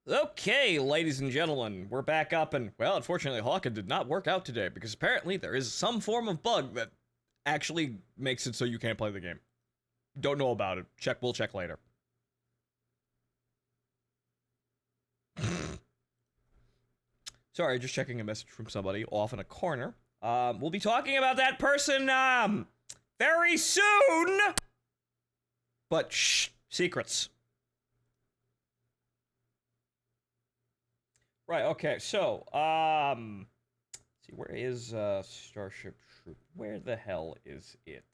Okay, ladies and gentlemen, we're back up, and, well, unfortunately, Hawken did not work out today, because apparently there is some form of bug that actually makes it so you can't play the game. Don't know about it. We'll check later. Sorry, just checking a message from somebody off in a corner. We'll be talking about that person, very soon! But, shh, secrets. Right, okay, so, see, where is, Starship Troop? Where the hell is it?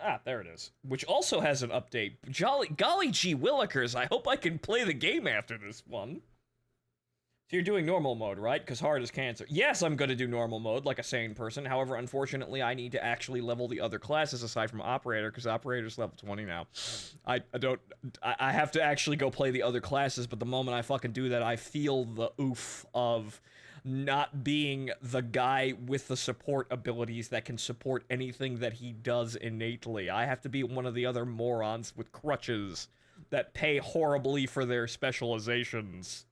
Ah, there it is. Which also has an update. Golly gee willikers, I hope I can play the game after this one. So you're doing normal mode, right? Because hard is cancer. Yes, I'm gonna do normal mode, like a sane person. However, unfortunately, I need to actually level the other classes aside from Operator, because Operator's level 20 now. I have to actually go play the other classes, but the moment I fucking do that, I feel the oof of not being the guy with the support abilities that can support anything that he does innately. I have to be one of the other morons with crutches that pay horribly for their specializations.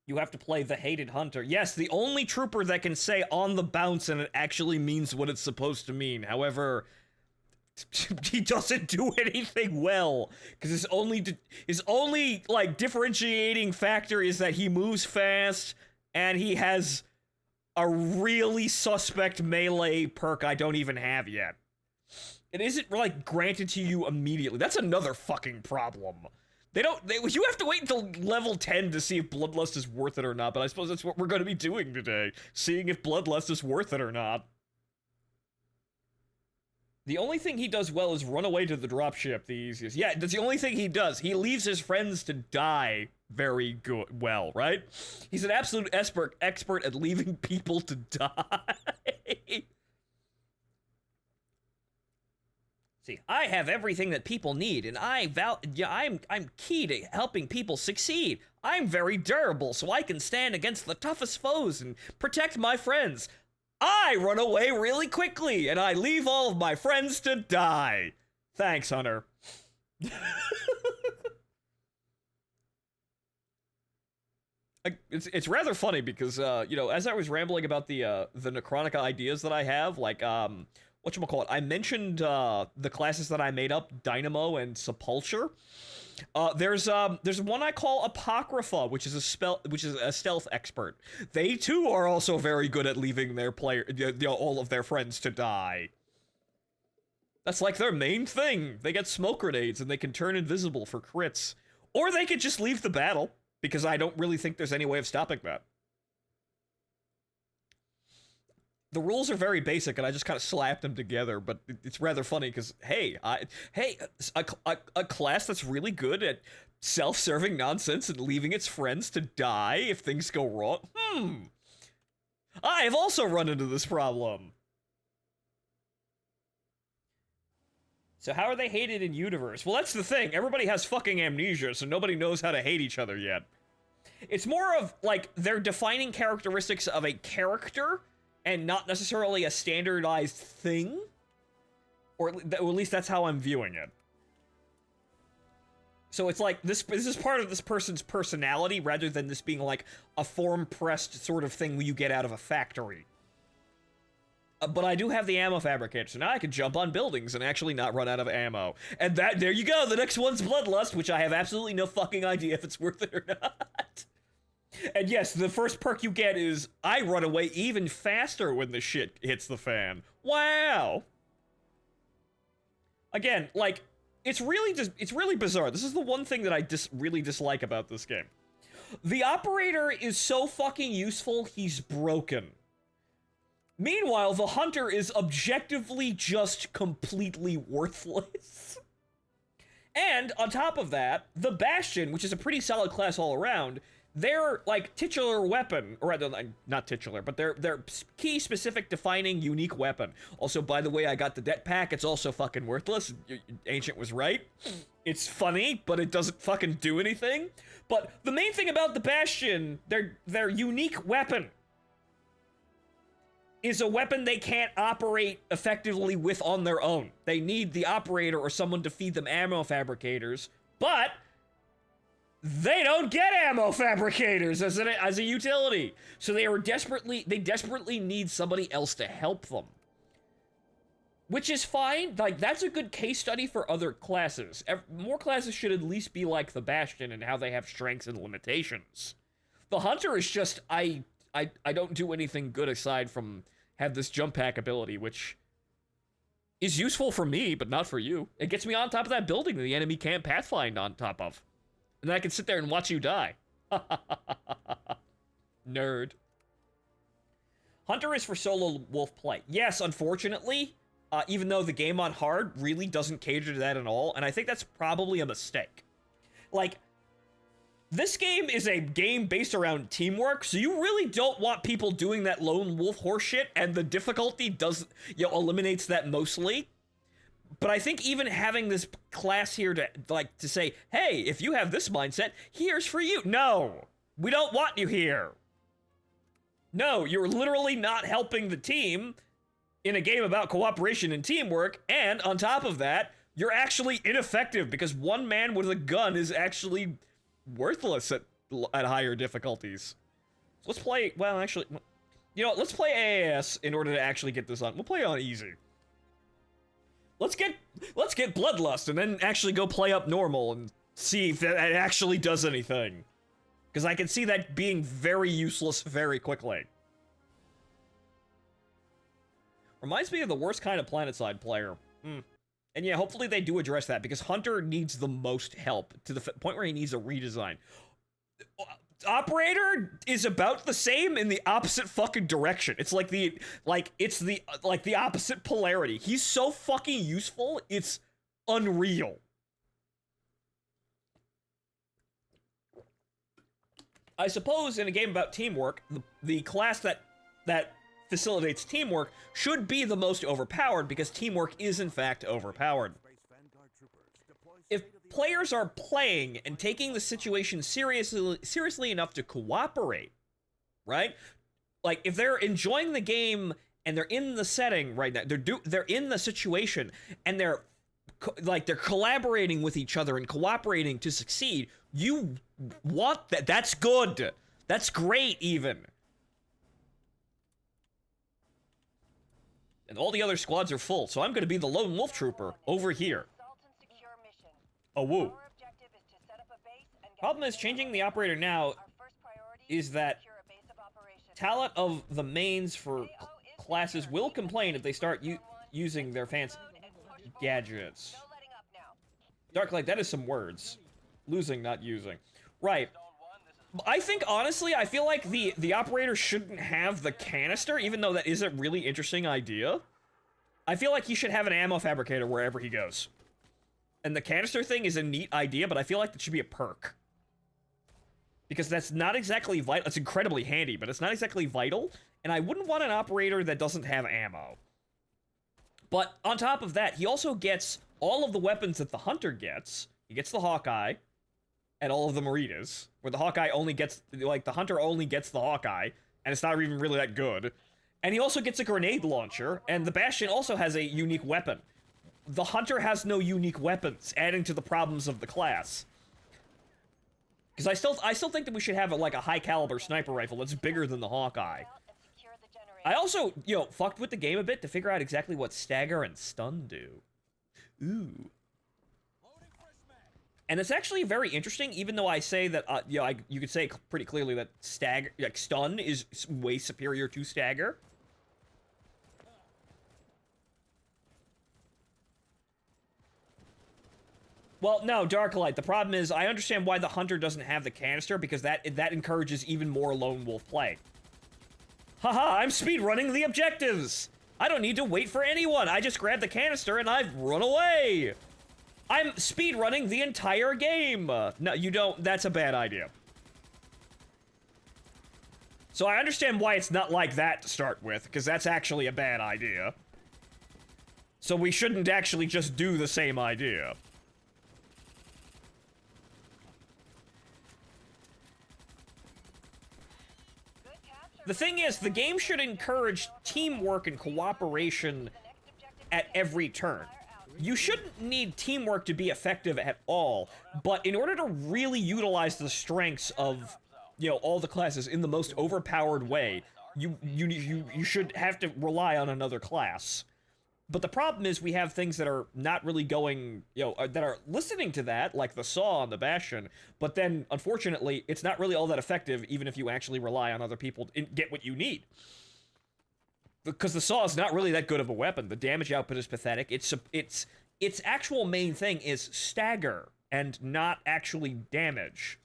You have to play the hated hunter. Yes, the only trooper that can say on the bounce and it actually means what it's supposed to mean. However, he doesn't do anything well, because his only like differentiating factor is that he moves fast and he has a really suspect melee perk I don't even have yet. It isn't like granted to you immediately. That's another fucking problem. You have to wait until level 10 to see if Bloodlust is worth it or not, but I suppose that's what we're going to be doing today. Seeing if Bloodlust is worth it or not. The only thing he does well is run away to the dropship the easiest. Yeah, that's the only thing he does. He leaves his friends to die very well, right? He's an absolute expert at leaving people to die. See, I have everything that people need, and I'm key to helping people succeed. I'm very durable, so I can stand against the toughest foes and protect my friends. I run away really quickly, and I leave all of my friends to die. Thanks, Hunter. It's rather funny because, you know, as I was rambling about the Necronica ideas that I have, like, whatchamacallit, I mentioned, the classes that I made up, Dynamo and Sepulture. There's one I call Apocrypha, which is a stealth expert. They too are also very good at leaving their all of their friends to die. That's like their main thing. They get smoke grenades and they can turn invisible for crits. Or they could just leave the battle, because I don't really think there's any way of stopping that. The rules are very basic, and I just kind of slapped them together, but it's rather funny, because, hey, a class that's really good at self-serving nonsense and leaving its friends to die if things go wrong? I have also run into this problem. So how are they hated in universe? Well, that's the thing. Everybody has fucking amnesia, so nobody knows how to hate each other yet. It's more of, like, they're defining characteristics of a character, and not necessarily a standardized thing, or at least that's how I'm viewing it. So it's like, this is part of this person's personality, rather than this being like a form-pressed sort of thing you get out of a factory. But I do have the ammo fabricator, so now I can jump on buildings and actually not run out of ammo. And there you go, the next one's Bloodlust, which I have absolutely no fucking idea if it's worth it or not. And yes, the first perk you get is, I run away even faster when the shit hits the fan. Wow! Again, like, it's really bizarre. This is the one thing that I really dislike about this game. The Operator is so fucking useful, he's broken. Meanwhile, the Hunter is objectively just completely worthless. And, on top of that, the Bastion, which is a pretty solid class all around, their, like, titular weapon, or rather, not titular, but their key specific defining unique weapon. Also, by the way, I got the det pack, it's also fucking worthless. Ancient was right. It's funny, but it doesn't fucking do anything. But the main thing about the Bastion, their unique weapon is a weapon they can't operate effectively with on their own. They need the operator or someone to feed them ammo fabricators, but they don't get ammo fabricators as a utility. So they desperately need somebody else to help them. Which is fine. Like, that's a good case study for other classes. More classes should at least be like the Bastion and how they have strengths and limitations. The Hunter is just, I don't do anything good aside from have this jump pack ability, which is useful for me, but not for you. It gets me on top of that building that the enemy can't pathfind on top of. And then I can sit there and watch you die. Nerd. Hunter is for solo wolf play. Yes, unfortunately, even though the game on hard really doesn't cater to that at all, and I think that's probably a mistake. Like, this game is a game based around teamwork, so you really don't want people doing that lone wolf horseshit, and the difficulty eliminates that mostly. But I think even having this class here to say, hey, if you have this mindset, here's for you. No, we don't want you here. No, you're literally not helping the team in a game about cooperation and teamwork, and on top of that, you're actually ineffective because one man with a gun is actually worthless at higher difficulties. So let's play, well, actually, you know, let's play AAS in order to actually get this on. We'll play on easy. Let's get Bloodlust and then actually go play up normal and see if that actually does anything. Because I can see that being very useless very quickly. Reminds me of the worst kind of PlanetSide player. And yeah, hopefully they do address that, because Hunter needs the most help, to the point where he needs a redesign. Operator is about the same in the opposite fucking direction. It's like the opposite polarity. He's so fucking useful, it's unreal. I suppose in a game about teamwork, the class that facilitates teamwork should be the most overpowered, because teamwork is in fact overpowered. If players are playing and taking the situation seriously enough to cooperate, right? Like, if they're enjoying the game and they're in the setting right now, they're in the situation and they're collaborating with each other and cooperating to succeed, you want that. That's good. That's great, even. And all the other squads are full, so I'm going to be the lone wolf trooper over here. Oh, woo. Problem is, changing the operator now is that talent of the mains for classes will complain if they start using their fancy gadgets. Darklight, that is some words. Losing, not using. Right. I think, honestly, I feel like the operator shouldn't have the canister, even though that is a really interesting idea. I feel like he should have an ammo fabricator wherever he goes. And the canister thing is a neat idea, but I feel like that should be a perk. Because that's not exactly vital. It's incredibly handy, but it's not exactly vital. And I wouldn't want an operator that doesn't have ammo. But on top of that, he also gets all of the weapons that the Hunter gets. He gets the Hawkeye and all of the Maritas, where the Hawkeye only gets, like, the Hunter only gets the Hawkeye, and it's not even really that good. And he also gets a grenade launcher, and the Bastion also has a unique weapon. The Hunter has no unique weapons, adding to the problems of the class. Because I still think that we should have a high caliber sniper rifle that's bigger than the Hawkeye. I also, fucked with the game a bit to figure out exactly what stagger and stun do. Ooh. And it's actually very interesting, even though I say that, you could say pretty clearly that stun is way superior to stagger. Well, no, Darklight, the problem is, I understand why the Hunter doesn't have the canister, because that encourages even more lone wolf play. Haha, I'm speedrunning the objectives! I don't need to wait for anyone, I just grab the canister and I've run away! I'm speedrunning the entire game! No, you don't, that's a bad idea. So I understand why it's not like that to start with, because that's actually a bad idea. So we shouldn't actually just do the same idea. The thing is, the game should encourage teamwork and cooperation at every turn. You shouldn't need teamwork to be effective at all, but in order to really utilize the strengths of, all the classes in the most overpowered way, you should have to rely on another class. But the problem is we have things that are not really going, that are listening to that, like the Saw and the Bastion, but then, unfortunately, it's not really all that effective, even if you actually rely on other people to get what you need. Because the Saw is not really that good of a weapon. The damage output is pathetic. Its actual main thing is stagger, and not actually damage.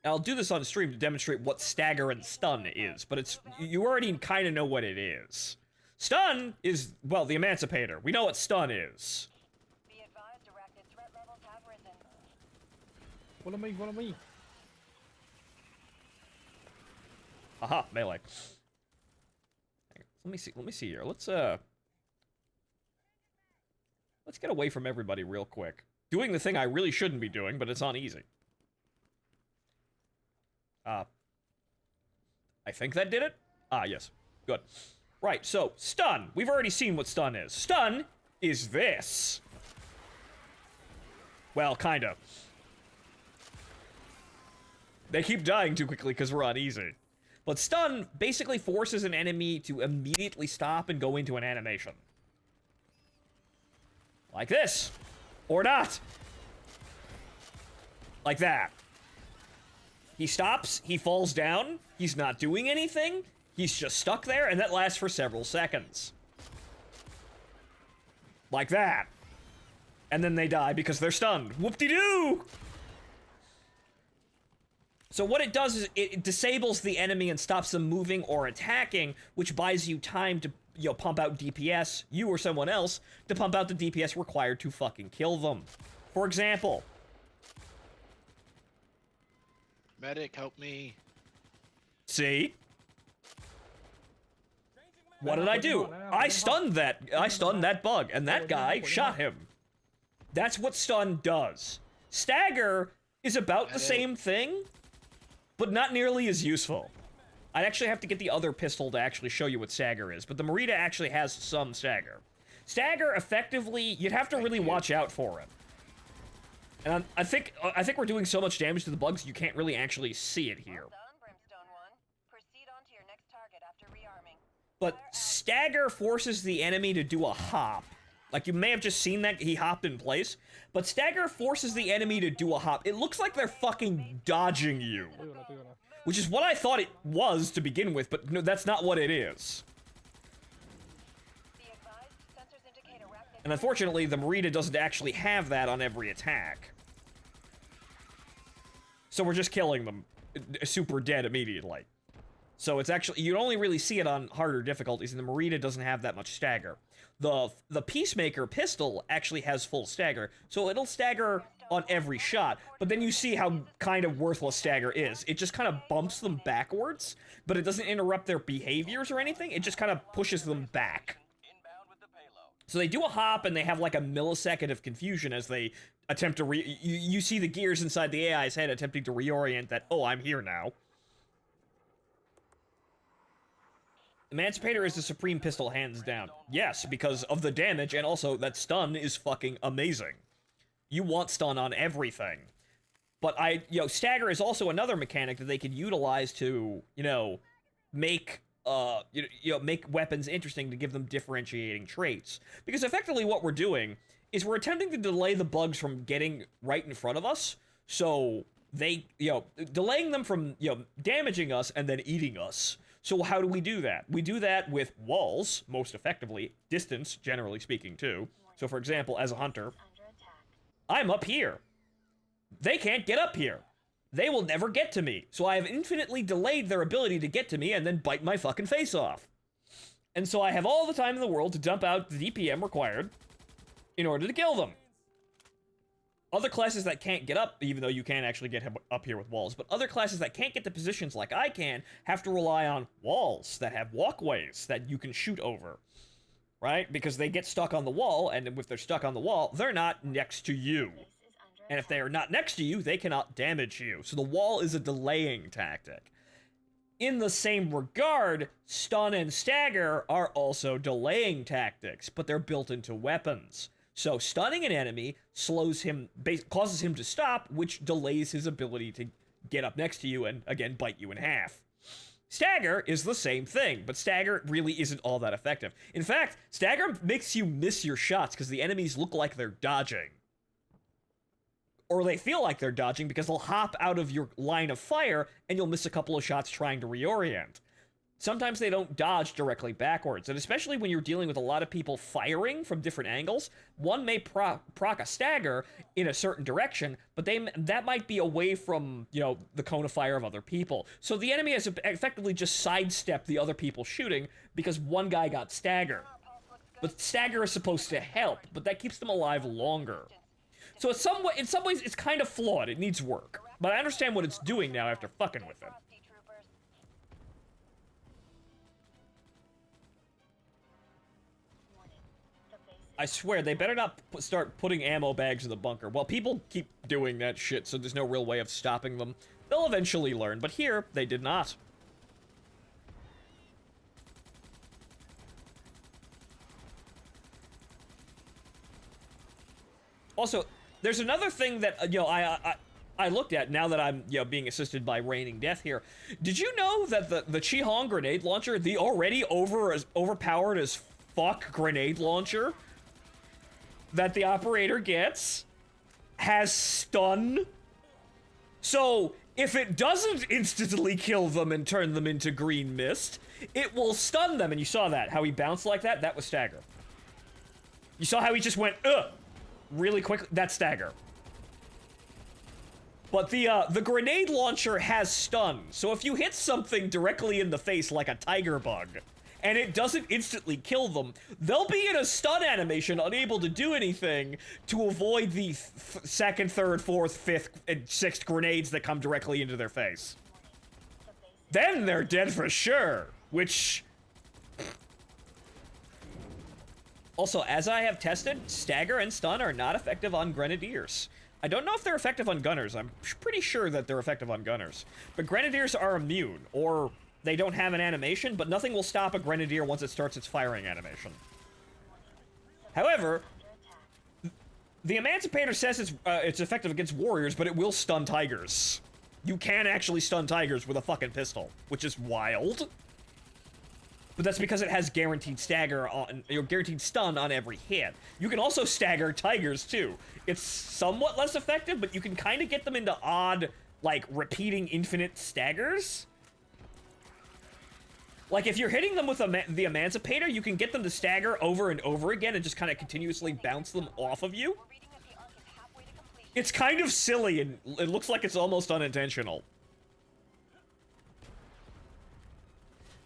I'll do this on stream to demonstrate what stagger and stun is, but you already kind of know what it is. Stun is, well, the Emancipator. We know what stun is. Be advised, arachnid threat levels have risen. Follow me. Aha, melee. Let me see here. Let's get away from everybody real quick. Doing the thing I really shouldn't be doing, but it's on easy. I think that did it? Ah, yes. Good. Right, so, stun. We've already seen what stun is. Stun is this. Well, kind of. They keep dying too quickly because we're on easy. But stun basically forces an enemy to immediately stop and go into an animation. Like this. Or not. Like that. He stops, he falls down, he's not doing anything, he's just stuck there, and that lasts for several seconds. Like that. And then they die because they're stunned. Whoop-de-doo! So what it does is it disables the enemy and stops them moving or attacking, which buys you time to, pump out DPS, you or someone else, to pump out the DPS required to fucking kill them. For example... Medic, help me. See? What did I do? I stunned that bug, and that guy shot him. That's what stun does. Stagger is about the same thing, but not nearly as useful. I'd actually have to get the other pistol to actually show you what stagger is, but the Merida actually has some stagger. Stagger, effectively, you'd have to really watch out for it. And I think we're doing so much damage to the bugs, you can't really actually see it here. Well done, Brimstone 1. Proceed on to your next target after rearming. But stagger forces the enemy to do a hop. Like, you may have just seen that he hopped in place, but stagger forces the enemy to do a hop. It looks like they're fucking dodging you. Which is what I thought it was to begin with, but no, that's not what it is. Be advised, sensors indicate arachnid. And unfortunately, the Merida doesn't actually have that on every attack. So we're just killing them super dead immediately. So it's actually, you only really see it on harder difficulties, and the Merida doesn't have that much stagger. The Peacemaker pistol actually has full stagger, so it'll stagger on every shot, but then you see how kind of worthless stagger is. It just kind of bumps them backwards, but it doesn't interrupt their behaviors or anything, it just kind of pushes them back. So they do a hop, and they have like a millisecond of confusion as they attempt to you see the gears inside the AI's head attempting to reorient that, oh, I'm here now. Emancipator is the supreme pistol, hands down. Yes, because of the damage, and also that stun is fucking amazing. You want stun on everything. But stagger is also another mechanic that they could utilize to, make make weapons interesting to give them differentiating traits. Because effectively what we're doing is we're attempting to delay the bugs from getting right in front of us, so they, delaying them from, damaging us and then eating us. So how do we do that? We do that with walls, most effectively, distance, generally speaking, too. So for example, as a hunter, I'm up here. They can't get up here. They will never get to me. So I have infinitely delayed their ability to get to me and then bite my fucking face off. And so I have all the time in the world to dump out the DPM required in order to kill them. Other classes that can't get up, even though you can actually get up here with walls, but other classes that can't get to positions like I can have to rely on walls that have walkways that you can shoot over, right? Because they get stuck on the wall, and if they're stuck on the wall, they're not next to you. And if they are not next to you, they cannot damage you. So the wall is a delaying tactic. In the same regard, stun and stagger are also delaying tactics, but they're built into weapons. So stunning an enemy slows him, causes him to stop, which delays his ability to get up next to you and, again, bite you in half. Stagger is the same thing, but stagger really isn't all that effective. In fact, stagger makes you miss your shots because the enemies look like they're dodging. Or they feel like they're dodging because they'll hop out of your line of fire and you'll miss a couple of shots trying to reorient. Sometimes they don't dodge directly backwards, and especially when you're dealing with a lot of people firing from different angles, one may proc a stagger in a certain direction, but that might be away from, you know, the cone of fire of other people. So the enemy has effectively just sidestepped the other people shooting because one guy got stagger. But stagger is supposed to help, but that keeps them alive longer. So in some ways, it's kind of flawed. It needs work. But I understand what it's doing now after fucking with it. I swear, they better not start putting ammo bags in the bunker. Well, people keep doing that shit, so there's no real way of stopping them. They'll eventually learn, but here, they did not. Also, there's another thing that, you know, I looked at now that I'm, you know, being assisted by Raining Death here. Did you know that the Chi-Hong grenade launcher, the already overpowered as fuck grenade launcher that the operator gets, has stun? So, if it doesn't instantly kill them and turn them into green mist, it will stun them, and you saw that, how he bounced like that? That was stagger. You saw how he just went, ugh, really quick? That's stagger. But the grenade launcher has stun, so if you hit something directly in the face like a tiger bug, and it doesn't instantly kill them, they'll be in a stun animation, unable to do anything, to avoid the second, third, fourth, fifth, and sixth grenades that come directly into their face. Then they're dead for sure, which... Also, as I have tested, stagger and stun are not effective on grenadiers. I don't know if they're effective on gunners. I'm pretty sure that they're effective on gunners. But grenadiers are immune, or they don't have an animation, but nothing will stop a grenadier once it starts its firing animation. However, the Emancipator says it's effective against warriors, but it will stun tigers. You can actually stun tigers with a fucking pistol, which is wild. But that's because it has guaranteed stagger on, you know, guaranteed stun on every hit. You can also stagger tigers too. It's somewhat less effective, but you can kind of get them into odd, like, repeating infinite staggers. Like, if you're hitting them with the Emancipator, you can get them to stagger over and over again and just kind of continuously bounce them off of you. It's kind of silly, and it looks like it's almost unintentional.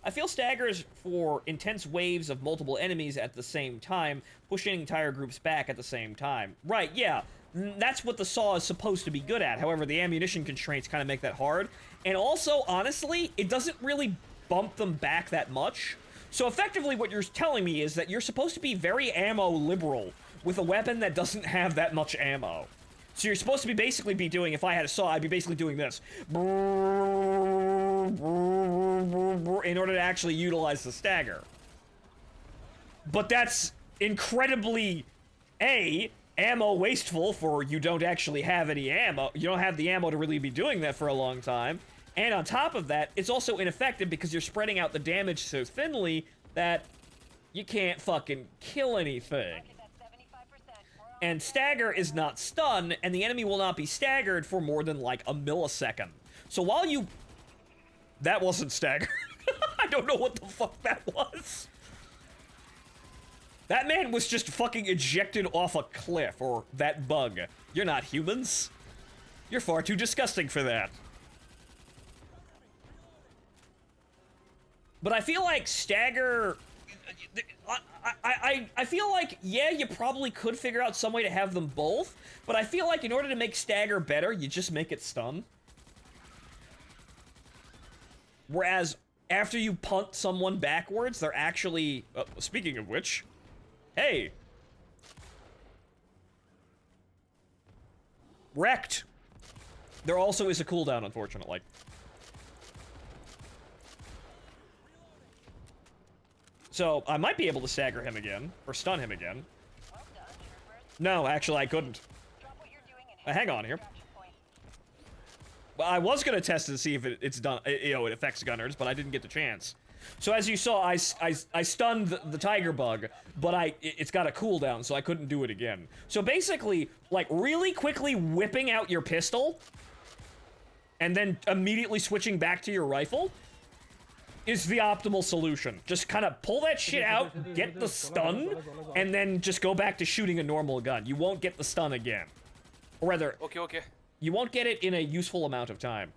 I feel staggers for intense waves of multiple enemies at the same time, pushing entire groups back at the same time. Right, yeah, that's what the saw is supposed to be good at. However, the ammunition constraints kind of make that hard. And also, honestly, it doesn't really bump them back that much. So effectively what you're telling me is that you're supposed to be very ammo liberal with a weapon that doesn't have that much ammo. So you're supposed to be basically doing, if I had a saw, I'd be basically doing this. In order to actually utilize the stagger. But that's incredibly, A, ammo wasteful, for you don't actually have any ammo. You don't have the ammo to really be doing that for a long time. And on top of that, it's also ineffective because you're spreading out the damage so thinly that you can't fucking kill anything. And stagger is not stun, and the enemy will not be staggered for more than like a millisecond. So while you... That wasn't stagger. I don't know what the fuck that was. That man was just fucking ejected off a cliff, or that bug. You're not humans. You're far too disgusting for that. But I feel like stagger... I feel like, yeah, you probably could figure out some way to have them both, but I feel like in order to make stagger better, you just make it stun. Whereas, after you punt someone backwards, they're actually... speaking of which... Hey! Wrecked! There also is a cooldown, unfortunately. So I might be able to stagger him again, or stun him again. Well done, troopers. No, actually I couldn't. Drop what you're doing and Hang on here. extraction point. Well, I was gonna test to see if it's done, you know, it affects gunners, but I didn't get the chance. So as you saw, I stunned the tiger bug, but it's got a cooldown, so I couldn't do it again. So basically, like, really quickly whipping out your pistol, and then immediately switching back to your rifle, is the optimal solution. Just kind of pull that shit out, get the stun, and then just go back to shooting a normal gun. You won't get the stun again. Or rather, Okay. you won't get it in a useful amount of time.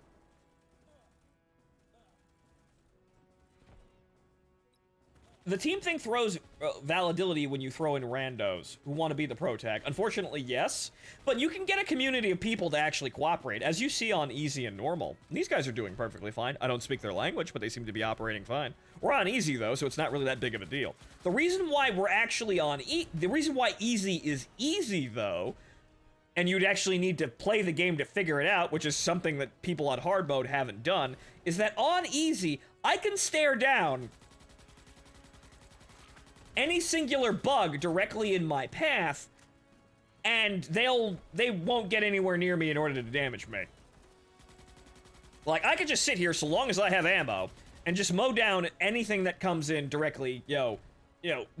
The team thing throws validity when you throw in randos who want to be the pro tag. Unfortunately, yes, but you can get a community of people to actually cooperate, as you see on easy and normal. These guys are doing perfectly fine. I don't speak their language, but they seem to be operating fine. We're on easy though, so it's not really that big of a deal. The reason why we're actually on the reason why easy is easy though, and you'd actually need to play the game to figure it out, which is something that people on hard mode haven't done, is that on easy, I can stare down any singular bug directly in my path, and they won't get anywhere near me in order to damage me. Like, I could just sit here so long as I have ammo, and just mow down anything that comes in directly,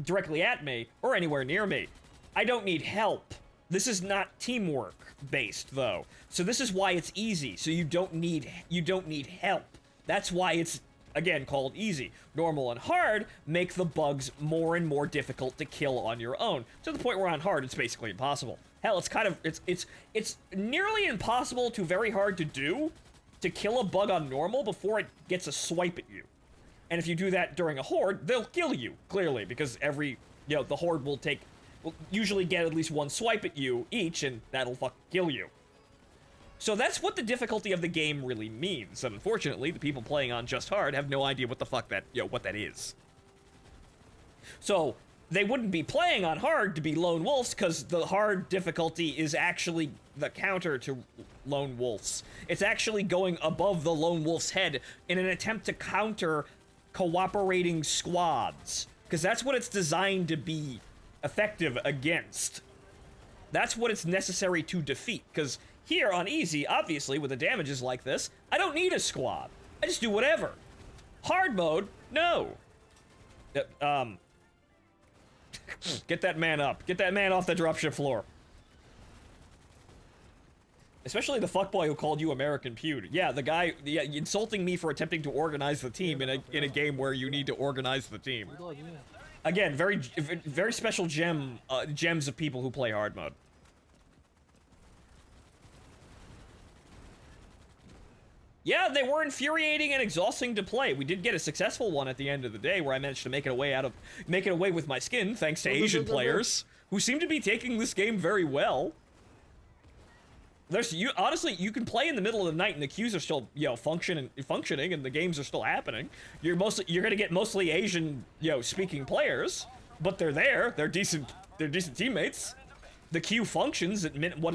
directly at me, or anywhere near me. I don't need help. This is not teamwork based, though. So this is why it's easy, so you don't need help. That's why it's, again, called easy. Normal and hard make the bugs more and more difficult to kill on your own, to the point where on hard it's basically impossible. Hell, it's nearly impossible to very hard to do to kill a bug on normal before it gets a swipe at you. And if you do that during a horde, they'll kill you, clearly, because the horde will usually get at least one swipe at you each, and that'll fucking kill you. So that's what the difficulty of the game really means, and unfortunately, the people playing on just hard have no idea what the fuck that is. So, they wouldn't be playing on hard to be lone wolves, because the hard difficulty is actually the counter to lone wolves. It's actually going above the lone wolf's head in an attempt to counter cooperating squads, because that's what it's designed to be effective against. That's what it's necessary to defeat, because here on easy, obviously, with the damages like this, I don't need a squad. I just do whatever. Hard mode, no. Get that man up. Get that man off the dropship floor. Especially the fuckboy who called you American Pewd. Yeah, the guy insulting me for attempting to organize the team in a game where you need to organize the team. Again, very special gems of people who play hard mode. Yeah, they were infuriating and exhausting to play. We did get a successful one at the end of the day where I managed to make it away with my skin thanks to Asian players who seem to be taking this game very well. Honestly, you can play in the middle of the night and the queues are still, functioning and the games are still happening. You're gonna get mostly Asian, speaking players, but they're there. They're decent teammates. The queue functions at what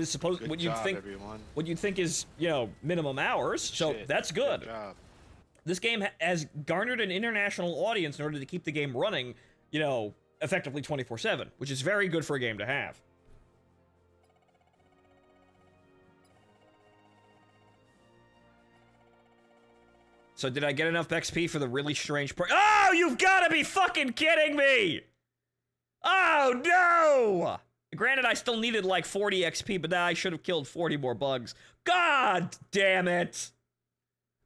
you'd think is, minimum hours. So that's good. Good job. This game has garnered an international audience in order to keep the game running, effectively 24/7, which is very good for a game to have. So did I get enough XP for the really strange Oh, you've got to be fucking kidding me! Oh, no! Granted, I still needed like 40 XP, but I should have killed 40 more bugs. God damn it!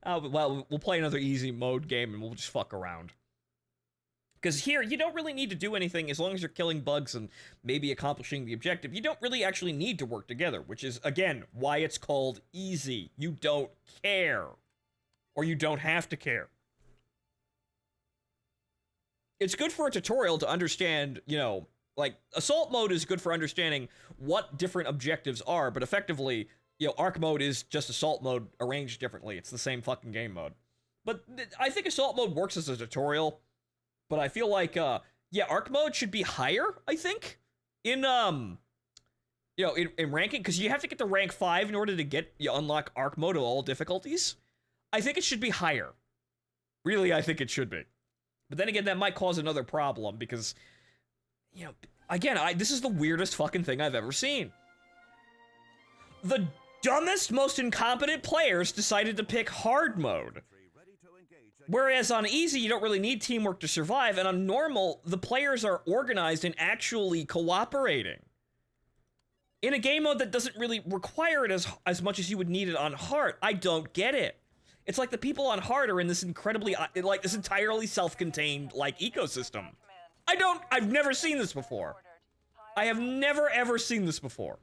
Oh, well, we'll play another easy mode game and we'll just fuck around. Because here, you don't really need to do anything as long as you're killing bugs and maybe accomplishing the objective. You don't really actually need to work together, which is, again, why it's called easy. You don't care. Or you don't have to care. It's good for a tutorial to understand, like, assault mode is good for understanding what different objectives are, but effectively, arc mode is just assault mode arranged differently. It's the same fucking game mode. But I think assault mode works as a tutorial, but I feel like, arc mode should be higher, I think, in ranking, because you have to get to rank 5 in order to unlock arc mode of all difficulties. I think it should be higher. Really, I think it should be. But then again, that might cause another problem because, you know, again, this is the weirdest fucking thing I've ever seen. The dumbest, most incompetent players decided to pick hard mode. Whereas on easy, you don't really need teamwork to survive, and on normal, the players are organized and actually cooperating. In a game mode that doesn't really require it as much as you would need it on hard, I don't get it. It's like the people on hard are in this incredibly, like, this entirely self-contained, like, ecosystem. I've never seen this before. I have never, ever seen this before.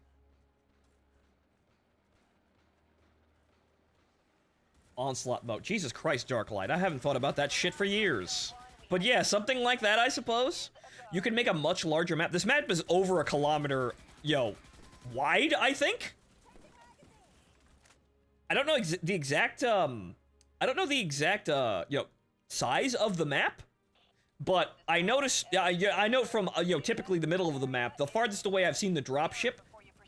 Onslaught mode. Jesus Christ, Darklight. I haven't thought about that shit for years. But yeah, something like that, I suppose. You can make a much larger map. This map is over a kilometer, wide, I think? I don't know the exact, size of the map. But I noticed, I know from, typically the middle of the map, the farthest away I've seen the dropship,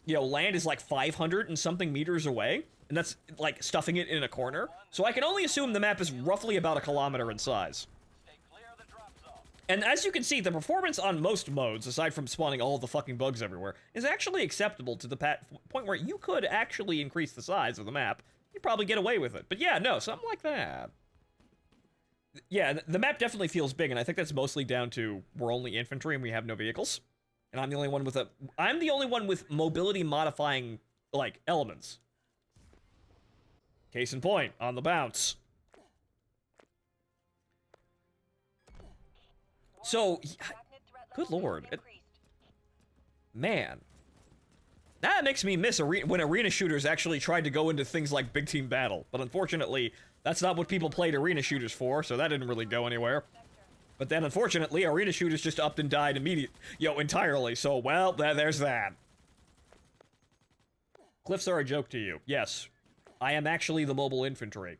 land is like 500 and something meters away. And that's, like, stuffing it in a corner. So I can only assume the map is roughly about a kilometer in size. And as you can see, the performance on most modes, aside from spawning all the fucking bugs everywhere, is actually acceptable to the point where you could actually increase the size of the map. You'd probably get away with it. But yeah, no, something like that. Yeah, the map definitely feels big, and I think that's mostly down to we're only infantry and we have no vehicles. And I'm the only one with mobility modifying, like, elements. Case in point, on the bounce. So, good lord. Man. That makes me miss when arena shooters actually tried to go into things like big team battle. But unfortunately, that's not what people played arena shooters for, so that didn't really go anywhere. But then, unfortunately, arena shooters just upped and died entirely. So, well, there's that. Cliffs are a joke to you. Yes. I am actually the mobile infantry.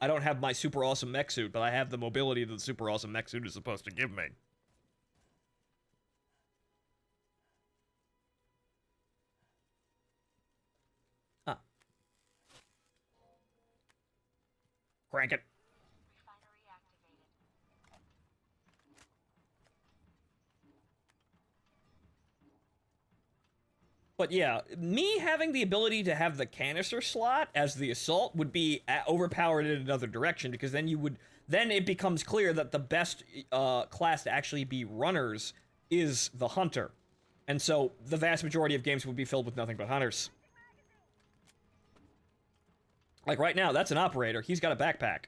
I don't have my super awesome mech suit, but I have the mobility that the super awesome mech suit is supposed to give me. Huh. Crank it. But yeah, me having the ability to have the canister slot as the assault would be overpowered in another direction, because then it becomes clear that the best class to actually be runners is the hunter. And so the vast majority of games would be filled with nothing but hunters. Like right now, that's an operator. He's got a backpack.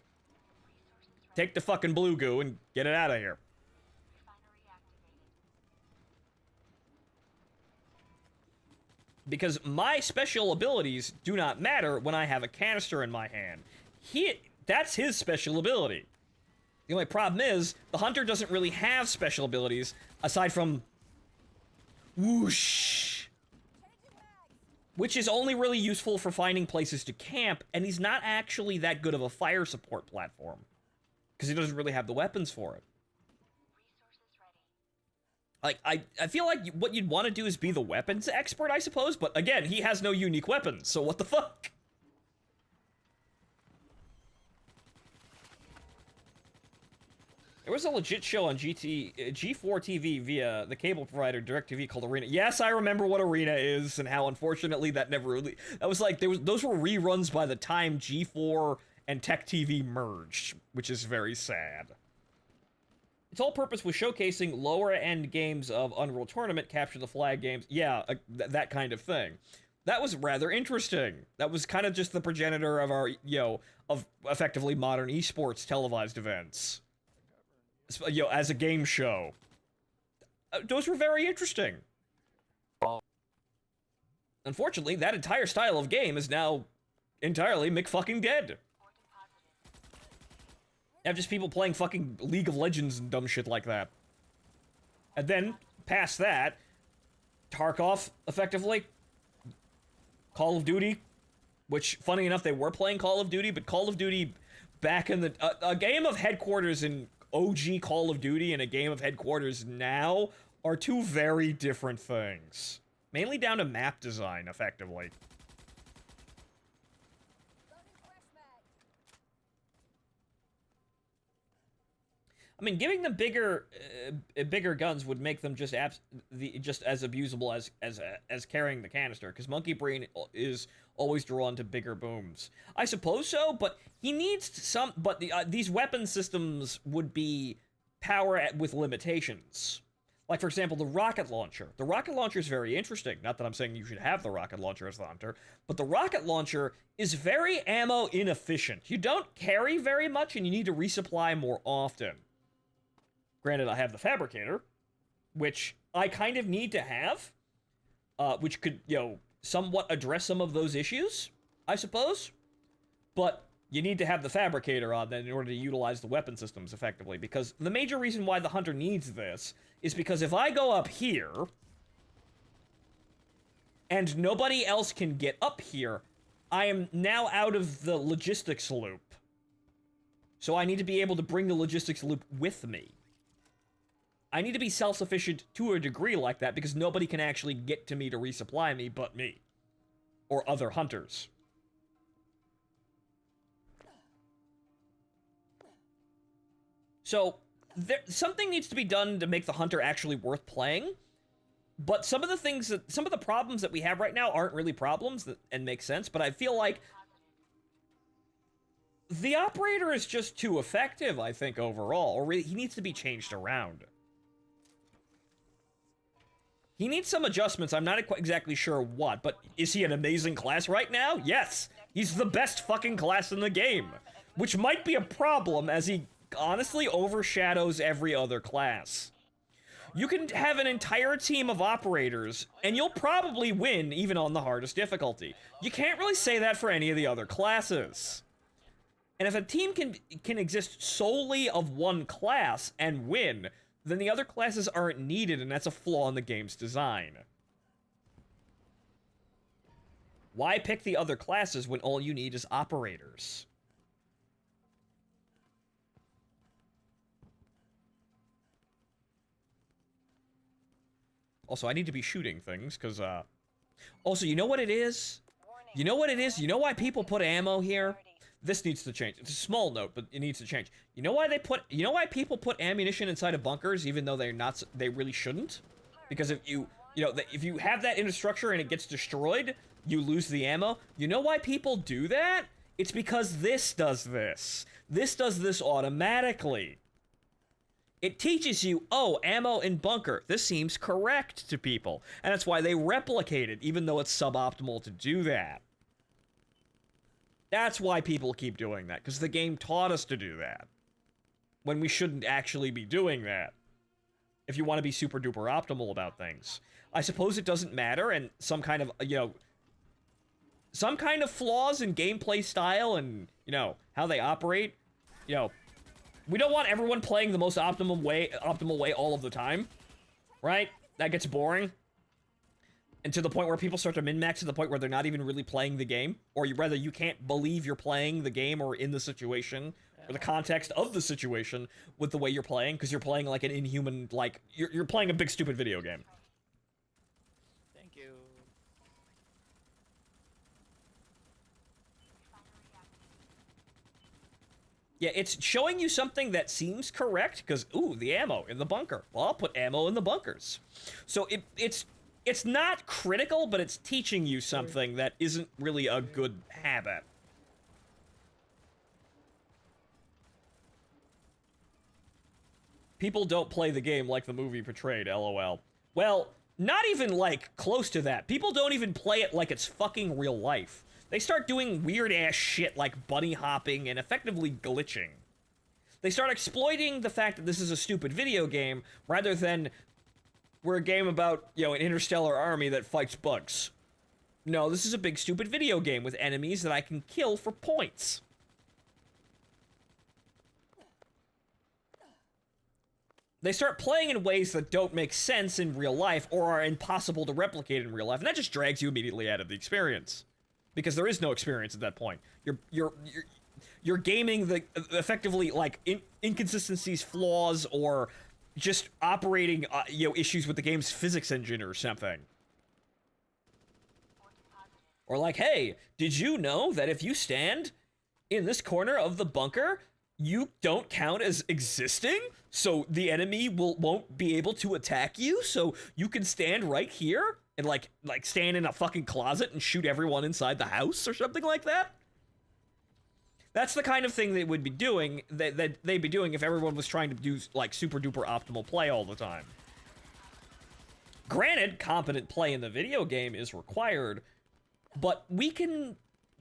Take the fucking blue goo and get it out of here. Because my special abilities do not matter when I have a canister in my hand. That's his special ability. The only problem is, the hunter doesn't really have special abilities, aside from whoosh, which is only really useful for finding places to camp, and he's not actually that good of a fire support platform, because he doesn't really have the weapons for it. Like, I feel like what you'd want to do is be the weapons expert, I suppose, but again, he has no unique weapons, so what the fuck? There was a legit show on G4 TV via the cable provider DirecTV called Arena. Yes, I remember what Arena is, and how unfortunately that never really... That was like, those were reruns by the time G4 and Tech TV merged, which is very sad. Its whole purpose was showcasing lower-end games of Unreal Tournament, Capture the Flag games, yeah, that kind of thing. That was rather interesting. That was kind of just the progenitor of our, of effectively modern esports televised events. As a game show. Those were very interesting. Unfortunately, that entire style of game is now entirely McFucking dead. You have just people playing fucking League of Legends and dumb shit like that. And then, past that, Tarkov, effectively. Call of Duty, which, funny enough, they were playing Call of Duty, but Call of Duty back in the... a game of headquarters in OG Call of Duty and a game of headquarters now are two very different things. Mainly down to map design, effectively. I mean, giving them bigger guns would make them just as abusable as carrying the canister, because Monkey Brain is always drawn to bigger booms. I suppose so, but he needs some. But these weapon systems would be with limitations. Like, for example, the rocket launcher. The rocket launcher is very interesting. Not that I'm saying you should have the rocket launcher as the hunter, but the rocket launcher is very ammo inefficient. You don't carry very much, and you need to resupply more often. Granted, I have the fabricator, which I kind of need to have, which could, somewhat address some of those issues, I suppose. But you need to have the fabricator on then in order to utilize the weapon systems effectively, because the major reason why the hunter needs this is because if I go up here and nobody else can get up here, I am now out of the logistics loop. So I need to be able to bring the logistics loop with me. I need to be self-sufficient to a degree like that, because nobody can actually get to me to resupply me but me. Or other hunters. So, something needs to be done to make the hunter actually worth playing. But some of the problems that we have right now aren't really problems and make sense, but I feel like the operator is just too effective, I think, overall. Or he needs to be changed around. He needs some adjustments. I'm not exactly sure what, but is he an amazing class right now? Yes! He's the best fucking class in the game. Which might be a problem, as he honestly overshadows every other class. You can have an entire team of operators, and you'll probably win even on the hardest difficulty. You can't really say that for any of the other classes. And if a team can exist solely of one class and win, then the other classes aren't needed, and that's a flaw in the game's design. Why pick the other classes when all you need is operators? Also, I need to be shooting things, because, Also, you know what it is? You know what it is? You know why people put ammo here? This needs to change. It's a small note, but it needs to change. You know why people put ammunition inside of bunkers, even though they really shouldn't? Because if if you have that in a structure and it gets destroyed, you lose the ammo. You know why people do that? It's because this does this. This does this automatically. It teaches you, oh, ammo in bunker. This seems correct to people. And that's why they replicate it, even though it's suboptimal to do that. That's why people keep doing that, because the game taught us to do that. When we shouldn't actually be doing that. If you want to be super duper optimal about things. I suppose it doesn't matter, and some kind of, some kind of flaws in gameplay style and, how they operate, we don't want everyone playing the most optimal way all of the time, right? That gets boring. And to the point where people start to min-max to the point where they're not even really playing the game. Or rather, you can't believe you're playing the game or in the situation, or the context of the situation with the way you're playing, because you're playing like an inhuman, like, you're playing a big stupid video game. Thank you. Yeah, it's showing you something that seems correct, because, ooh, the ammo in the bunker. Well, I'll put ammo in the bunkers. So it's not critical, but it's teaching you something that isn't really a good habit. People don't play the game like the movie portrayed, LOL. Well, not even, like, close to that. People don't even play it like it's fucking real life. They start doing weird-ass shit like bunny hopping and effectively glitching. They start exploiting the fact that this is a stupid video game, rather than we're a game about, an interstellar army that fights bugs. No, this is a big stupid video game with enemies that I can kill for points. They start playing in ways that don't make sense in real life or are impossible to replicate in real life, and that just drags you immediately out of the experience. Because there is no experience at that point. You're gaming the effectively like inconsistencies, flaws, or just operating issues with the game's physics engine or something. Or like, hey, did you know that if you stand in this corner of the bunker, you don't count as existing, so the enemy won't be able to attack you, so you can stand right here and like stand in a fucking closet and shoot everyone inside the house or something like that. That's the kind of thing they would be doing, that they'd be doing if everyone was trying to do like super duper optimal play all the time. Granted, competent play in the video game is required, but we can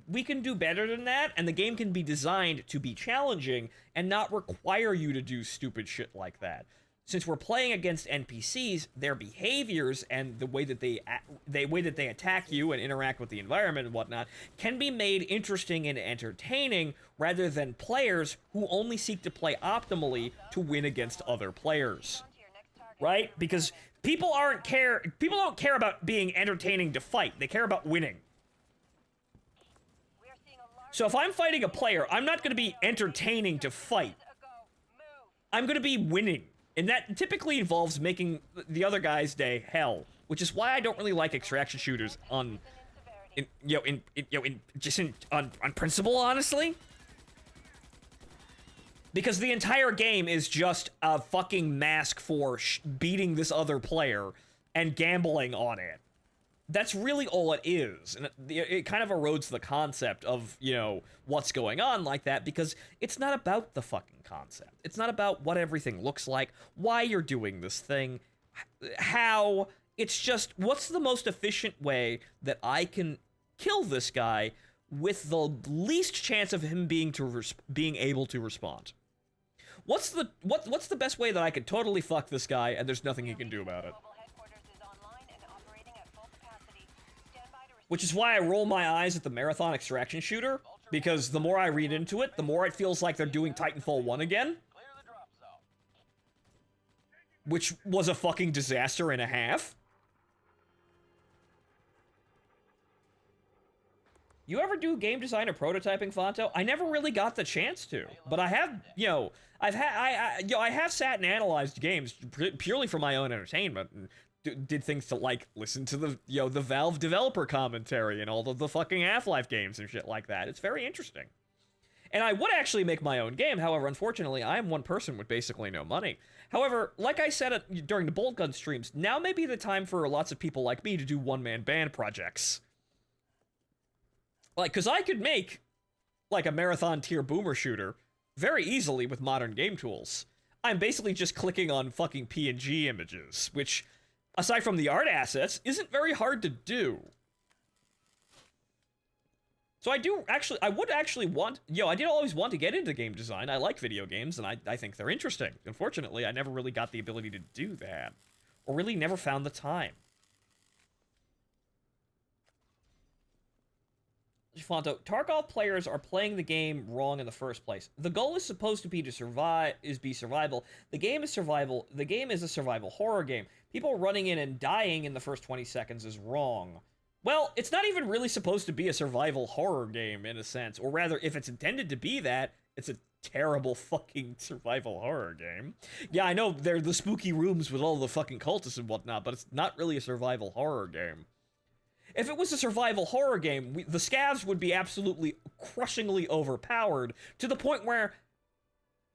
do better than that, and the game can be designed to be challenging and not require you to do stupid shit like that. Since we're playing against NPCs, their behaviors and the way that they attack you and interact with the environment and whatnot can be made interesting and entertaining rather than players who only seek to play optimally to win against other players. Right? Because people don't care about being entertaining to fight. They care about winning. So if I'm fighting a player, I'm not going to be entertaining to fight. I'm going to be winning. And that typically involves making the other guy's day hell, which is why I don't really like extraction shooters on principle, honestly. Because the entire game is just a fucking mask for beating this other player and gambling on it. That's really all it is, and it kind of erodes the concept of, what's going on like that, because it's not about the fucking concept. It's not about what everything looks like, why you're doing this thing, how. It's just, what's the most efficient way that I can kill this guy with the least chance of him being able to respond? What's the best way that I could totally fuck this guy and there's nothing he can do about it? Which is why I roll my eyes at the marathon extraction shooter, because the more I read into it, the more it feels like they're doing Titanfall 1 again. Which was a fucking disaster and a half. You ever do game design or prototyping, Phonto? I never really got the chance to, but I have, I have sat and analyzed games purely for my own entertainment, and did things to, like, listen to the, the Valve developer commentary and all of the fucking Half-Life games and shit like that. It's very interesting. And I would actually make my own game, however, unfortunately, I am one person with basically no money. However, like I said during the Bolt Gun streams, now may be the time for lots of people like me to do one-man band projects. Like, because I could make, like, a marathon tier boomer shooter very easily with modern game tools. I'm basically just clicking on fucking PNG images, which, aside from the art assets, isn't very hard to do. So I would actually want, I did always want to get into game design. I like video games, and I think they're interesting. Unfortunately, I never really got the ability to do that. Or really never found the time. Phonto, Tarkov players are playing the game wrong in the first place. The goal is supposed to be survival. The game is survival. The game is a survival horror game. People running in and dying in the first 20 seconds is wrong. Well, it's not even really supposed to be a survival horror game in a sense, or rather, if it's intended to be that, it's a terrible fucking survival horror game. Yeah, I know they're the spooky rooms with all the fucking cultists and whatnot, but it's not really a survival horror game. If it was a survival horror game, the scavs would be absolutely crushingly overpowered to the point where,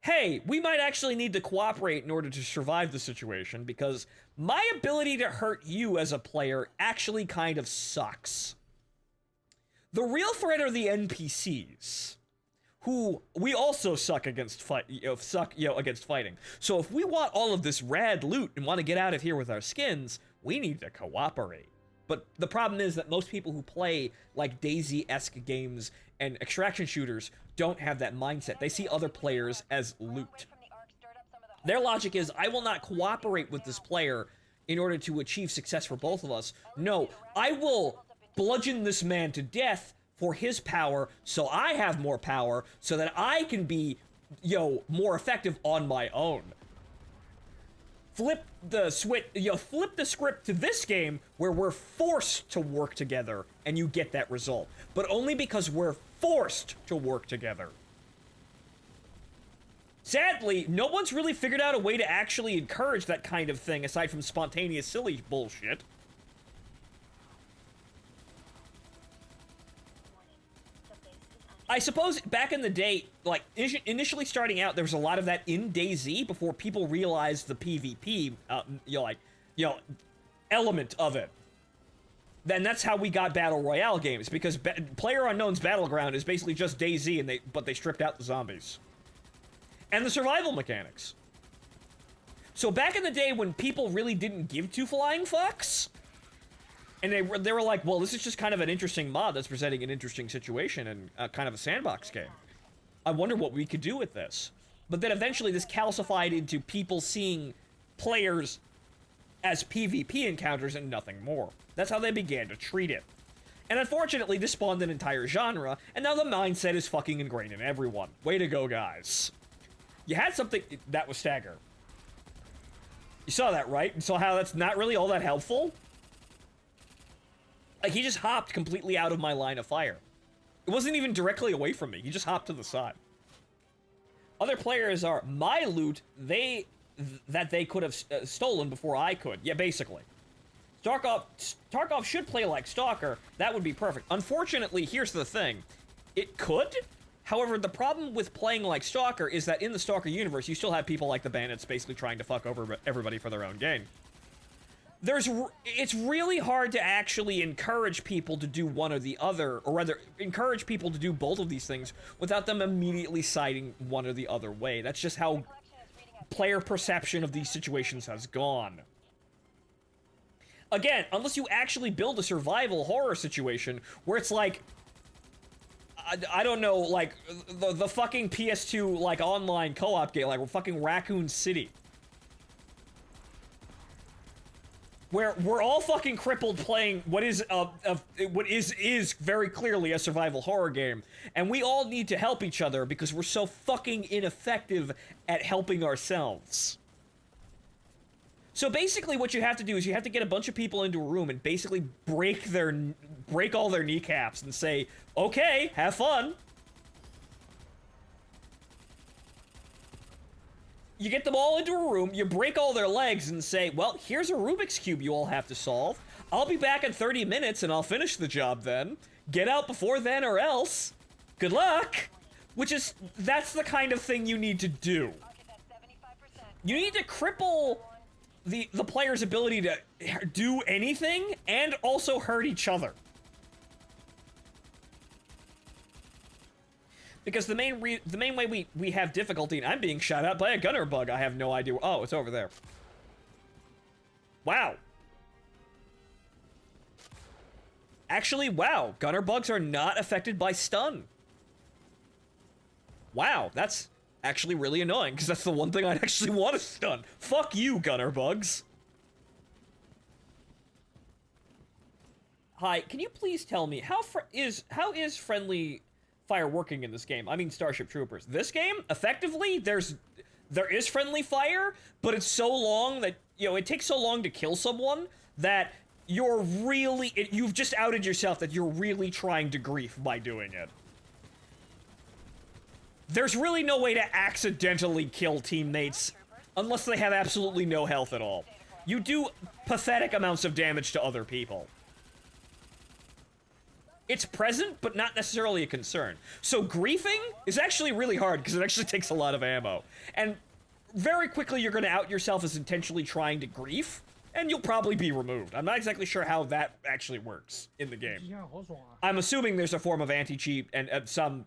hey, we might actually need to cooperate in order to survive the situation because my ability to hurt you as a player actually kind of sucks. The real threat are the NPCs, who we also suck against against fighting. So if we want all of this rad loot and want to get out of here with our skins, we need to cooperate. But the problem is that most people who play, like, DayZ-esque games and extraction shooters don't have that mindset. They see other players as loot. Their logic is, I will not cooperate with this player in order to achieve success for both of us. No, I will bludgeon this man to death for his power, so I have more power, so that I can be, more effective on my own. Flip the script to this game where we're forced to work together and you get that result. But only because we're forced to work together. Sadly, no one's really figured out a way to actually encourage that kind of thing aside from spontaneous silly bullshit. I suppose back in the day, like, initially starting out, there was a lot of that in DayZ before people realized the PvP, element of it. Then that's how we got Battle Royale games, because PlayerUnknown's Battleground is basically just DayZ, but they stripped out the zombies. And the survival mechanics. So back in the day when people really didn't give two flying fucks, and they were like, well, this is just kind of an interesting mod that's presenting an interesting situation and kind of a sandbox game. I wonder what we could do with this. But then eventually this calcified into people seeing players as PvP encounters and nothing more. That's how they began to treat it. And unfortunately, this spawned an entire genre, and now the mindset is fucking ingrained in everyone. Way to go, guys. You had something that was Stagger. You saw that, right? You saw how that's not really all that helpful? Like, he just hopped completely out of my line of fire. It wasn't even directly away from me. He just hopped to the side. Other players are my loot, that they could have stolen before I could. Yeah, basically. Tarkov should play like Stalker. That would be perfect. Unfortunately, here's the thing. It could. However, the problem with playing like Stalker is that in the Stalker universe, you still have people like the Bandits basically trying to fuck over everybody for their own gain. It's really hard to actually encourage people to do one or the other, or rather, encourage people to do both of these things without them immediately siding one or the other way. That's just how player perception of these situations has gone. Again, unless you actually build a survival horror situation where it's like, I don't know, like, the fucking PS2, like, online co-op game, like, fucking Raccoon City. Where we're all fucking crippled playing what is very clearly a survival horror game, and we all need to help each other because we're so fucking ineffective at helping ourselves. So basically what you have to do is you have to get a bunch of people into a room and basically break all their kneecaps and say, okay, have fun. You get them all into a room, you break all their legs and say, well, here's a Rubik's Cube you all have to solve. I'll be back in 30 minutes and I'll finish the job then. Get out before then or else. Good luck. That's the kind of thing you need to do. You need to cripple the player's ability to do anything and also hurt each other. Because the main way we have difficulty, and I'm being shot at by a gunner bug. I have no idea. Oh, it's over there. Wow. Actually, wow. Gunner bugs are not affected by stun. Wow, that's actually really annoying, because that's the one thing I'd actually want to stun. Fuck you, gunner bugs. Hi, can you please tell me, how is friendly fire working in this game? I mean Starship Troopers. This game, effectively, there is friendly fire, but it's so long that, it takes so long to kill someone that you've just outed yourself that you're really trying to grief by doing it. There's really no way to accidentally kill teammates unless they have absolutely no health at all. You do pathetic amounts of damage to other people. It's present, but not necessarily a concern. So griefing is actually really hard because it actually takes a lot of ammo. And very quickly you're going to out yourself as intentionally trying to grief, and you'll probably be removed. I'm not exactly sure how that actually works in the game. I'm assuming there's a form of anti-cheat and some,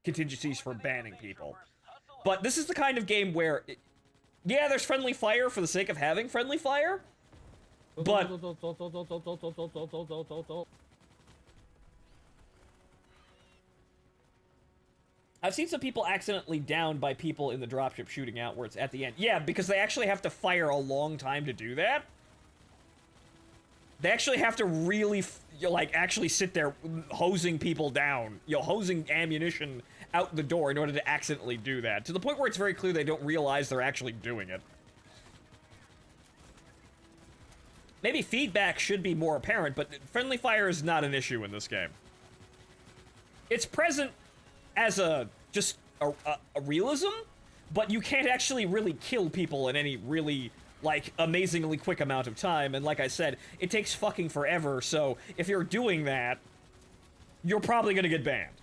contingencies for banning people. But this is the kind of game where, yeah, there's friendly fire for the sake of having friendly fire, but I've seen some people accidentally downed by people in the dropship shooting out where it's at the end. Yeah, because they actually have to fire a long time to do that. They actually have to really, actually sit there hosing people down, hosing ammunition out the door in order to accidentally do that. To the point where it's very clear they don't realize they're actually doing it. Maybe feedback should be more apparent, but friendly fire is not an issue in this game. It's present as just a realism, but you can't actually really kill people in any really, amazingly quick amount of time, and like I said, it takes fucking forever, so if you're doing that, you're probably gonna get banned.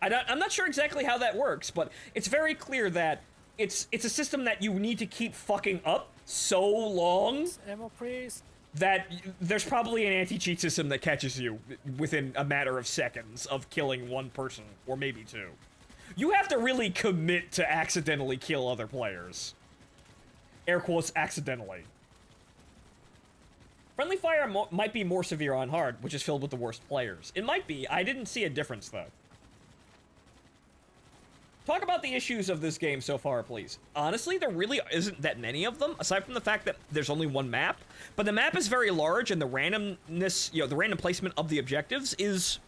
I'm not sure exactly how that works, but it's very clear that it's a system that you need to keep fucking up so long Ammo, please. that there's probably an anti-cheat system that catches you within a matter of seconds of killing one person, or maybe two. You have to really commit to accidentally kill other players. Air quotes, accidentally. Friendly fire might be more severe on hard, which is filled with the worst players. It might be. I didn't see a difference, though. Talk about the issues of this game so far, please. Honestly, there really isn't that many of them, aside from the fact that there's only one map. But the map is very large, and the randomness, the random placement of the objectives is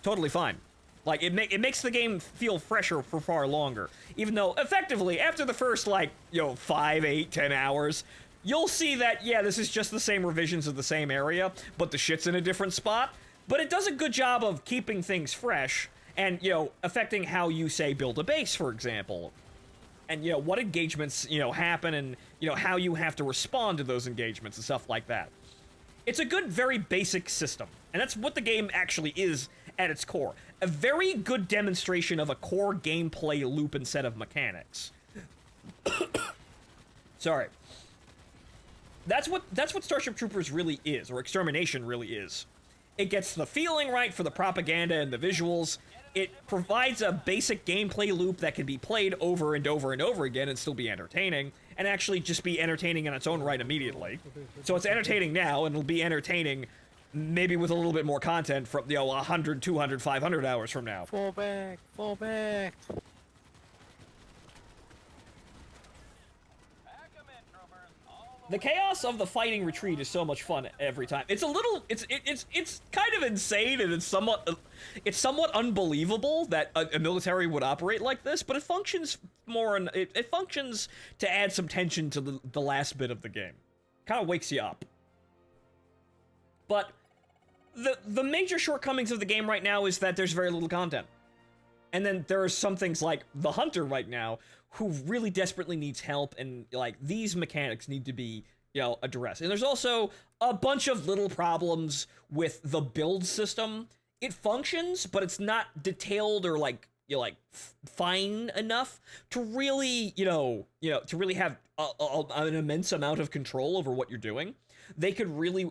totally fine. Like, it makes the game feel fresher for far longer. Even though, effectively, after the first, 5, 8, 10 hours, you'll see that, yeah, this is just the same revisions of the same area, but the shit's in a different spot. But it does a good job of keeping things fresh and, affecting how you, say, build a base, for example. And, what engagements, happen and, how you have to respond to those engagements and stuff like that. It's a good, very basic system. And that's what the game actually is at its core. A very good demonstration of a core gameplay loop and set of mechanics. Sorry. That's what Starship Troopers really is, or Extermination really is. It gets the feeling right for the propaganda and the visuals. It provides a basic gameplay loop that can be played over and over and over again and still be entertaining, and actually just be entertaining in its own right immediately. So it's entertaining now, and it'll be entertaining maybe with a little bit more content from, 100, 200, 500 hours from now. Fall back, fall back. The chaos of the fighting retreat is so much fun every time. It's a little, it's kind of insane, and it's somewhat unbelievable that a military would operate like this, but it functions it functions to add some tension to the last bit of the game. Kind of wakes you up. But the major shortcomings of the game right now is that there's very little content. And then there are some things like the Hunter right now, who really desperately needs help, and, these mechanics need to be, addressed. And there's also a bunch of little problems with the build system. It functions, but it's not detailed or, fine enough to really, to really have an immense amount of control over what you're doing. They could really,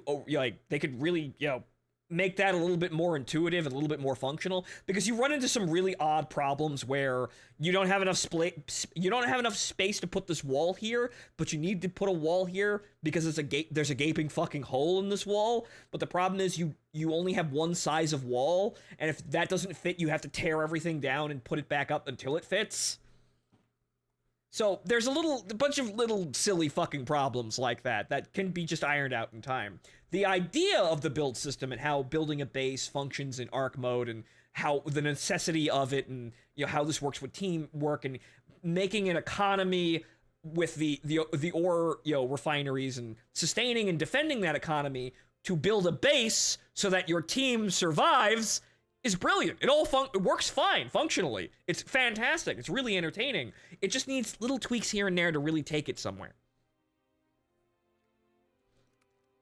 make that a little bit more intuitive and a little bit more functional, because you run into some really odd problems where you don't have enough space to put this wall here, but you need to put a wall here because there's a gaping fucking hole in this wall. But the problem is you only have one size of wall, and if that doesn't fit, you have to tear everything down and put it back up until it fits. So there's a bunch of little silly fucking problems like that can be just ironed out in time. The idea of the build system and how building a base functions in arc mode, and how the necessity of it, and how this works with teamwork, and making an economy with the ore refineries, and sustaining and defending that economy to build a base so that your team survives is brilliant. It all it works fine functionally. It's fantastic. It's really entertaining. It just needs little tweaks here and there to really take it somewhere.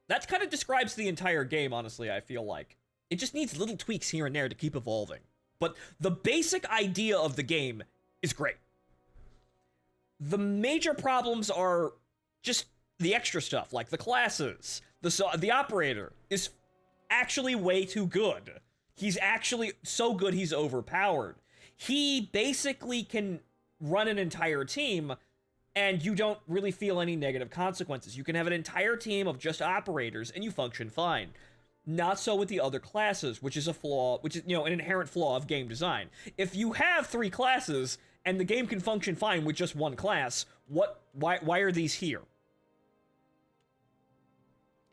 That kind of describes the entire game, honestly, I feel like. It just needs little tweaks here and there to keep evolving. But the basic idea of the game is great. The major problems are just the extra stuff, like the classes. The operator is actually way too good. He's actually so good he's overpowered. He basically can run an entire team, and you don't really feel any negative consequences. You can have an entire team of just operators, and you function fine. Not so with the other classes, which is an inherent flaw of game design. If you have 3 classes, and the game can function fine with just one class, why are these here?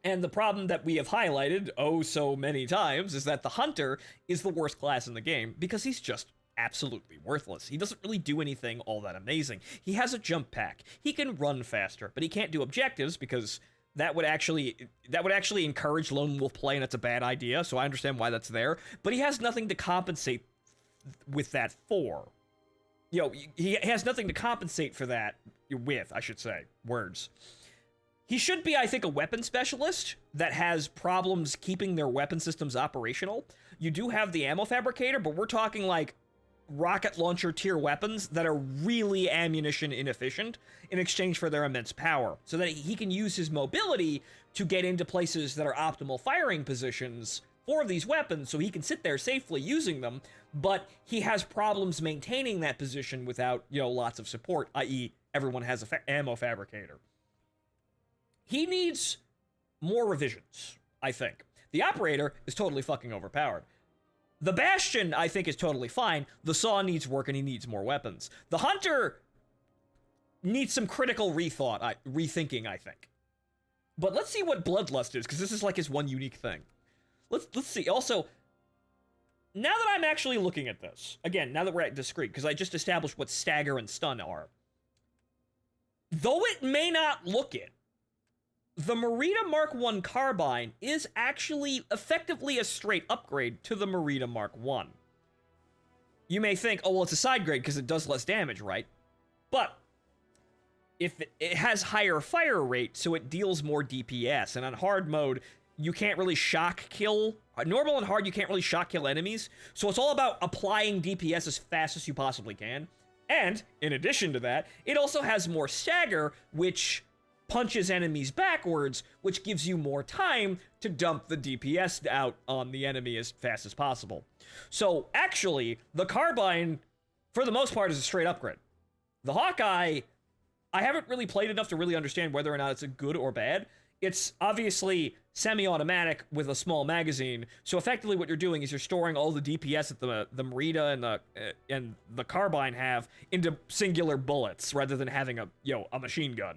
And the problem that we have highlighted, oh so many times, is that the Hunter is the worst class in the game, because he's just absolutely worthless. He doesn't really do anything all that amazing. He has a jump pack. He can run faster, but he can't do objectives, because that would actually encourage lone wolf play, and it's a bad idea, so I understand why that's there. But he has nothing to compensate with that for. He has nothing to compensate for that with, I should say. Words. He should be, I think, a weapon specialist that has problems keeping their weapon systems operational. You do have the ammo fabricator, but we're talking rocket launcher tier weapons that are really ammunition inefficient in exchange for their immense power, so that he can use his mobility to get into places that are optimal firing positions for these weapons, so he can sit there safely using them, but he has problems maintaining that position without, lots of support, i.e. everyone has a ammo fabricator. He needs more revisions, I think. The operator is totally fucking overpowered. The Bastion, I think, is totally fine. The Saw needs work and he needs more weapons. The Hunter needs some critical rethinking, I think. But let's see what Bloodlust is, because this is like his one unique thing. Let's see. Also, now that I'm actually looking at this, again, now that we're at discrete, because I just established what Stagger and Stun are, though it may not look it, the Merida Mark I carbine is actually effectively a straight upgrade to the Merida Mark I. You may think, oh, well, it's a side grade because it does less damage, right? But if it has higher fire rate, so it deals more DPS, and on hard mode, you can't really shock kill. Normal and hard, you can't really shock kill enemies, so it's all about applying DPS as fast as you possibly can. And, in addition to that, it also has more stagger, which punches enemies backwards, which gives you more time to dump the DPS out on the enemy as fast as possible. So, actually, the carbine, for the most part, is a straight upgrade. The Hawkeye, I haven't really played enough to really understand whether or not it's a good or bad. It's obviously semi-automatic with a small magazine, so effectively what you're doing is you're storing all the DPS that the Merida and the carbine have into singular bullets, rather than having a machine gun.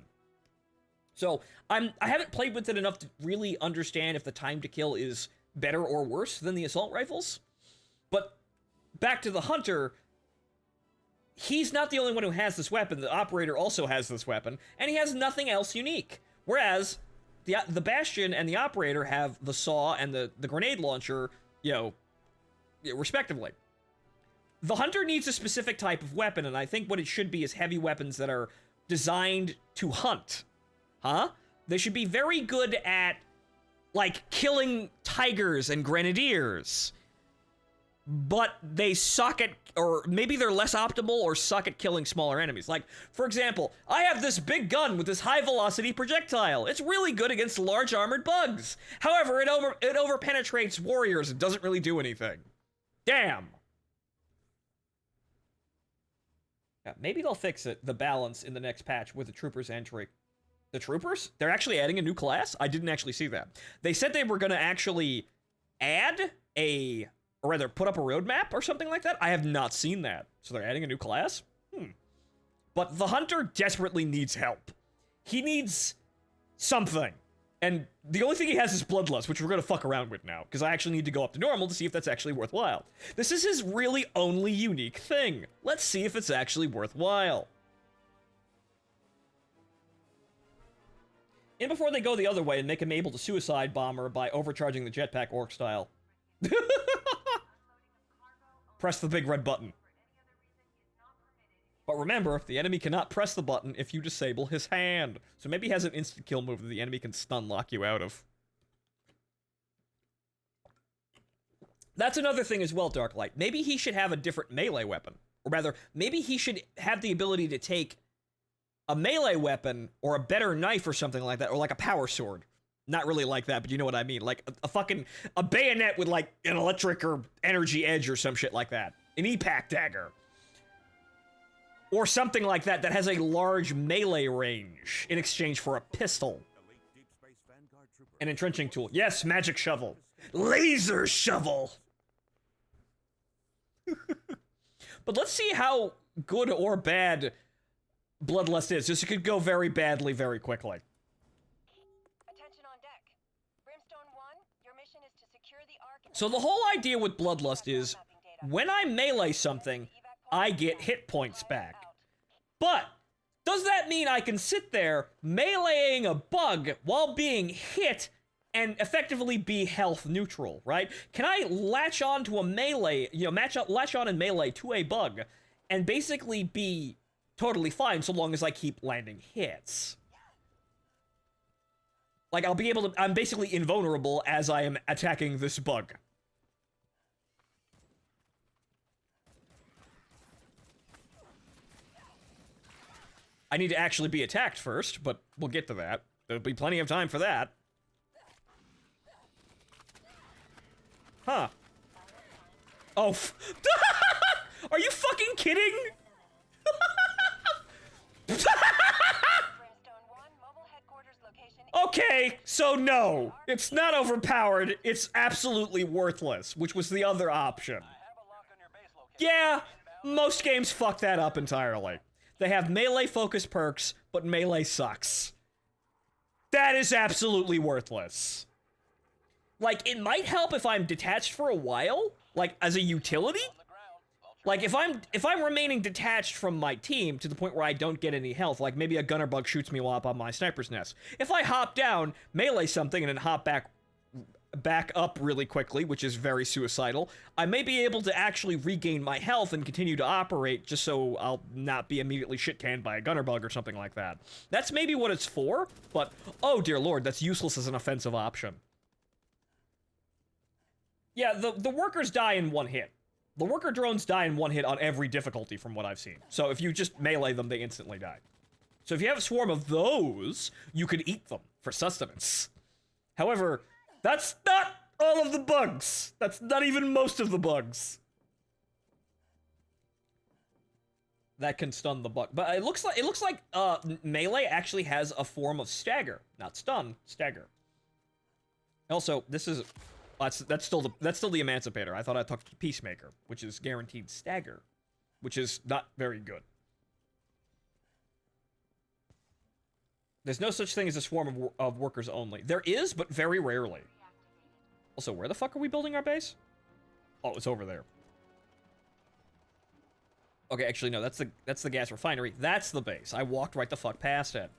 So, I haven't played with it enough to really understand if the time to kill is better or worse than the assault rifles. But back to the Hunter, he's not the only one who has this weapon. The operator also has this weapon, and he has nothing else unique. Whereas the Bastion and the operator have the saw and the grenade launcher, respectively. The Hunter needs a specific type of weapon, and I think what it should be is heavy weapons that are designed to hunt. They should be very good at, like, killing tigers and grenadiers. But they suck at, or maybe they're less optimal or suck at killing smaller enemies. Like, for example, I have this big gun with this high-velocity projectile. It's really good against large armored bugs. However, it over-penetrates warriors and doesn't really do anything. Damn. Yeah, maybe they'll fix it, the balance, in the next patch with the Troopers entry. The Troopers? They're actually adding a new class? I didn't actually see that. They said they were going to actually add or rather, put up a roadmap or something like that. I have not seen that. So they're adding a new class? But the Hunter desperately needs help. He needs something. And the only thing he has is Bloodlust, which we're going to fuck around with now, because I actually need to go up to normal to see if that's actually worthwhile. This is his really only unique thing. Let's see if it's actually worthwhile. And before they go the other way and make him able to suicide bomber by overcharging the jetpack orc style. Press the big red button. But remember, the enemy cannot press the button if you disable his hand. So maybe he has an instant kill move that the enemy can stun lock you out of. That's another thing as well, Darklight. Maybe he should have a different melee weapon. Or rather, maybe he should have the ability to take a melee weapon or a better knife or something like that, or like a power sword. Not really like that, but you know what I mean. Like a bayonet with like an electric or energy edge or some shit like that. An E-Pack dagger. Or something like that has a large melee range in exchange for a pistol. An entrenching tool. Yes, magic shovel. Laser shovel! But let's see how good or bad Bloodlust is. This could go very badly very quickly. Attention on deck. Brimstone 1, your mission is to secure the Ark. So the whole idea with Bloodlust is, when I melee something, I get hit points back. But, does that mean I can sit there meleeing a bug while being hit and effectively be health neutral, right? Can I latch on to a melee, latch on in melee to a bug and basically be totally fine so long as I keep landing hits? Like, I'll be able to, I'm basically invulnerable as I am attacking this bug. I need to actually be attacked first, but we'll get to that. There'll be plenty of time for that. Huh. Oh, are you fucking kidding? Brimstone 1, mobile headquarters location. Okay, so no. It's not overpowered, it's absolutely worthless, which was the other option. Yeah, most games fuck that up entirely. They have melee-focused perks, but melee sucks. That is absolutely worthless. Like, it might help if I'm detached for a while, like, as a utility. Like, if I'm remaining detached from my team to the point where I don't get any health, like maybe a gunner bug shoots me while up on my sniper's nest. If I hop down, melee something, and then hop back up really quickly, which is very suicidal, I may be able to actually regain my health and continue to operate just so I'll not be immediately shit-canned by a gunner bug or something like that. That's maybe what it's for, but oh dear lord, that's useless as an offensive option. Yeah, the workers die in one hit. The worker drones die in one hit on every difficulty from what I've seen. So if you just melee them, they instantly die. So if you have a swarm of those, you could eat them for sustenance. However, that's not all of the bugs. That's not even most of the bugs. That can stun the bug. But it looks like melee actually has a form of stagger. Not stun, stagger. Also, this is that's still the Emancipator. I thought I talked Peacemaker, which is guaranteed stagger, which is not very good. There's no such thing as a swarm of workers only. There is, but very rarely. Also, where the fuck are we building our base? Oh, it's over there. Okay, actually no, that's the gas refinery. That's the base. I walked right the fuck past it.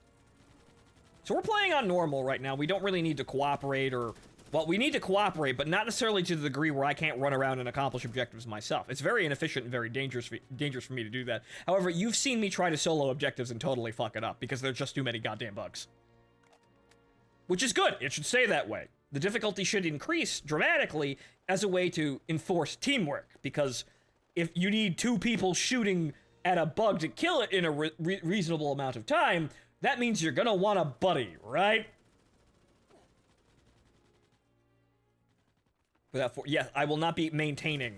So we're playing on normal right now. We don't really need to cooperate or... Well, we need to cooperate, but not necessarily to the degree where I can't run around and accomplish objectives myself. It's very inefficient and very dangerous for me to do that. However, you've seen me try to solo objectives and totally fuck it up, because there's just too many goddamn bugs. Which is good. It should stay that way. The difficulty should increase dramatically as a way to enforce teamwork, because if you need two people shooting at a bug to kill it in a reasonable amount of time, that means you're gonna want a buddy, right? Yeah, I will not be maintaining.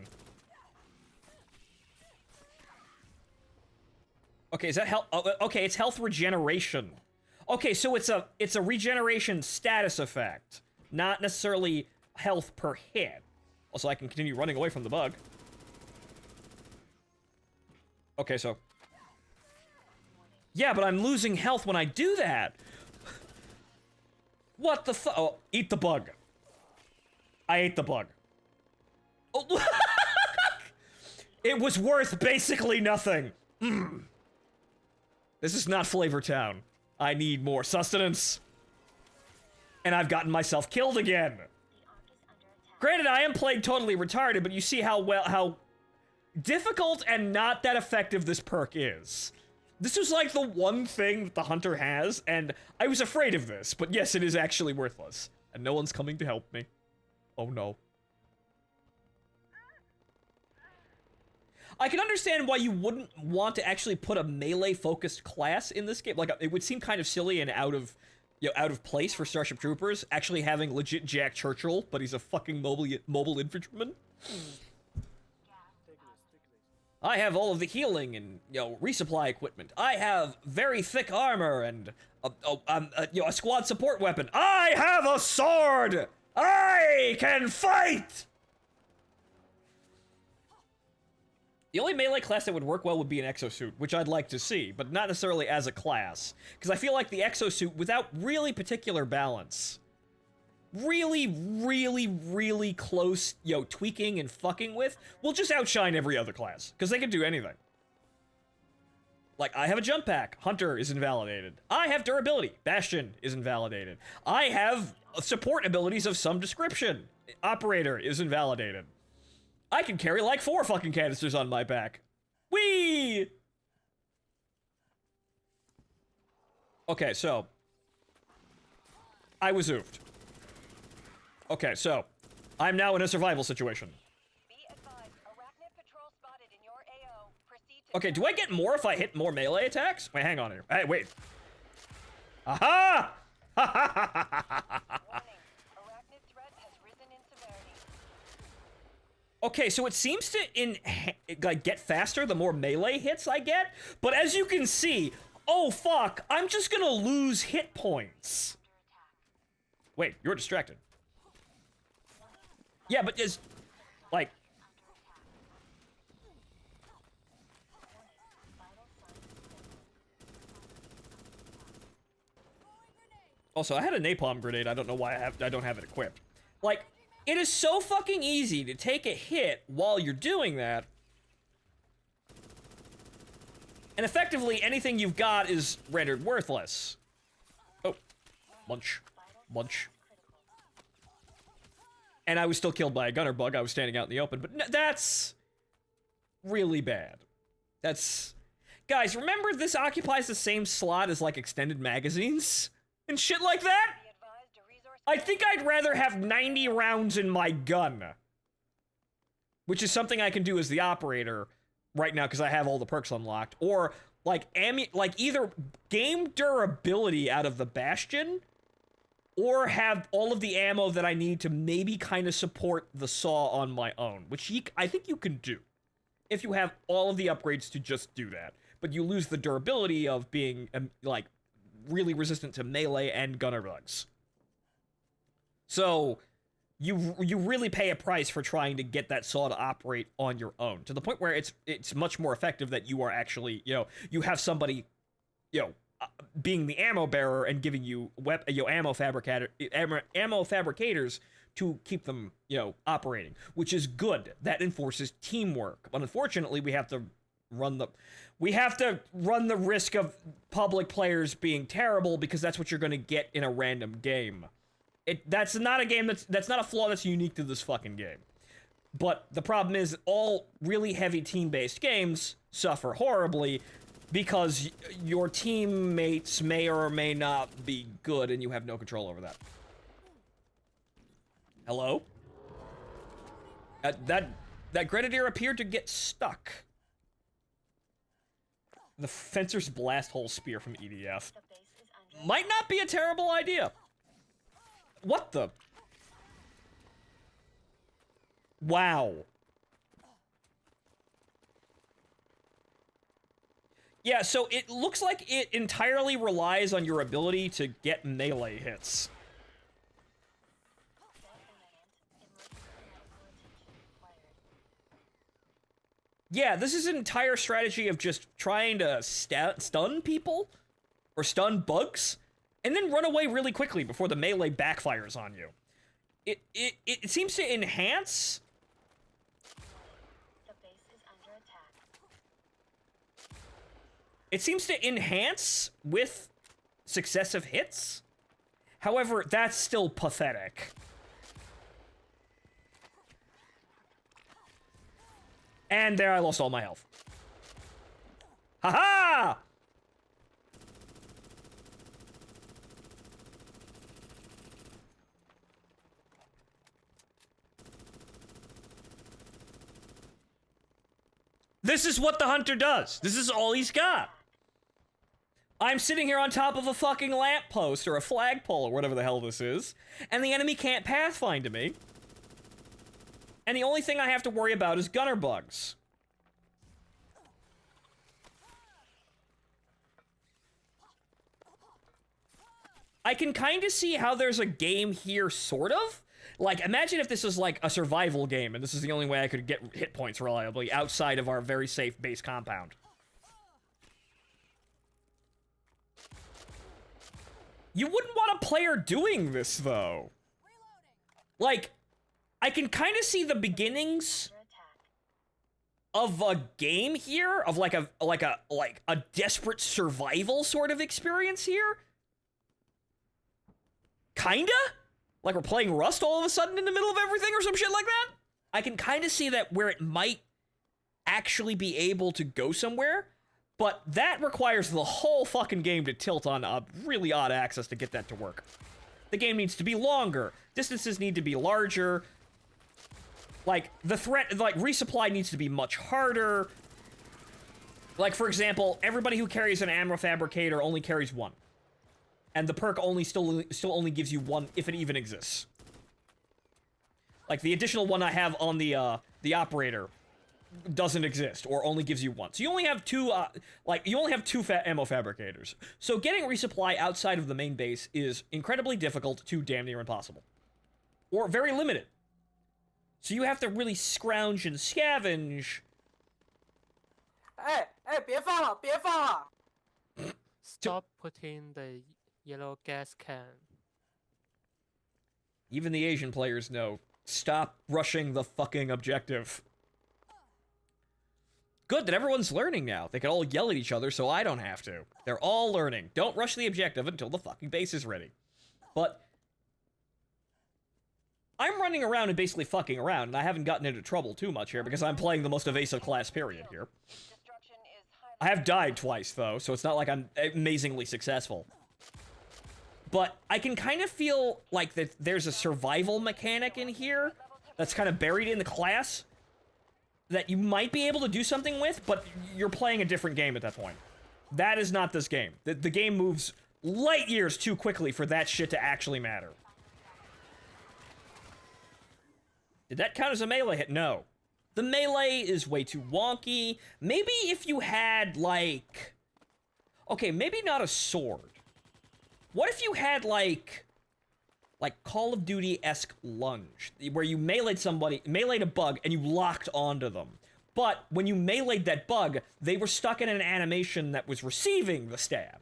Okay, is that health? Oh, okay, it's health regeneration. Okay, so it's a regeneration status effect, not necessarily health per hit. Also, I can continue running away from the bug. Okay, so... Yeah, but I'm losing health when I do that. What the fu- Oh, eat the bug. I ate the bug. Oh. It was worth basically nothing. This is not Flavor Town. I need more sustenance. And I've gotten myself killed again. Granted, I am playing totally retarded, but you see how difficult and not that effective this perk is. This was like the one thing that the hunter has, and I was afraid of this, but yes, it is actually worthless. And no one's coming to help me. Oh no. I can understand why you wouldn't want to actually put a melee-focused class in this game. Like, it would seem kind of silly and out of place for Starship Troopers, actually having legit Jack Churchill, but he's a fucking mobile infantryman. I have all of the healing and, resupply equipment. I have very thick armor and, a squad support weapon. I have a sword! I can fight! The only melee class that would work well would be an exosuit, which I'd like to see, but not necessarily as a class. Because I feel like the exosuit, without really particular balance, really, really, really close, tweaking and fucking with, will just outshine every other class. Because they can do anything. Like, I have a jump pack. Hunter is invalidated. I have durability. Bastion is invalidated. I have support abilities of some description. Operator is invalidated. I can carry like 4 fucking canisters on my back. Whee! Okay, so. I was oofed. Okay, so. I'm now in a survival situation. Be advised, arachnid patrol spotted in your AO. Proceed Okay, do I get more if I hit more melee attacks? Wait, hang on here. Hey, wait. Aha! Warning. Arachnid threat has risen in severity. Okay, so it seems to like get faster the more melee hits I get, but as you can see, oh fuck, I'm just gonna lose hit points. Wait, you're distracted. Yeah, but is like also, I had a napalm grenade. I don't know why I don't have it equipped. Like, it is so fucking easy to take a hit while you're doing that. And effectively, anything you've got is rendered worthless. Oh. Munch. Munch. And I was still killed by a gunner bug. I was standing out in the open. But that's really bad. That's... Guys, remember this occupies the same slot as, like, extended magazines? And shit like that? Be advised a resource I think I'd rather have 90 rounds in my gun. Which is something I can do as the operator right now because I have all the perks unlocked. Or, like, either game durability out of the Bastion, or have all of the ammo that I need to maybe kind of support the Saw on my own. Which I think you can do. If you have all of the upgrades to just do that. But you lose the durability of being, like, really resistant to melee and gunner bugs. So, you really pay a price for trying to get that Saw to operate on your own. To the point where it's much more effective that you are actually, you have somebody, being the ammo bearer and giving you ammo fabricators to keep them, operating. Which is good. That enforces teamwork. But unfortunately, we have to run the risk of public players being terrible because that's what you're going to get in a random game. That's not a flaw that's unique to this fucking game. But the problem is all really heavy team-based games suffer horribly because your teammates may or may not be good and you have no control over that. Hello? That Grenadier appeared to get stuck. The Fencer's Blast Hole Spear from EDF. Might not be a terrible idea. What the? Wow. Yeah, so it looks like it entirely relies on your ability to get melee hits. Yeah, this is an entire strategy of just trying to stun people, or stun bugs, and then run away really quickly before the melee backfires on you. It seems to enhance... The base is under attack. It seems to enhance with successive hits. However, that's still pathetic. And there I lost all my health. Haha! This is what the hunter does. This is all he's got. I'm sitting here on top of a fucking lamppost or a flagpole or whatever the hell this is, and the enemy can't pathfind me. And the only thing I have to worry about is gunner bugs. I can kind of see how there's a game here, sort of. Like, imagine if this is like a survival game, and this is the only way I could get hit points reliably outside of our very safe base compound. You wouldn't want a player doing this, though. Like, I can kind of see the beginnings of a game here, of like a desperate survival sort of experience here. Kinda? Like we're playing Rust all of a sudden in the middle of everything or some shit like that? I can kind of see that where it might actually be able to go somewhere, but that requires the whole fucking game to tilt on a really odd axis to get that to work. The game needs to be longer. Distances need to be larger. Like, the threat, like, resupply needs to be much harder. Like, for example, everybody who carries an ammo fabricator only carries one. And the perk still only gives you one, if it even exists. Like, the additional one I have on the operator doesn't exist, or only gives you one. So you only have two, ammo fabricators. So getting resupply outside of the main base is incredibly difficult to damn near impossible. Or very limited. So you have to really scrounge and scavenge. 别放了，别放了。 Stop putting the yellow gas can. Even the Asian players know. Stop rushing the fucking objective. Good that everyone's learning now. They can all yell at each other so I don't have to. They're all learning. Don't rush the objective until the fucking base is ready. But I'm running around and basically fucking around, and I haven't gotten into trouble too much here because I'm playing the most evasive class period here. Destruction is I have died twice, though, so it's not like I'm amazingly successful. But I can kind of feel like that there's a survival mechanic in here that's kind of buried in the class that you might be able to do something with, but you're playing a different game at that point. That is not this game. The game moves light years too quickly for that shit to actually matter. Did that count as a melee hit? No. The melee is way too wonky. Maybe if you had, like... Okay, maybe not a sword. What if you had, like Call of Duty-esque lunge, where you meleeed a bug, and you locked onto them. But when you meleeed that bug, they were stuck in an animation that was receiving the stab.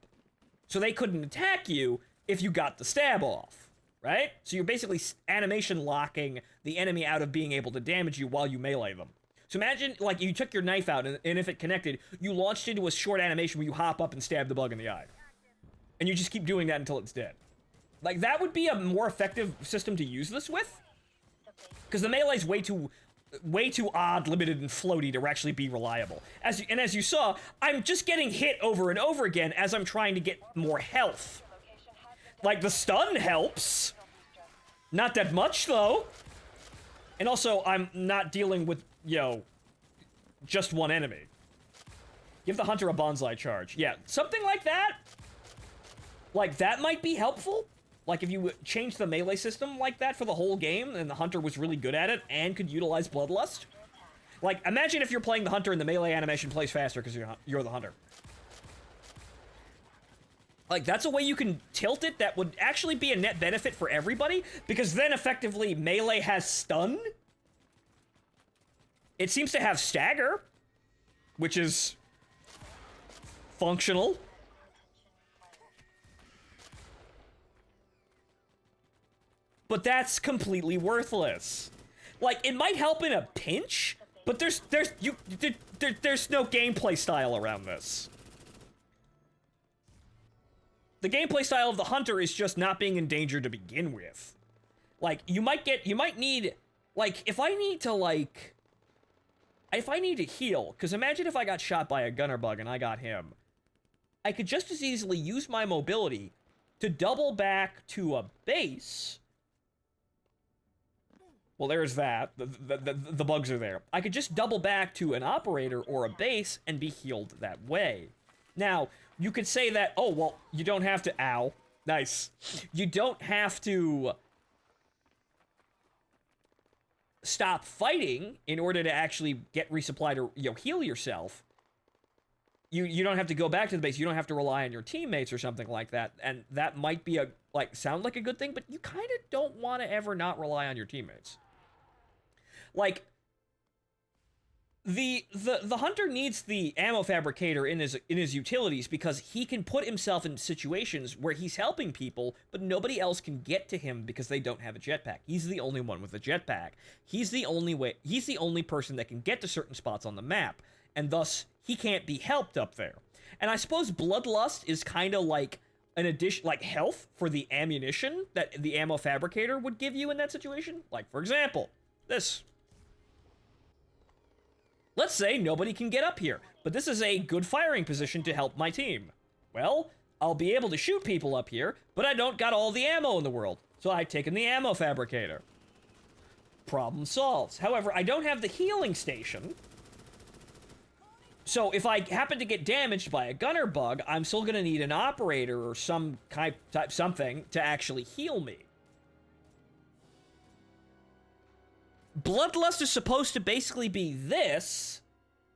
So they couldn't attack you if you got the stab off, right? So you're basically animation locking the enemy out of being able to damage you while you melee them. So imagine, like, you took your knife out, and if it connected, you launched into a short animation where you hop up and stab the bug in the eye. And you just keep doing that until it's dead. Like, that would be a more effective system to use this with. Because the melee's way too odd, limited, and floaty to actually be reliable. As you saw, I'm just getting hit over and over again as I'm trying to get more health. Like, the stun helps. Not that much, though. And also, I'm not dealing with, just one enemy. Give the hunter a bonsai charge. Yeah, something like that. Like, that might be helpful. Like, if you change the melee system like that for the whole game, and the hunter was really good at it, and could utilize Bloodlust. Like, imagine if you're playing the hunter and the melee animation plays faster because you're the hunter. Like, that's a way you can tilt it that would actually be a net benefit for everybody, because then, effectively, melee has stun. It seems to have stagger, which is functional. But that's completely worthless. Like, it might help in a pinch, but there's no gameplay style around this. The gameplay style of the hunter is just not being in danger to begin with. Like, you might need, like, if I need to heal, because imagine if I got shot by a gunner bug and I got him, I could just as easily use my mobility to double back to a base. Well, there's that. The bugs are there. I could just double back to an operator or a base and be healed that way. Now, you could say that, oh, well, you don't have to... Ow. Nice. You don't have to stop fighting in order to actually get resupplied or, heal yourself. You don't have to go back to the base. You don't have to rely on your teammates or something like that. And that might be sound like a good thing, but you kind of don't want to ever not rely on your teammates. Like, the hunter needs the ammo fabricator in his utilities because he can put himself in situations where he's helping people, but nobody else can get to him because they don't have a jetpack. He's the only one with a jetpack. He's the only person that can get to certain spots on the map, and thus he can't be helped up there. And I suppose Bloodlust is kind of like an addition, like health for the ammunition that the ammo fabricator would give you in that situation. Like, for example, this. Let's say nobody can get up here, but this is a good firing position to help my team. Well, I'll be able to shoot people up here, but I don't got all the ammo in the world, so I've taken the ammo fabricator. Problem solved. However, I don't have the healing station, So if I happen to get damaged by a gunner bug, I'm still gonna need an operator or some type something to actually heal me. Bloodlust is supposed to basically be this,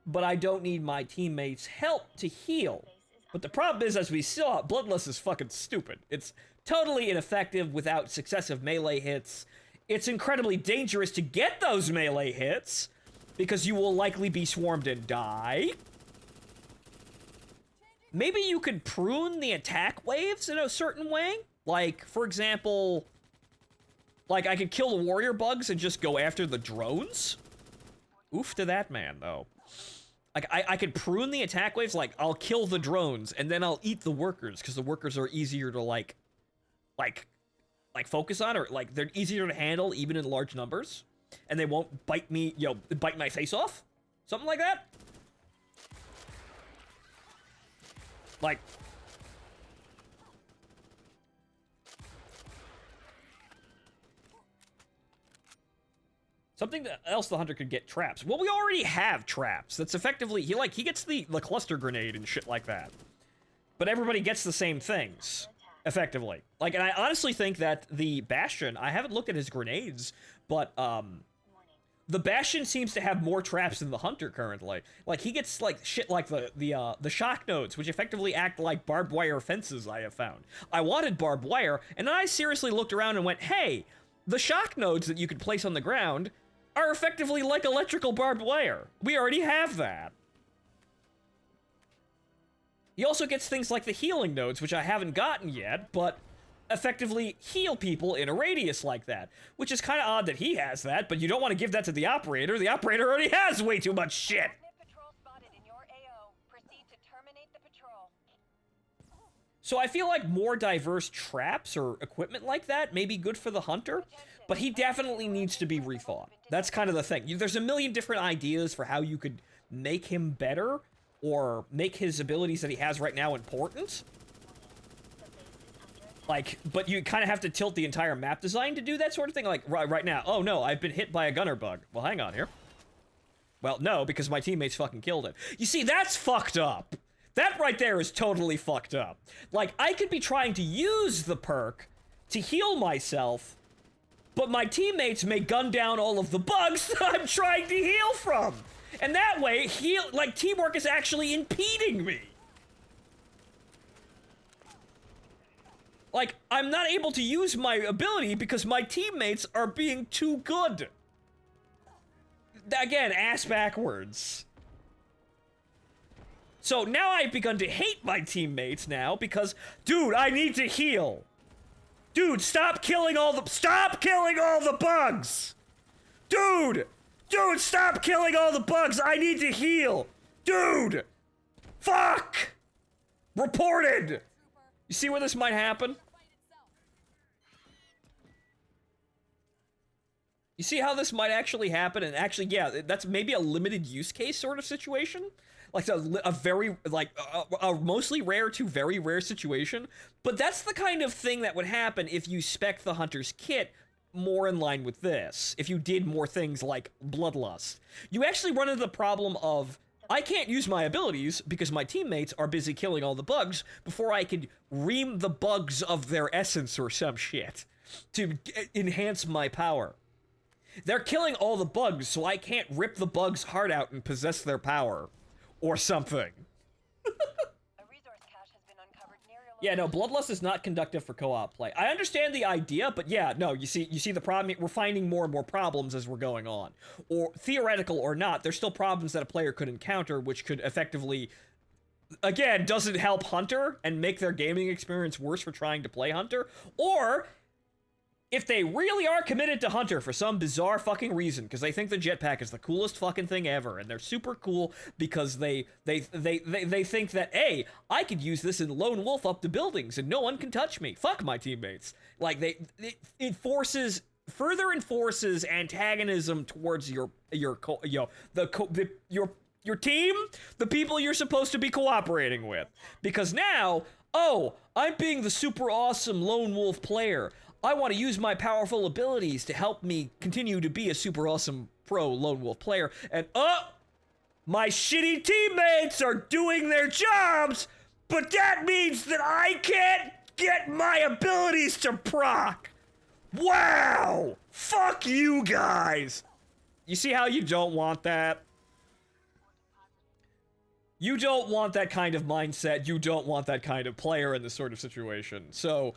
but I don't need my teammates' help to heal. But the problem is, as we saw, Bloodlust is fucking stupid. It's totally ineffective without successive melee hits. It's incredibly dangerous to get those melee hits, because you will likely be swarmed and die. Maybe you could prune the attack waves in a certain way? Like, for example, like I could kill the warrior bugs and just go after the drones? Oof to that man, though. Like, I could prune the attack waves, like, I'll kill the drones, and then I'll eat the workers, because the workers are easier to, like, focus on, or, like, they're easier to handle, even in large numbers. And they won't bite me, you know, bite my face off? Something like that? Like... Something else the hunter could get traps. Well, we already have traps. That's effectively, he gets the cluster grenade and shit like that. But everybody gets the same things, effectively. Like, and I honestly think that the Bastion, I haven't looked at his grenades, but, the Bastion seems to have more traps than the Hunter currently. Like, he gets, like, shit like the shock nodes, which effectively act like barbed wire fences, I have found. I wanted barbed wire, and then I seriously looked around and went, hey, the shock nodes that you could place on the ground are effectively like electrical barbed wire. We already have that. He also gets things like the healing nodes, which I haven't gotten yet, but effectively heal people in a radius like that, which is kind of odd that he has that, but you don't want to give that to the operator. The operator already has way too much shit. Patrol spotted in your AO. Proceed to terminate the patrol. So I feel like more diverse traps or equipment like that may be good for the hunter, but he definitely needs to be rethought. That's kind of the thing. There's a million different ideas for how you could make him better or make his abilities that he has right now important. Like, but you kind of have to tilt the entire map design to do that sort of thing. Like, right now, oh no, I've been hit by a gunner bug. Well, hang on here. Well, no, because my teammates fucking killed it. You see, that's fucked up. That right there is totally fucked up. Like, I could be trying to use the perk to heal myself, but my teammates may gun down all of the bugs that I'm trying to heal from. And that way, teamwork is actually impeding me. Like, I'm not able to use my ability because my teammates are being too good. Again, ass backwards. So now I've begun to hate my teammates now because, dude, I need to heal. Dude, stop killing all the bugs! Dude, stop killing all the bugs! I need to heal! Dude! Fuck! Reported! You see where this might happen? You see how this might actually happen? And actually, yeah, that's maybe a limited use case sort of situation. Like a very, like, a mostly rare to very rare situation. But that's the kind of thing that would happen if you spec the Hunter's kit more in line with this. If you did more things like Bloodlust. You actually run into the problem of, I can't use my abilities because my teammates are busy killing all the bugs before I can ream the bugs of their essence or some shit to enhance my power. They're killing all the bugs, so I can't rip the bugs' heart out and possess their power. Or something. A resource cache has been uncovered near your Yeah, no, Bloodlust is not conductive for co-op play. I understand the idea, but yeah, no, you see the problem. We're finding more and more problems as we're going on. Or theoretical or not, there's still problems that a player could encounter, which could effectively, again, doesn't help Hunter and make their gaming experience worse for trying to play Hunter. Or if they really are committed to Hunter for some bizarre fucking reason, because they think the jetpack is the coolest fucking thing ever, and they're super cool because they think that, hey, I could use this in Lone Wolf up the buildings and no one can touch me. Fuck my teammates. Like, further enforces antagonism towards your team, the people you're supposed to be cooperating with. Because now, oh, I'm being the super awesome Lone Wolf player. I want to use my powerful abilities to help me continue to be a super awesome pro Lone Wolf player, and My shitty teammates are doing their jobs, but that means that I can't get my abilities to proc. Wow! Fuck you guys! You see how you don't want that? You don't want that kind of mindset. You don't want that kind of player in this sort of situation. So,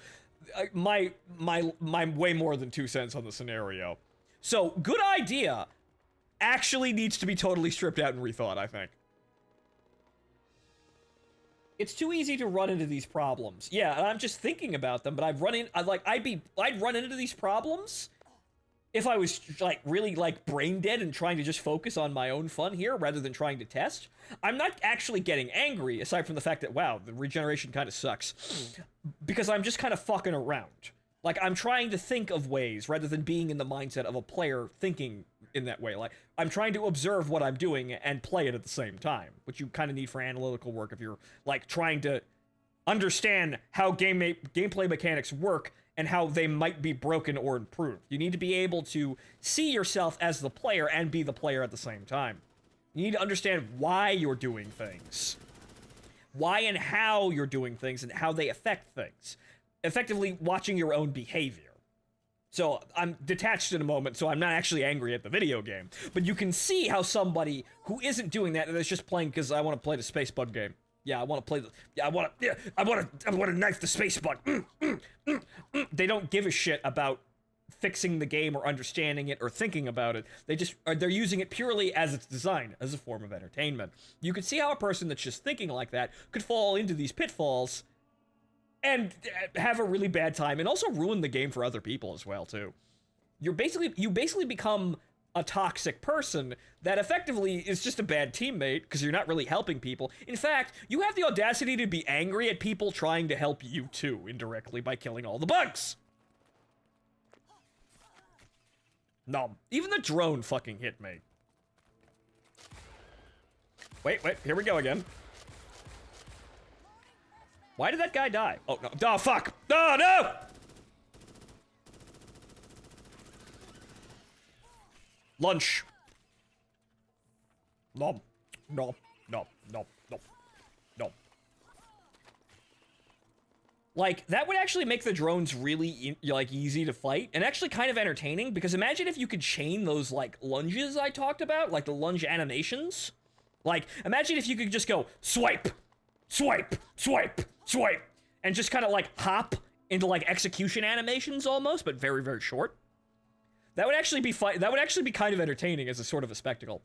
my way more than 2 cents on the scenario. So, good idea. Actually needs to be totally stripped out and rethought, I think. It's too easy to run into these problems. Yeah, and I'm just thinking about them, but I'd run into these problems if I was, like, really, like, brain dead and trying to just focus on my own fun here rather than trying to test. I'm not actually getting angry, aside from the fact that, wow, the regeneration kind of sucks. Because I'm just kind of fucking around. Like, I'm trying to think of ways rather than being in the mindset of a player thinking in that way. Like, I'm trying to observe what I'm doing and play it at the same time, which you kind of need for analytical work if you're, like, trying to understand how gameplay mechanics work and how they might be broken or improved. You need to be able to see yourself as the player and be the player at the same time. You need to understand why you're doing things. Why and how you're doing things and how they affect things. Effectively watching your own behavior. So I'm detached in a moment, so I'm not actually angry at the video game. But you can see how somebody who isn't doing that and is just playing because I want to play the space bug game. Yeah, I want to play the. Yeah, I want to knife the space bug. They don't give a shit about fixing the game or understanding it or thinking about it. They're using it purely as it's designed, as a form of entertainment. You can see how a person that's just thinking like that could fall into these pitfalls and have a really bad time and also ruin the game for other people as well too. You basically become a toxic person that effectively is just a bad teammate because you're not really helping people. In fact, you have the audacity to be angry at people trying to help you too, indirectly, by killing all the bugs. No, even the drone fucking hit me. Wait, here we go again. Why did that guy die? Oh, no. Oh, fuck! Oh, no! Lunch. No. Like, that would actually make the drones really, like, easy to fight, and actually kind of entertaining, because imagine if you could chain those, like, lunges I talked about, like the lunge animations. Like, imagine if you could just go, swipe, swipe, swipe, swipe, and just kind of, like, hop into, like, execution animations almost, but very, very short. That would actually be that would actually be kind of entertaining as a sort of a spectacle.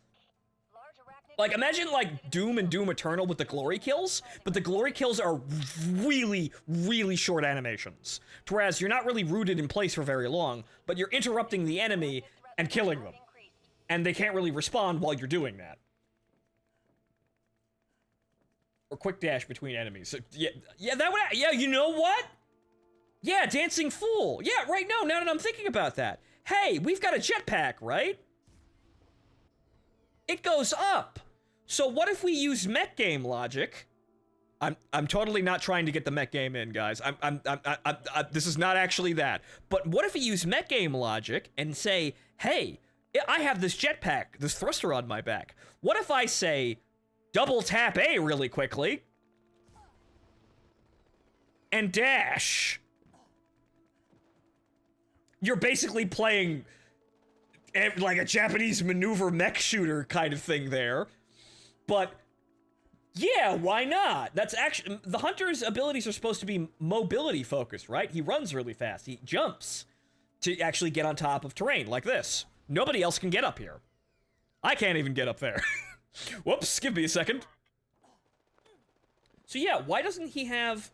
Like, imagine, like, Doom and Doom Eternal with the glory kills, but the glory kills are really, really short animations. Whereas you're not really rooted in place for very long, but you're interrupting the enemy and killing them. And they can't really respond while you're doing that. Or quick dash between enemies. So, yeah, that would, yeah, you know what? Yeah, Dancing Fool. Yeah, right now that I'm thinking about that. Hey, we've got a jetpack, right? It goes up. So what if we use mech game logic? I'm totally not trying to get the mech game in, guys. This is not actually that. But what if we use mech game logic and say, hey, I have this jetpack, this thruster on my back. What if I say, double tap A really quickly and dash? You're basically playing like a Japanese maneuver mech shooter kind of thing there. But yeah, why not? That's actually, the hunter's abilities are supposed to be mobility focused, right? He runs really fast. He jumps to actually get on top of terrain like this. Nobody else can get up here. I can't even get up there. Whoops, give me a second. So yeah, why doesn't he have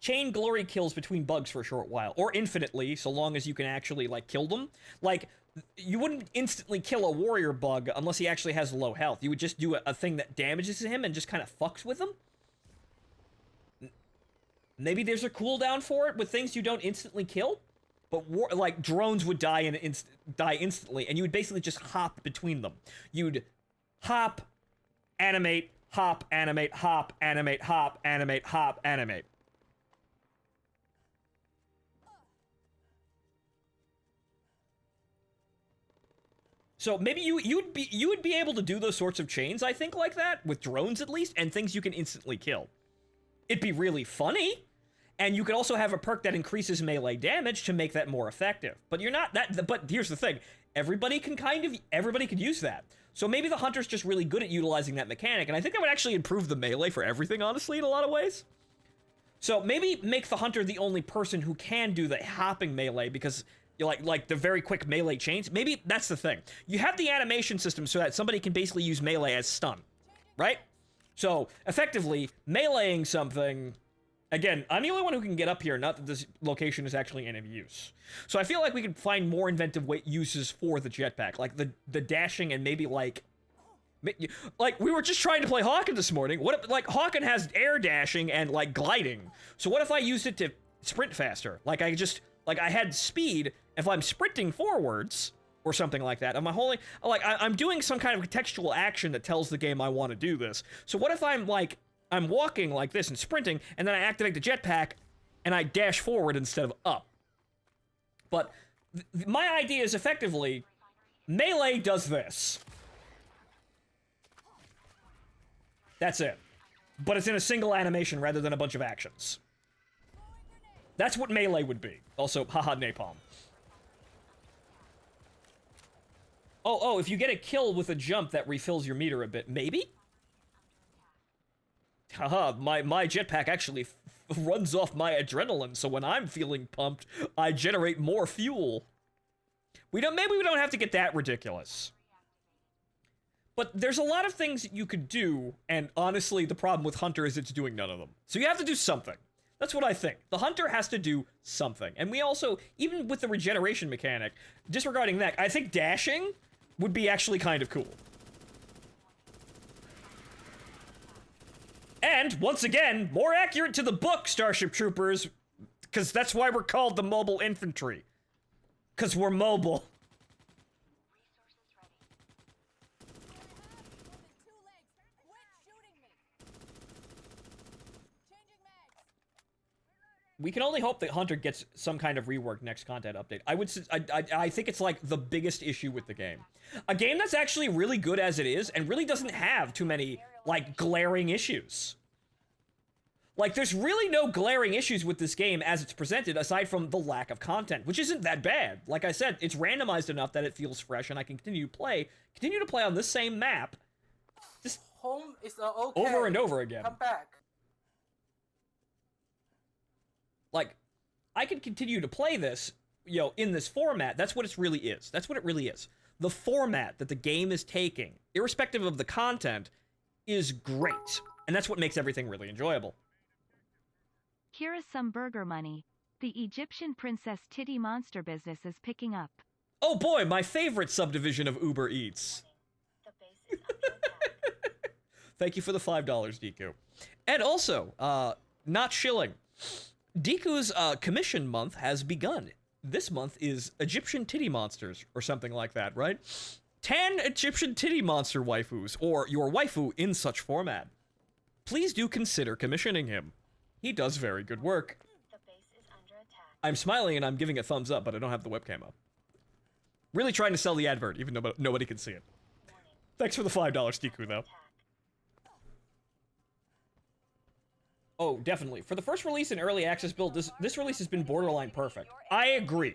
chain glory kills between bugs for a short while? Or infinitely, so long as you can actually, like, kill them? Like, you wouldn't instantly kill a warrior bug unless he actually has low health. You would just do a thing that damages him and just kind of fucks with him? Maybe there's a cooldown for it with things you don't instantly kill? But, like, drones would die instantly, and you would basically just hop between them. You'd hop, animate, hop, animate, hop, animate, hop, animate, hop, animate. So maybe you would be able to do those sorts of chains, I think, like that, with drones at least, and things you can instantly kill. It'd be really funny, and you could also have a perk that increases melee damage to make that more effective. But you're not that, but here's the thing, everybody could use that. So maybe the Hunter's just really good at utilizing that mechanic, and I think that would actually improve the melee for everything, honestly, in a lot of ways. So maybe make the Hunter the only person who can do the hopping melee, because like the very quick melee chains. Maybe that's the thing. You have the animation system so that somebody can basically use melee as stun, right? So effectively, meleeing something. Again, I'm the only one who can get up here, not that this location is actually any use. So I feel like we could find more inventive uses for the jetpack, like the dashing, and maybe like we were just trying to play Hawken this morning. What if, like, Hawken has air dashing and like gliding. So what if I used it to sprint faster? Like I had speed. If I'm sprinting forwards or something like that, I'm doing some kind of contextual action that tells the game I want to do this. So what if I'm walking like this and sprinting, and then I activate the jetpack and I dash forward instead of up? But my idea is effectively melee does this. That's it. But it's in a single animation rather than a bunch of actions. That's what melee would be. Also, haha, napalm. Oh, if you get a kill with a jump, that refills your meter a bit. Maybe? Haha, my jetpack actually runs off my adrenaline, so when I'm feeling pumped, I generate more fuel. Maybe we don't have to get that ridiculous. But there's a lot of things you could do, and honestly, the problem with Hunter is it's doing none of them. So you have to do something. That's what I think. The Hunter has to do something. And we also, even with the regeneration mechanic, disregarding that, I think dashing would be actually kind of cool. And, once again, more accurate to the book, Starship Troopers, because that's why we're called the Mobile Infantry. Because we're mobile. We can only hope that Hunter gets some kind of rework next content update. I think it's like the biggest issue with the game. A game that's actually really good as it is and really doesn't have too many like glaring issues. Like there's really no glaring issues with this game as it's presented aside from the lack of content, which isn't that bad. Like I said, it's randomized enough that it feels fresh and I can continue to play on this same map just Home is okay. over and over again. Come back. Like, I can continue to play this, in this format. That's what it really is. That's what it really is. The format that the game is taking, irrespective of the content, is great. And that's what makes everything really enjoyable. Here is some burger money. The Egyptian princess titty monster business is picking up. Oh boy, my favorite subdivision of Uber Eats. Thank you for the $5, Deku. And also, not shilling. Deku's commission month has begun. This month is Egyptian titty monsters, or something like that, right? 10 Egyptian titty monster waifus, or your waifu in such format. Please do consider commissioning him. He does very good work. I'm smiling and I'm giving a thumbs up, but I don't have the webcam up. Really trying to sell the advert, even though nobody can see it. Thanks for the $5, Deku, though. Oh, definitely. For the first release in early access build, this release has been borderline perfect. I agree.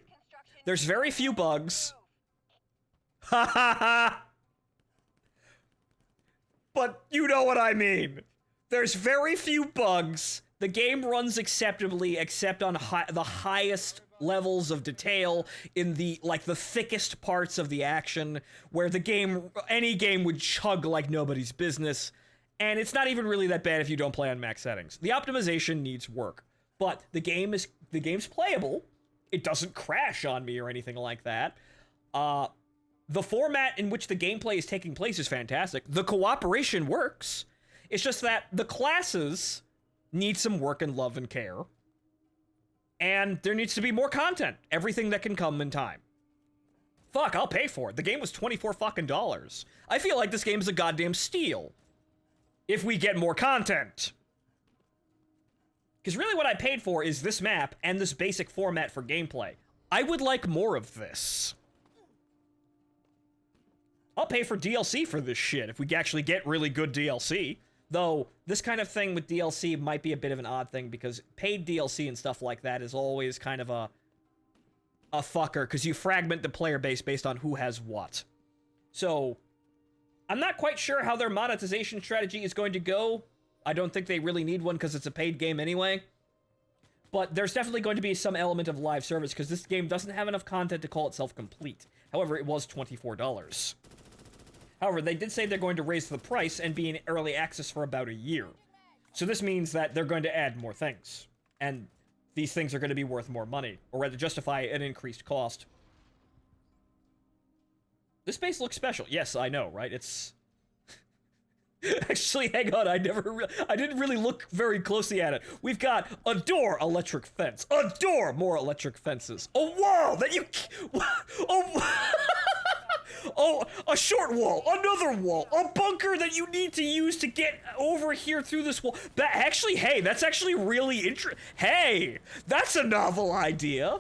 There's very few bugs. Ha ha ha! But you know what I mean. There's very few bugs. The game runs acceptably, except on the highest levels of detail in the thickest parts of the action, where any game would chug like nobody's business. And it's not even really that bad if you don't play on max settings. The optimization needs work, but the game's playable. It doesn't crash on me or anything like that. The format in which the gameplay is taking place is fantastic. The cooperation works. It's just that the classes need some work and love and care. And there needs to be more content. Everything that can come in time. Fuck, I'll pay for it. The game was $24 fucking. I feel like this game is a goddamn steal. If we get more content. Because really what I paid for is this map and this basic format for gameplay. I would like more of this. I'll pay for DLC for this shit if we actually get really good DLC. Though, this kind of thing with DLC might be a bit of an odd thing because paid DLC and stuff like that is always kind of a fucker because you fragment the player base based on who has what. So, I'm not quite sure how their monetization strategy is going to go. I don't think they really need one because it's a paid game anyway. But there's definitely going to be some element of live service because this game doesn't have enough content to call itself complete. However, it was $24. However, they did say they're going to raise the price and be in early access for about a year. So this means that they're going to add more things. And these things are going to be worth more money, or rather justify an increased cost. This base looks special. Yes, I know, right? It's... Actually, hang on, I didn't really look very closely at it. We've got a door, electric fence. A door, more electric fences. A wall that you... Oh, a short wall, another wall, a bunker that you need to use to get over here through this wall. Actually, hey, that's actually really interesting. Hey, that's a novel idea.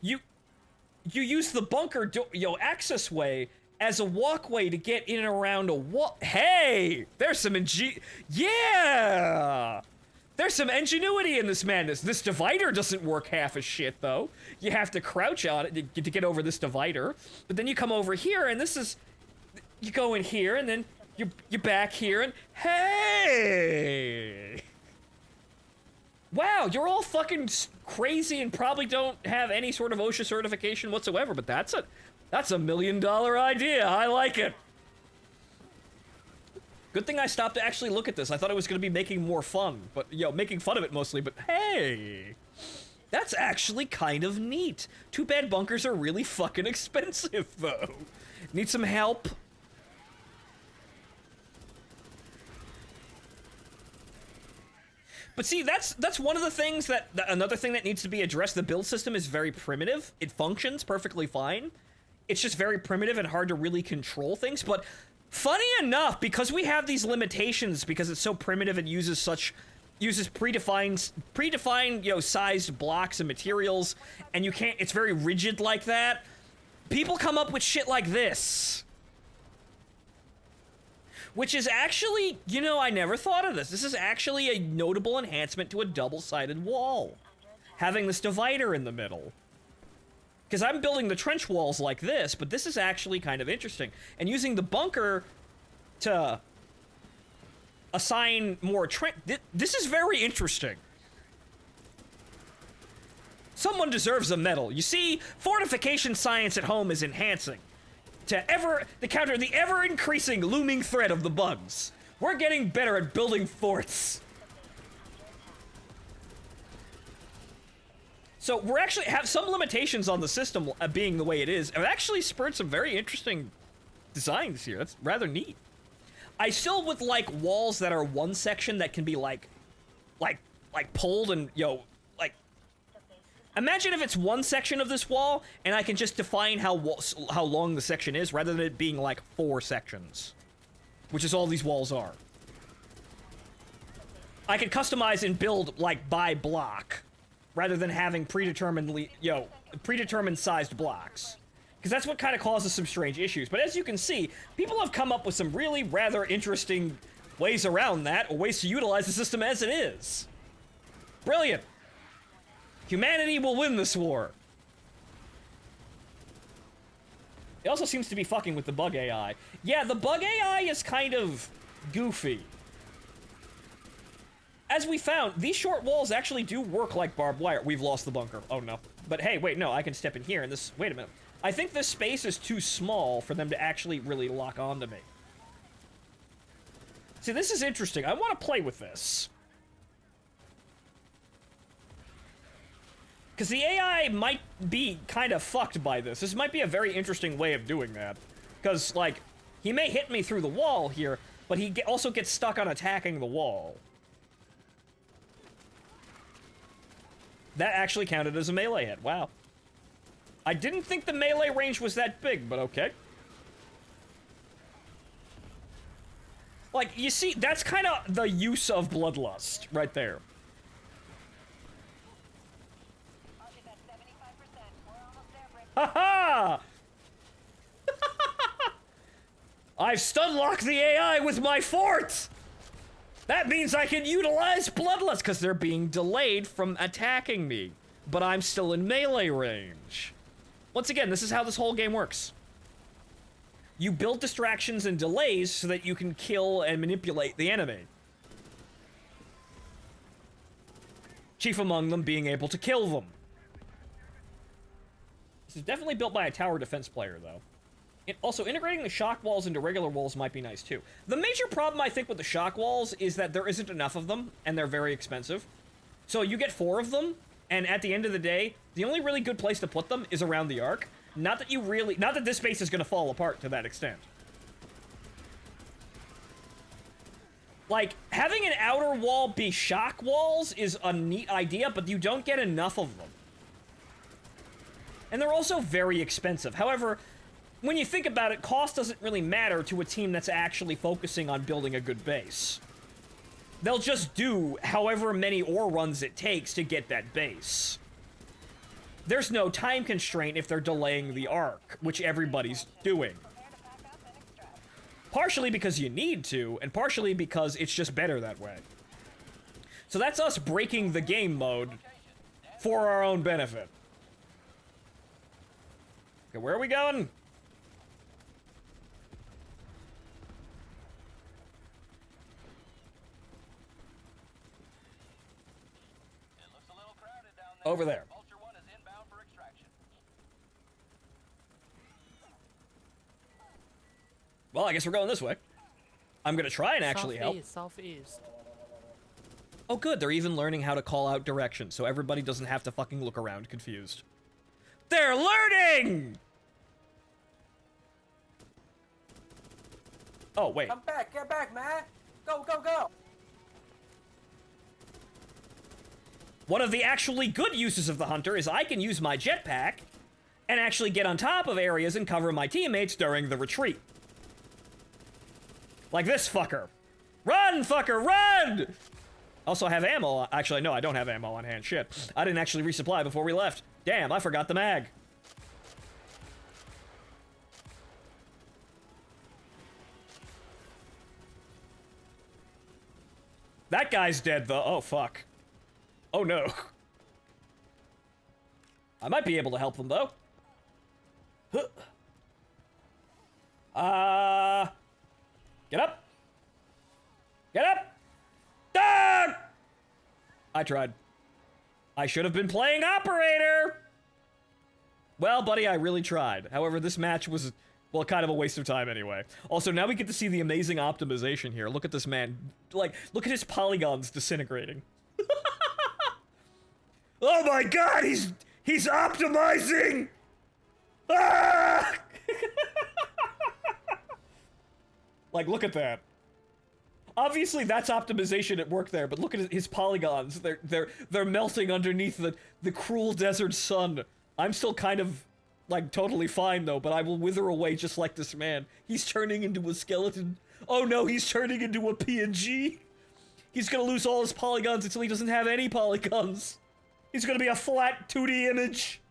You use the bunker access way as a walkway to get in and around a wall. Hey, there's some yeah. There's some ingenuity in this madness. This divider doesn't work half as shit, though. You have to crouch on it to get over this divider. But then you come over here, and this is... You go in here, and then you're back here, and... Hey! Wow, you're all fucking crazy and probably don't have any sort of OSHA certification whatsoever, but that's a $1 million idea. I like it. Good thing I stopped to actually look at this. I thought it was going to be making more fun, but, making fun of it mostly, but hey! That's actually kind of neat. Too bad bunkers are really fucking expensive, though. Need some help? But see, that's one of the things another thing that needs to be addressed. The build system is very primitive. It functions perfectly fine. It's just very primitive and hard to really control things, but... Funny enough, because we have these limitations, because it's so primitive and uses predefined, sized blocks and materials, and you can't, it's very rigid like that, people come up with shit like this. Which is actually, I never thought of this. This is actually a notable enhancement to a double-sided wall. Having this divider in the middle. Because I'm building the trench walls like this, but this is actually kind of interesting. And using the bunker to assign more trench... This is very interesting. Someone deserves a medal. You see, fortification science at home is enhancing. To counter the ever-increasing looming threat of the bugs. We're getting better at building forts. So we're actually have some limitations on the system being the way it is. It actually spurred some very interesting designs here. That's rather neat. I still would like walls that are one section that can be like pulled and imagine if it's one section of this wall and I can just define how long the section is rather than it being like 4 sections, which is all these walls are. I could customize and build by block. Rather than having predetermined sized blocks. Because that's what kind of causes some strange issues. But as you can see, people have come up with some really rather interesting ways around that, or ways to utilize the system as it is. Brilliant. Humanity will win this war. It also seems to be fucking with the bug AI. Yeah, the bug AI is kind of goofy. As we found, these short walls actually do work like barbed wire. We've lost the bunker. Oh, no. But hey, wait, no, I can step in here and this... Wait a minute. I think this space is too small for them to actually really lock onto me. See, this is interesting. I want to play with this. Because the AI might be kind of fucked by this. This might be a very interesting way of doing that. Because, he may hit me through the wall here, but he also gets stuck on attacking the wall. That actually counted as a melee hit. Wow. I didn't think the melee range was that big, but okay. You see, that's kind of the use of Bloodlust right there. I'll give that 75%. We're almost there, Brim. Ha-ha! I've stun-locked the AI with my fort! That means I can utilize Bloodlust, because they're being delayed from attacking me. But I'm still in melee range. Once again, this is how this whole game works. You build distractions and delays so that you can kill and manipulate the enemy. Chief among them being able to kill them. This is definitely built by a tower defense player, though. Also, integrating the shock walls into regular walls might be nice, too. The major problem, I think, with the shock walls is that there isn't enough of them, and they're very expensive. So you get 4 of them, and at the end of the day, the only really good place to put them is around the arc. Not that this base is going to fall apart to that extent. Like, having an outer wall be shock walls is a neat idea, but you don't get enough of them. And they're also very expensive. However, when you think about it, cost doesn't really matter to a team that's actually focusing on building a good base. They'll just do however many ore runs it takes to get that base. There's no time constraint if they're delaying the arc, which everybody's doing. Partially because you need to, and partially because it's just better that way. So that's us breaking the game mode for our own benefit. Okay, where are we going? Over there. Well, I guess we're going this way. I'm gonna try and actually help. Southeast. Oh good, they're even learning how to call out directions, so everybody doesn't have to fucking look around confused. They're learning! Oh, wait. Come back, get back, man. Go, go, go. One of the actually good uses of the Hunter is I can use my jetpack and actually get on top of areas and cover my teammates during the retreat. Like this fucker. Run, fucker, run! Also have ammo. Actually, no, I don't have ammo on hand. Shit. I didn't actually resupply before we left. Damn, I forgot the mag. That guy's dead, though. Oh, fuck. Oh, no. I might be able to help them, though. Get up. Get up. Ah! I tried. I should have been playing operator. Well, buddy, I really tried. However, this match was, well, kind of a waste of time anyway. Also, now we get to see the amazing optimization here. Look at this man. Like, look at his polygons disintegrating. Oh my god, he's optimizing! Ah! Like, look at that. Obviously, that's optimization at work there, but look at his polygons. They're melting underneath the cruel desert sun. I'm still kind of, like, totally fine, though, but I will wither away just like this man. He's turning into a skeleton. Oh no, he's turning into a PNG. He's gonna lose all his polygons until he doesn't have any polygons. He's gonna be a flat 2D image.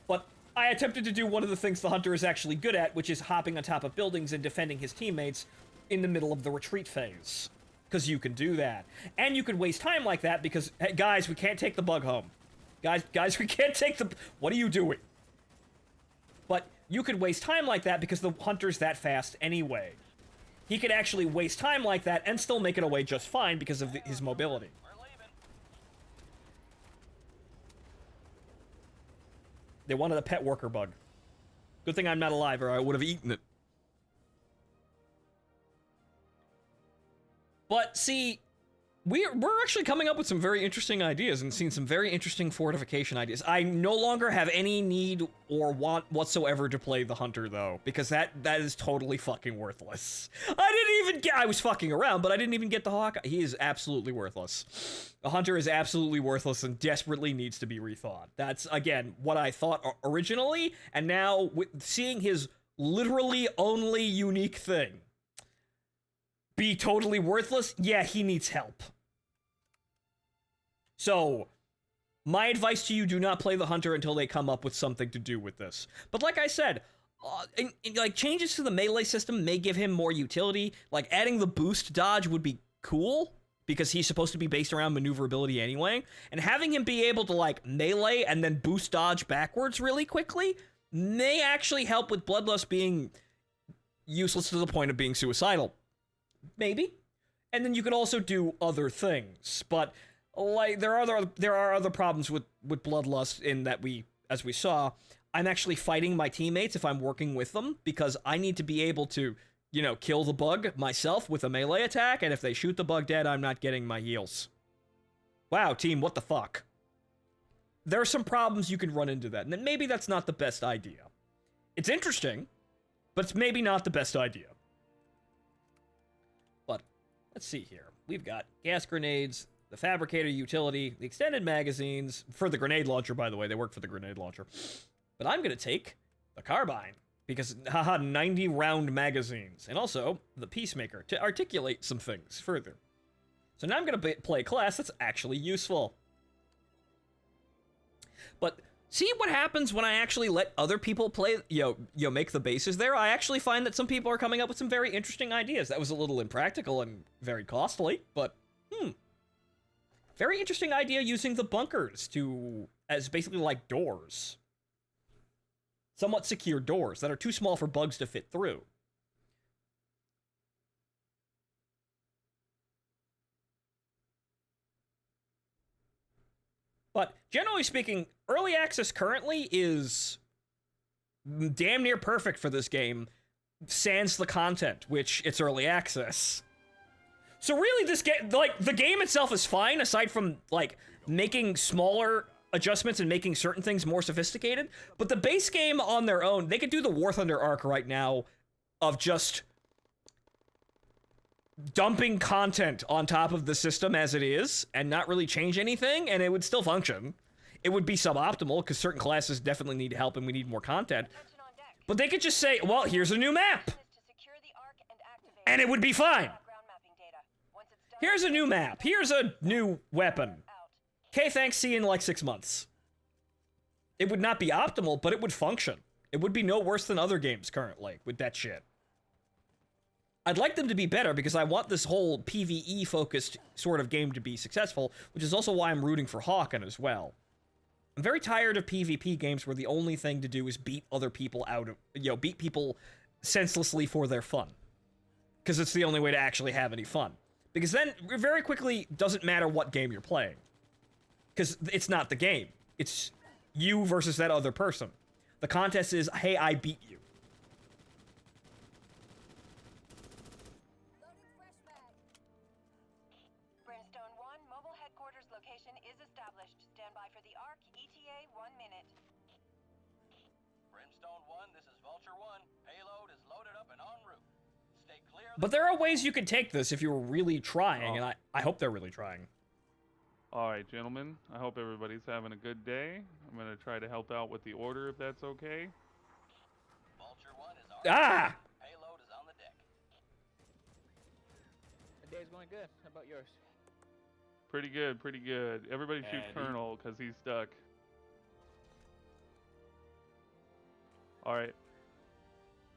But I attempted to do one of the things the Hunter is actually good at, which is hopping on top of buildings and defending his teammates in the middle of the retreat phase. Because you can do that. And you can waste time like that because, hey, guys, we can't take the bug home. Guys, we can't take the... What are you doing? But you could waste time like that because the Hunter's that fast anyway. He could actually waste time like that and still make it away just fine because of his mobility. They wanted a pet worker bug. Good thing I'm not alive or I would have eaten it. But see, we're actually coming up with some very interesting ideas and seeing some very interesting fortification ideas. I no longer have any need or want whatsoever to play the Hunter, though, because that is totally fucking worthless. I was fucking around, but I didn't even get the Hawkeye. He is absolutely worthless. The Hunter is absolutely worthless and desperately needs to be rethought. That's, again, what I thought originally, and now seeing his literally only unique thing be totally worthless, yeah, he needs help. So, My advice to you, do not play the hunter until they come up with something to do with this. But like I said, like changes to the melee system may give him more utility. Like adding the boost dodge would be cool, because he's supposed to be based around maneuverability anyway. And having him be able to like melee and then boost dodge backwards really quickly may actually help with Bloodlust being useless to the point of being suicidal. Maybe. And then you could also do other things. But like there are other problems with Bloodlust in that as we saw, I'm actually fighting my teammates if I'm working with them, because I need to be able to, you know, kill the bug myself with a melee attack, and if they shoot the bug dead, I'm not getting my heals. Wow, team, what the fuck? There are some problems you can run into that, and then maybe that's not the best idea. It's interesting, but it's maybe not the best idea. But, let's see here. We've got gas grenades, the fabricator utility, the extended magazines, for the grenade launcher, by the way, they work for the grenade launcher. But I'm gonna take the carbine, because, haha, 90 round magazines, and also the Peacemaker to articulate some things further. So now I'm gonna play a class that's actually useful. But see what happens when I actually let other people play, make the bases there? I actually find that some people are coming up with some very interesting ideas. That was a little impractical and very costly, but, very interesting idea using the bunkers as basically like doors. Somewhat secure doors that are too small for bugs to fit through. But generally speaking, early access currently is damn near perfect for this game, sans the content, which it's early access. So really this game, like, the game itself is fine, aside from, like, making smaller adjustments and making certain things more sophisticated, but the base game on their own, they could do the War Thunder arc right now of just dumping content on top of the system as it is and not really change anything, and it would still function. It would be suboptimal because certain classes definitely need help and we need more content. Attention on deck. But they could just say, well, here's a new map, Mission is to secure the Ark and activate and it would be fine. ground mapping data. Once it's done, Here's a new map. Here's a new weapon. out. Okay, thanks, see you in like 6 months. It would not be optimal, but it would function. It would be no worse than other games currently with that shit. I'd like them to be better because I want this whole PvE-focused sort of game to be successful, which is also why I'm rooting for Hawken as well. I'm very tired of PvP games where the only thing to do is beat other people out of, beat people senselessly for their fun. Because it's the only way to actually have any fun. Because then, it very quickly, doesn't matter what game you're playing. Because it's not the game. It's you versus that other person. The contest is, hey, I beat you. Brimstone 1, mobile headquarters location is established. Stand by for the Ark. ETA 1 minute. Brimstone 1, this is Vulture 1. Payload is loaded up and en route. Stay clear of the But there are ways you could take this if you were really trying, and I hope they're really trying. Alright, gentlemen. I hope everybody's having a good day. I'm going to try to help out with the order if that's okay. Vulture 1 is Ah! Payload is on the deck. The day's going good. How about yours? Pretty good, pretty good. Everybody shoot Eddie. Colonel because he's stuck. Alright.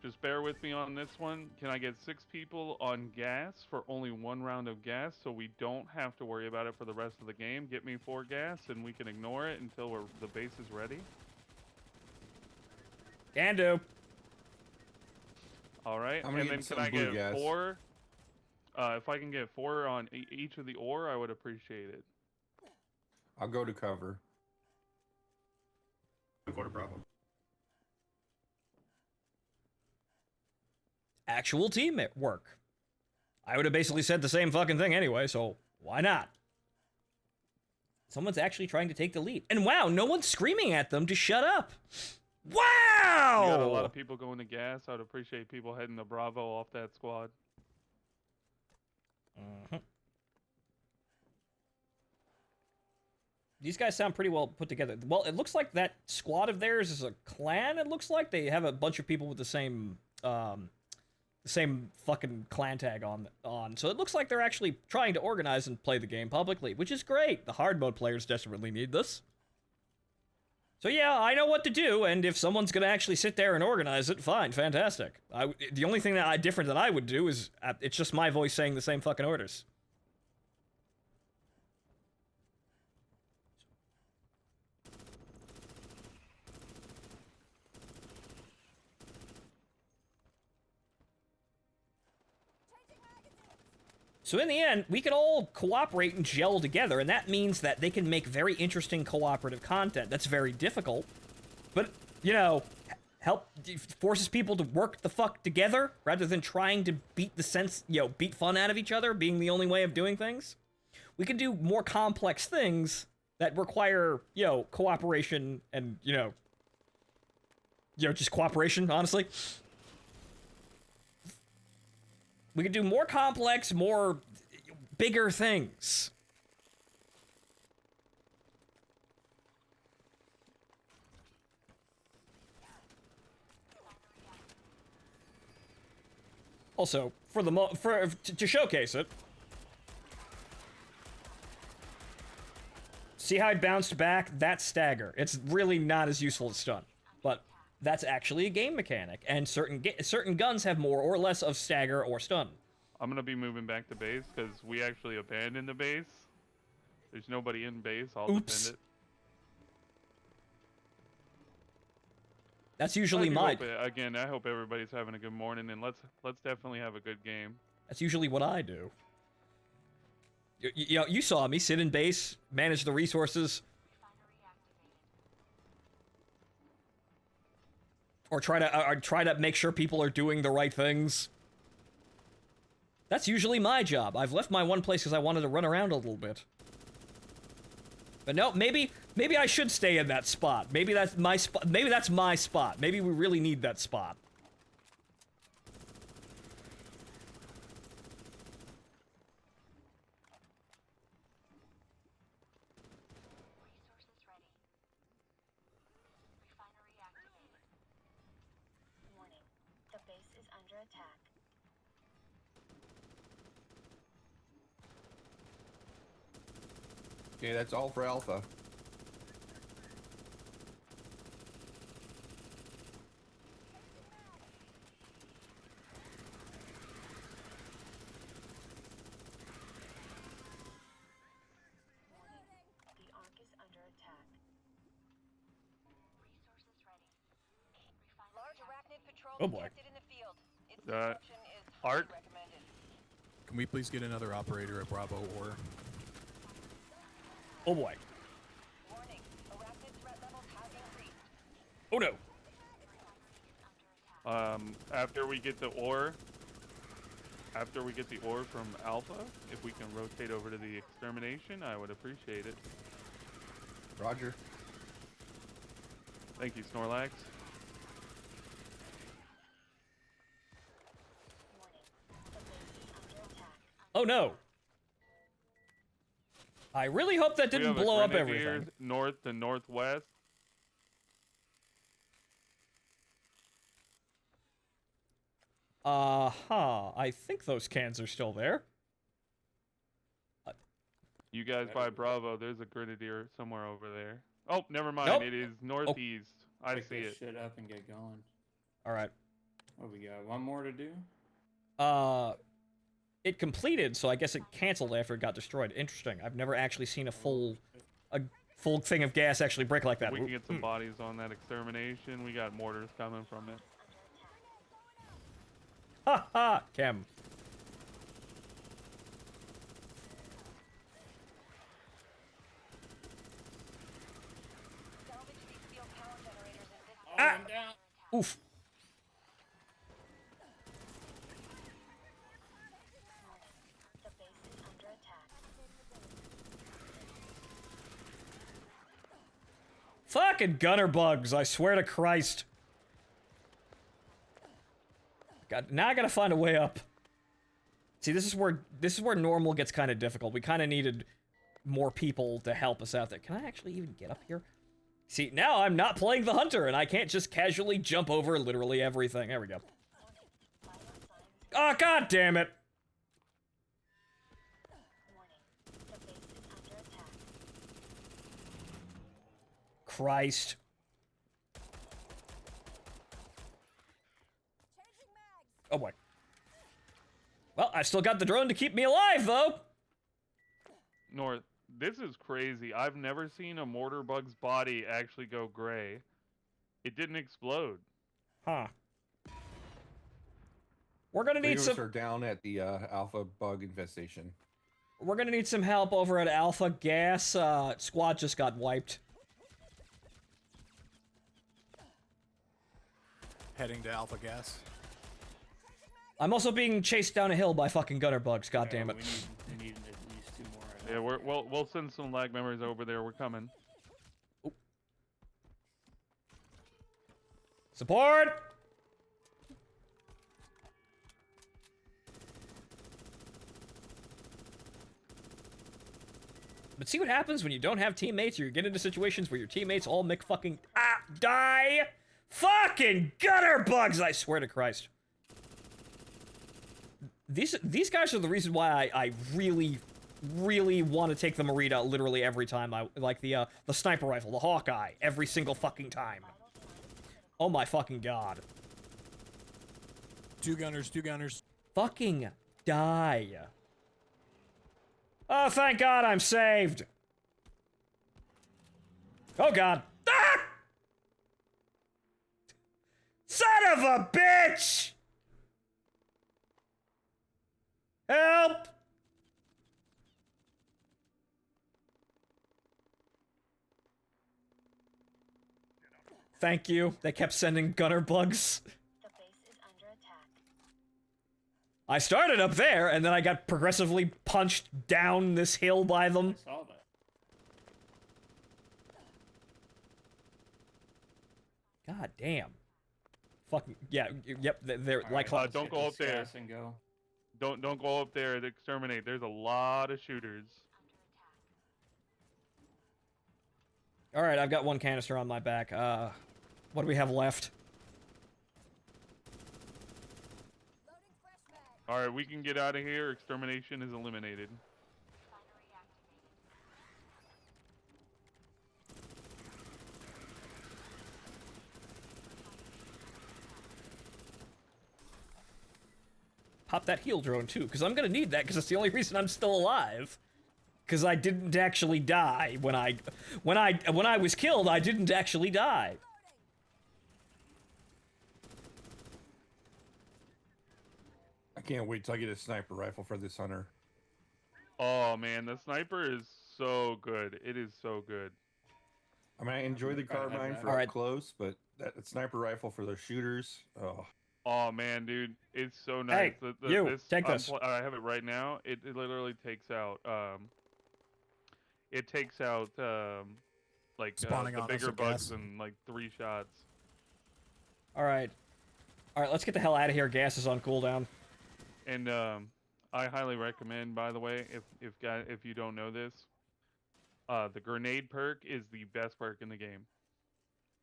Just bear with me on this one. Can I get 6 people on gas for only 1 round of gas so we don't have to worry about it for the rest of the game? Get me 4 gas and we can ignore it until the base is ready. Can do. Alright, I'm gonna and then get can some I blue get gas. 4? If I can get 4 on each of the ore, I would appreciate it. I'll go to cover. Got a problem. Actual team work. I would have basically said the same fucking thing anyway, so why not? Someone's actually trying to take the lead. And wow, no one's screaming at them to shut up. Wow! You got a lot of people going to gas. I would appreciate people heading to Bravo off that squad. These guys sound pretty well put together. Well, it looks like that squad of theirs is a clan, it looks like. They have a bunch of people with the same fucking clan tag on. So it looks like they're actually trying to organize and play the game publicly, which is great. The hard mode players desperately need this. So yeah, I know what to do, and if someone's gonna actually sit there and organize it, fine, fantastic. The only thing different that I would do is, it's just my voice saying the same fucking orders. So in the end, we can all cooperate and gel together, and that means that they can make very interesting cooperative content. That's very difficult, but, you know, forces people to work the fuck together, rather than trying to beat beat fun out of each other, being the only way of doing things. We can do more complex things that require, cooperation and, just cooperation, honestly. We can do more complex, more bigger things. Also, to showcase it, see how I bounced back? That's stagger. It's really not as useful as stun, but that's actually a game mechanic, and certain guns have more or less of stagger or stun. I'm gonna be moving back to base because we actually abandoned the base. There's nobody in base. I'll Oops. defend it. That's usually my. Again, I hope everybody's having a good morning, and let's definitely have a good game. That's usually what I do. You saw me sit in base, manage the resources, or try to make sure people are doing the right things. That's usually my job. I've left my one place because I wanted to run around a little bit. But no, maybe I should stay in that spot. Maybe that's my spot. Maybe that's my spot. Maybe we really need that spot. Resources ready. Refinery activated. Warning. The base is under attack. Okay, that's all for Alpha. Warning. The Ark is under attack. Resources ready. Large arachnid patrol Oh boy. detected in the field. Its destruction is Art? highly recommended. Can we please get another operator at Bravo or? Oh boy. Warning. Arachnid threat levels have increased. Oh no. After we get the ore from Alpha, if we can rotate over to the Extermination, I would appreciate it. Roger. Thank you, Snorlax. Warning. The base is under attack. Oh no. I really hope that We didn't have a blow up Grenadier everything. north to northwest. I think those cans are still there. You guys by Bravo, there's a Grenadier somewhere over there. Oh, never mind. Nope. It is northeast. I Pick see this it. shit up and get going. All right. What we got? One more to do? It completed, so I guess it canceled after it got destroyed. Interesting. I've never actually seen a full thing of gas actually break like that. We can get some bodies on that Extermination. We got mortars coming from it. Ha ha, Chem. Salvage these field power generators in this Ah! I'm down. Oof. The base is under attack. Fucking gunner bugs, I swear to Christ. God, now I gotta find a way up. See, this is where normal gets kind of difficult. We kind of needed more people to help us out there. Can I actually even get up here? See, now I'm not playing the hunter, and I can't just casually jump over literally everything. There we go. Oh, god damn it! Warning. The base is under attack. Christ. Oh boy. Well, I still got the drone to keep me alive, though. North, this is crazy. I've never seen a mortar bug's body actually go gray. It didn't explode. Huh. We're gonna need Three of us some. are down at the alpha bug infestation. We're gonna need some help over at Alpha Gas. Squad just got wiped. Heading to Alpha Gas. I'm also being chased down a hill by fucking gutter bugs. God damn it. We need at least 2 more. Yeah, we'll send some lag members over there. We're coming. Support! But see what happens when you don't have teammates, or you get into situations where your teammates all die? Fucking gutter bugs, I swear to Christ. These guys are the reason why I really, really want to take the Marita literally every time. I like the sniper rifle, the Hawkeye, every single fucking time. Oh my fucking god. 2 gunners, 2 gunners. Fucking die. Oh, thank God I'm saved. Oh god. Ah! Son of a bitch! Help! Thank you. They kept sending gunner bugs. The base is under attack. I started up there, and then I got progressively punched down this hill by them. I saw that. God damn. Fucking yeah, yep. They're All like right, don't go up there. gas and go. Don't go up there to exterminate. There's a lot of shooters. All right, I've got 1 canister on my back. What do we have left? All right, we can get out of here. Extermination is eliminated. Pop that heal drone too, because I'm gonna need that, because it's the only reason I'm still alive. Because I didn't actually die when I was killed. I didn't actually die. I can't wait till I get a sniper rifle for this hunter. Oh man, the sniper is so good. It is so good. I mean, I enjoy the carbine for All right. up close, but that sniper rifle for the shooters, oh. Oh man, dude, it's so nice. Hey, you, take this. I have it right now. It literally takes out like Spawning the on us, bigger I bugs guess. in like 3 shots. All right, let's get the hell out of here. Gas is on cooldown. And I highly recommend, by the way, if you don't know this, the grenade perk is the best perk in the game.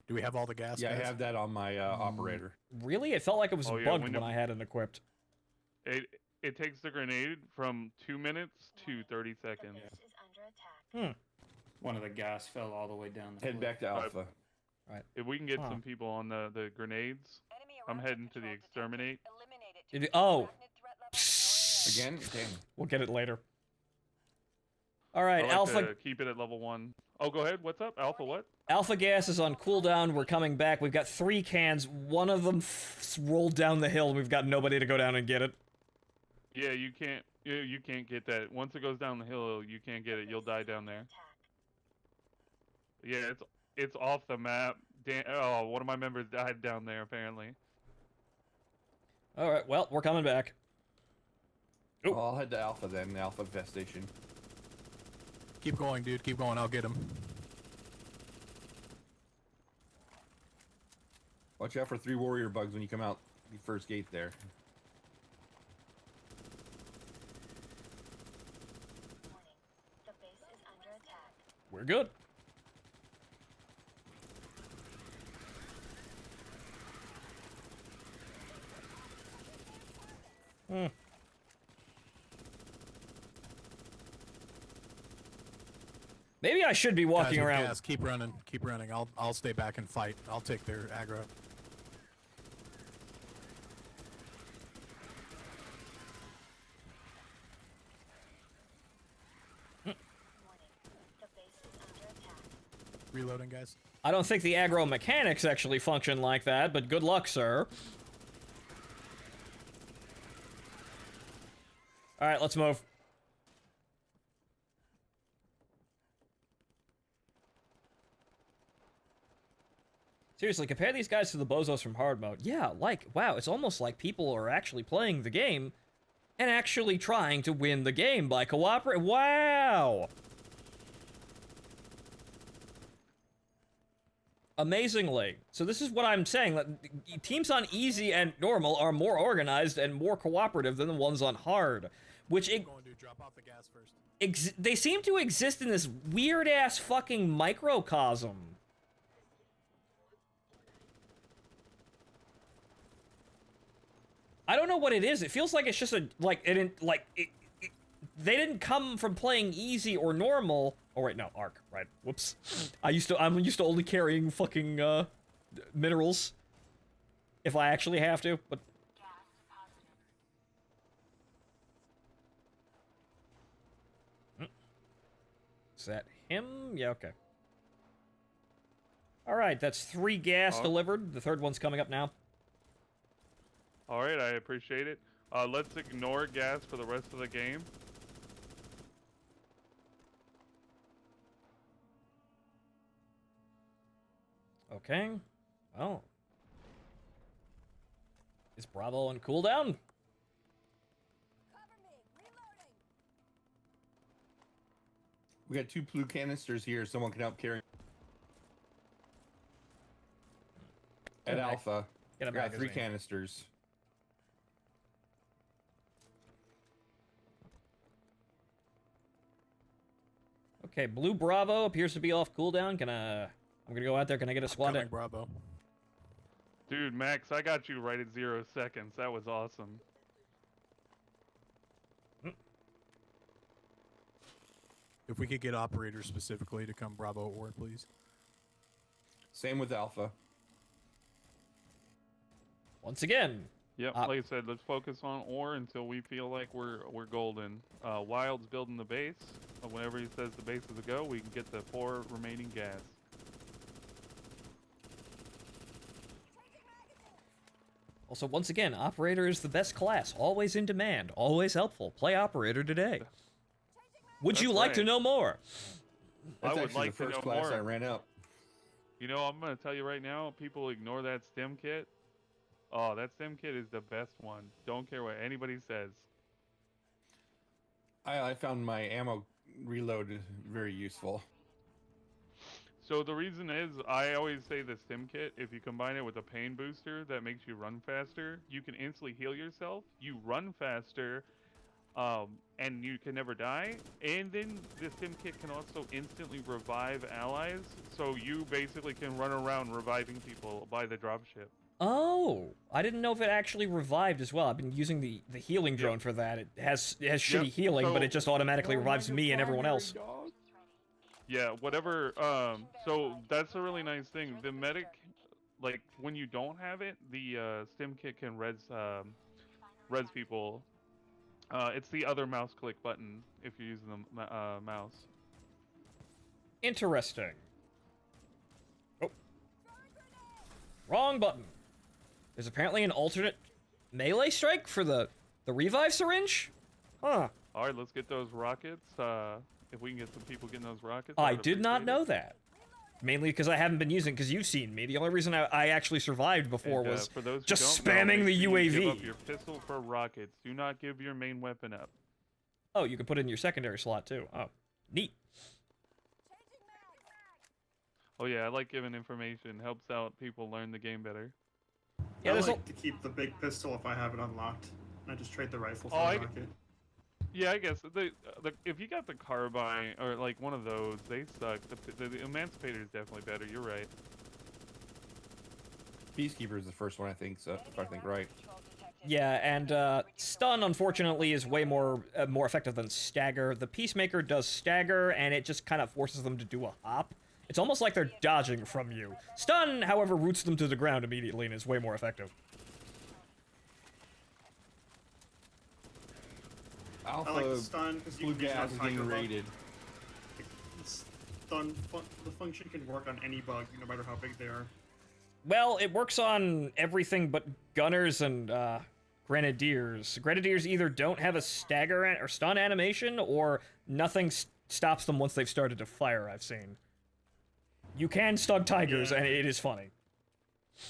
Do we have all the gas? Yeah, I guys? have that on my operator. Really? It felt like it was Oh, yeah, bugged when when it- I had it equipped. It takes the grenade from 2 minutes to 30 The seconds. base is under attack. One of the gas fell all the way down the Head cliff. back to alpha. If we can get Huh. some people on the grenades, Enemy I'm erosion heading to the control detected. exterminate. Eliminate it. Did it- oh. Arachnid threat level in your area. Again? Damn. We'll get it later. All right, I like Alpha. to keep it at level 1. Oh, go ahead. What's up? Alpha what? Alpha gas is on cooldown. We're coming back. We've got 3 cans. One of them rolled down the hill. We've got nobody to go down and get it. Yeah, you can't get that. Once it goes down the hill, you can't get it. You'll die down there. Yeah, it's off the map. Oh, one of my members died down there apparently. All right, well, we're coming back. Ooh. Well, I'll head to alpha then, alpha infestation. Keep going, dude. Keep going. I'll get him. Watch out for 3 warrior bugs when you come out the first gate there. Warning. The base is under attack. We're good. Maybe I should be walking Guys with around. gas, keep running. Keep running. I'll stay back and fight. I'll take their aggro. Reloading, guys. I don't think the aggro mechanics actually function like that, but good luck, sir. Alright, let's move. Seriously, compare these guys to the bozos from hard mode. Yeah, like, wow, it's almost like people are actually playing the game and actually trying to win the game by cooperating. Wow! Amazingly. So this is what I'm saying, that teams on easy and normal are more organized and more cooperative than the ones on hard, which Going to drop off the gas first. they seem to exist in this weird-ass fucking microcosm. I don't know what it is. It feels like it's just a, they didn't come from playing easy or normal. Oh wait, no, arc, right? Whoops. I'm used to only carrying fucking minerals if I actually have to. But is that him? Yeah, okay. All right, that's 3 gas delivered. The third one's coming up now. All right, I appreciate it. Let's ignore gas for the rest of the game. Okay. Well. Is Bravo on cooldown? We got 2 blue canisters here. Someone can help carry. At Alpha, Get a I got 3 magazine. canisters. Okay, Blue Bravo appears to be off cooldown. I'm gonna go out there. Can I get a squad Coming, in? Bravo. Dude, Max, I got you right at 0 seconds. That was awesome. If we could get operators specifically to come Bravo or please. Same with Alpha. Once again. Yep, like I said, let's focus on ore until we feel like we're golden. Wild's building the base. Whenever he says the base is a go, we can get the 4 remaining gas. Also, once again, Operator is the best class. Always in demand. Always helpful. Play Operator today. Would you like to know more? That's I would actually like the to first know class more. I ran up. You know, I'm going to tell you right now, people ignore that stim kit. Oh, that stim kit is the best one. Don't care what anybody says. I found my ammo reload very useful. So the reason is, I always say the stim kit, if you combine it with a pain booster that makes you run faster, you can instantly heal yourself, you run faster, and you can never die. And then the stim kit can also instantly revive allies, so you basically can run around reviving people by the dropship. Oh, I didn't know if it actually revived as well. I've been using the healing drone for that. It has shitty healing, but it just automatically revives me and everyone else. Yeah, whatever. So that's a really nice thing. The medic, like when you don't have it, the stim kit can res people. It's the other mouse click button if you're using the mouse. Interesting. Oh. Wrong button. There's apparently an alternate melee strike for the revive syringe? Huh. Alright, let's get those rockets. If we can get some people getting those rockets. I did not know that. Mainly because I haven't been using, because you've seen me. The only reason I actually survived before was for those who just don't know, spamming make the sure you UAV. Give up your pistol for rockets. Do not give your main weapon up. Oh, you can put it in your secondary slot too. Oh, neat. Oh yeah, I like giving information. Helps out people learn the game better. Yeah, I there's like to keep the big pistol if I have it unlocked. I just trade the rifle for Oh, the rocket. Yeah, I guess if you got the carbine or like one of those, they suck. The Emancipator is definitely better. You're right. Peacekeeper is the first one, I think. So if I think right. Yeah, and stun unfortunately is way more effective than stagger. The Peacemaker does stagger, and it just kind of forces them to do a hop. It's almost like they're dodging from you. Stun, however, roots them to the ground immediately and is way more effective. Alpha I like the stun because you blue can use gas that is getting tiger bug. raided. the function can work on any bug, no matter how big they are. Well, it works on everything but gunners and grenadiers. Grenadiers either don't have a stagger or stun animation, or nothing stops them once they've started to fire, I've seen. You can stun tigers, Yeah. and it is funny.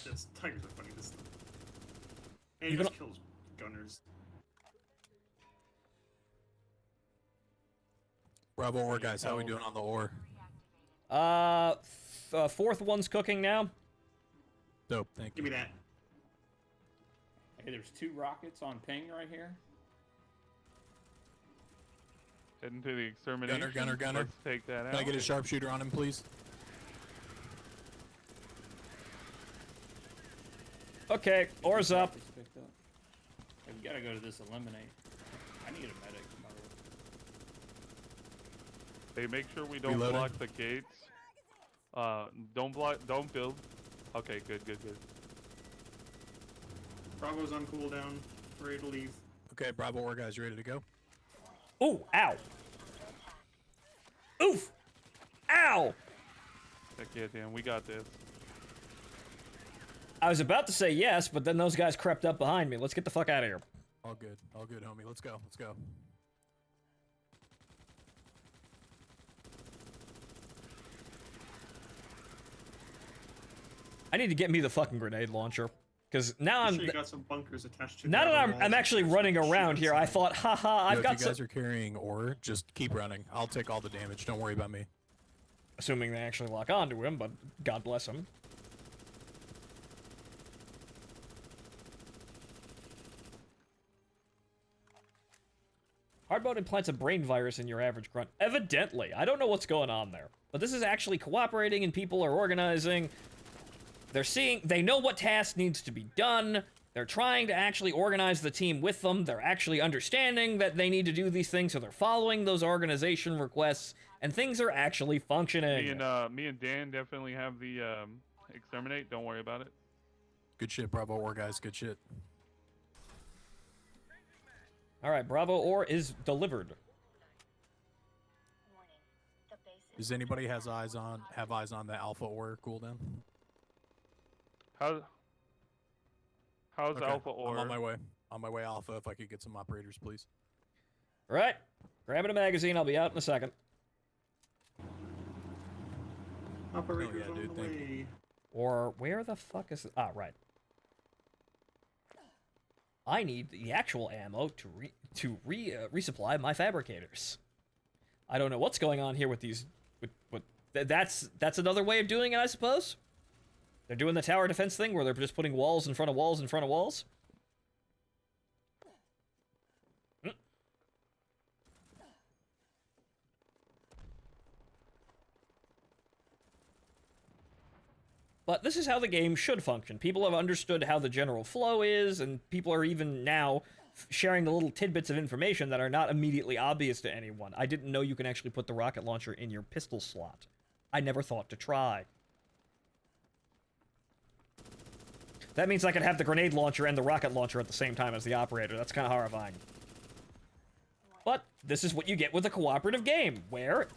Yes, tigers are funny this time. And You it can- just kills gunners. Bravo ore guys, how we doing on the ore? Fourth one's cooking now. Dope, thank Give you. me that. Hey, there's 2 rockets on ping right here. Heading to the extermination. Gunner. Let's take that out. Can I get a sharpshooter on him, please? Okay, oars up. Rockets picked up. Hey, we gotta go to this eliminate. I need a medic, by the way. Hey, make sure we don't Reloading. block the gates. Don't build. Okay, good. Bravo's on cooldown, ready to leave. Okay, Bravo ore guys, you ready to go? Ooh, ow. Oof! Ow! Heck yeah, Dan, we got this. I was about to say yes, but then those guys crept up behind me. Let's get the fuck out of here. All good, homie. Let's go. I need to get me the fucking grenade launcher. Because now I'm... Sure you got some bunkers attached to Now the that other I'm walls actually and running shoot around here, I inside. thought, haha, Yo, I've got if you some... guys are carrying ore, just keep running. I'll take all the damage. Don't worry about me. Assuming they actually lock onto him, but God bless him. Hard mode implants a brain virus in your average grunt. Evidently. I don't know what's going on there. But this is actually cooperating and people are organizing. They know what task needs to be done. They're trying to actually organize the team with them. They're actually understanding that they need to do these things, so they're following those organization requests, and things are actually functioning. Me and Dan definitely have the exterminate. Don't worry about it. Good shit, Bravo ore guys. Good shit. All right, Bravo ore is delivered. Does anybody have eyes on the Alpha ore cooldown? How's Okay, Alpha Ore? I'm on my way. On my way, Alpha. If I could get some operators, please. All right, grabbing a magazine. I'll be out in a second. Operators yeah, on dude, the thank you. way. Or where the fuck is... Ah, right. I need the actual ammo to resupply my fabricators. I don't know what's going on here with these... That's another way of doing it, I suppose? They're doing the tower defense thing where they're just putting walls in front of walls in front of walls? But this is how the game should function. People have understood how the general flow is, and people are even now sharing the little tidbits of information that are not immediately obvious to anyone. I didn't know you can actually put the rocket launcher in your pistol slot. I never thought to try. That means I could have the grenade launcher and the rocket launcher at the same time as the operator. That's kind of horrifying. But this is what you get with a cooperative game, where,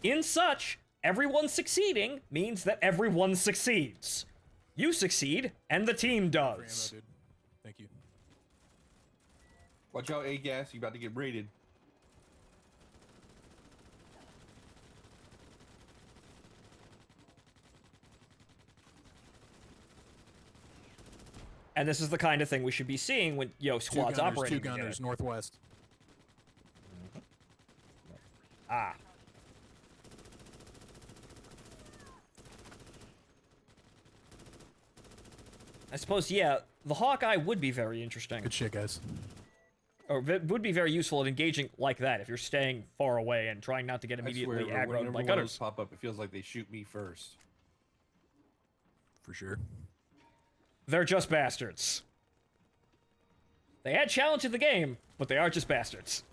in such, everyone succeeding means that everyone succeeds. You succeed, and the team For ammo, does. dude. Thank you. Watch out, A-Gas. You about to get raided. And this is the kind of thing we should be seeing when, squads operating Two gunners, together. northwest. Ah. I suppose, yeah, the Hawkeye would be very interesting. Good shit, guys. Or would be very useful in engaging like that if you're staying far away and trying not to get immediately aggroed whenever by one of gunners. those pop up, it feels like they shoot me first. For sure. They're just bastards. They add challenge to the game, but they are just bastards.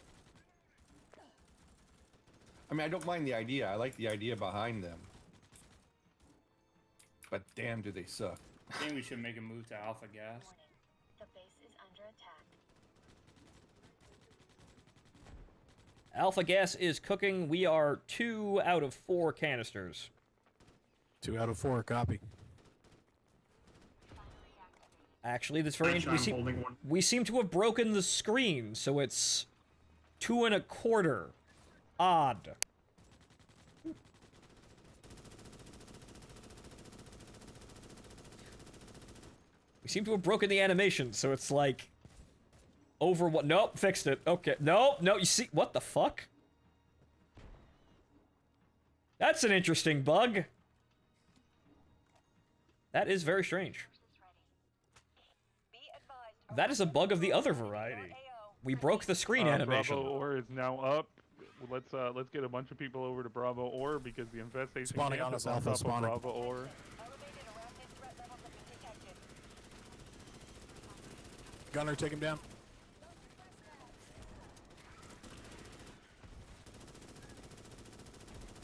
I mean, I don't mind the idea. I like the idea behind them. But damn, do they suck. I think we should make a move to Alpha Gas. The base is under attack. Alpha gas is cooking. We are 2 out of 4 canisters. 2 out of 4, copy. Actually, that's very I'm interesting. holding one. We seem to have broken the screen, so it's 2 1/4. Odd. We seem to have broken the animation, so it's like over what? Nope, fixed it. Okay, no, you see what the fuck? That's an interesting bug. That is very strange. That is a bug of the other variety. We broke the screen animation. Bravo ore is now up. Let's get a bunch of people over to Bravo ore because the infestation Spawning camp on is us, Alpha, top of spawning. Bravo ore. Gunner, take him down.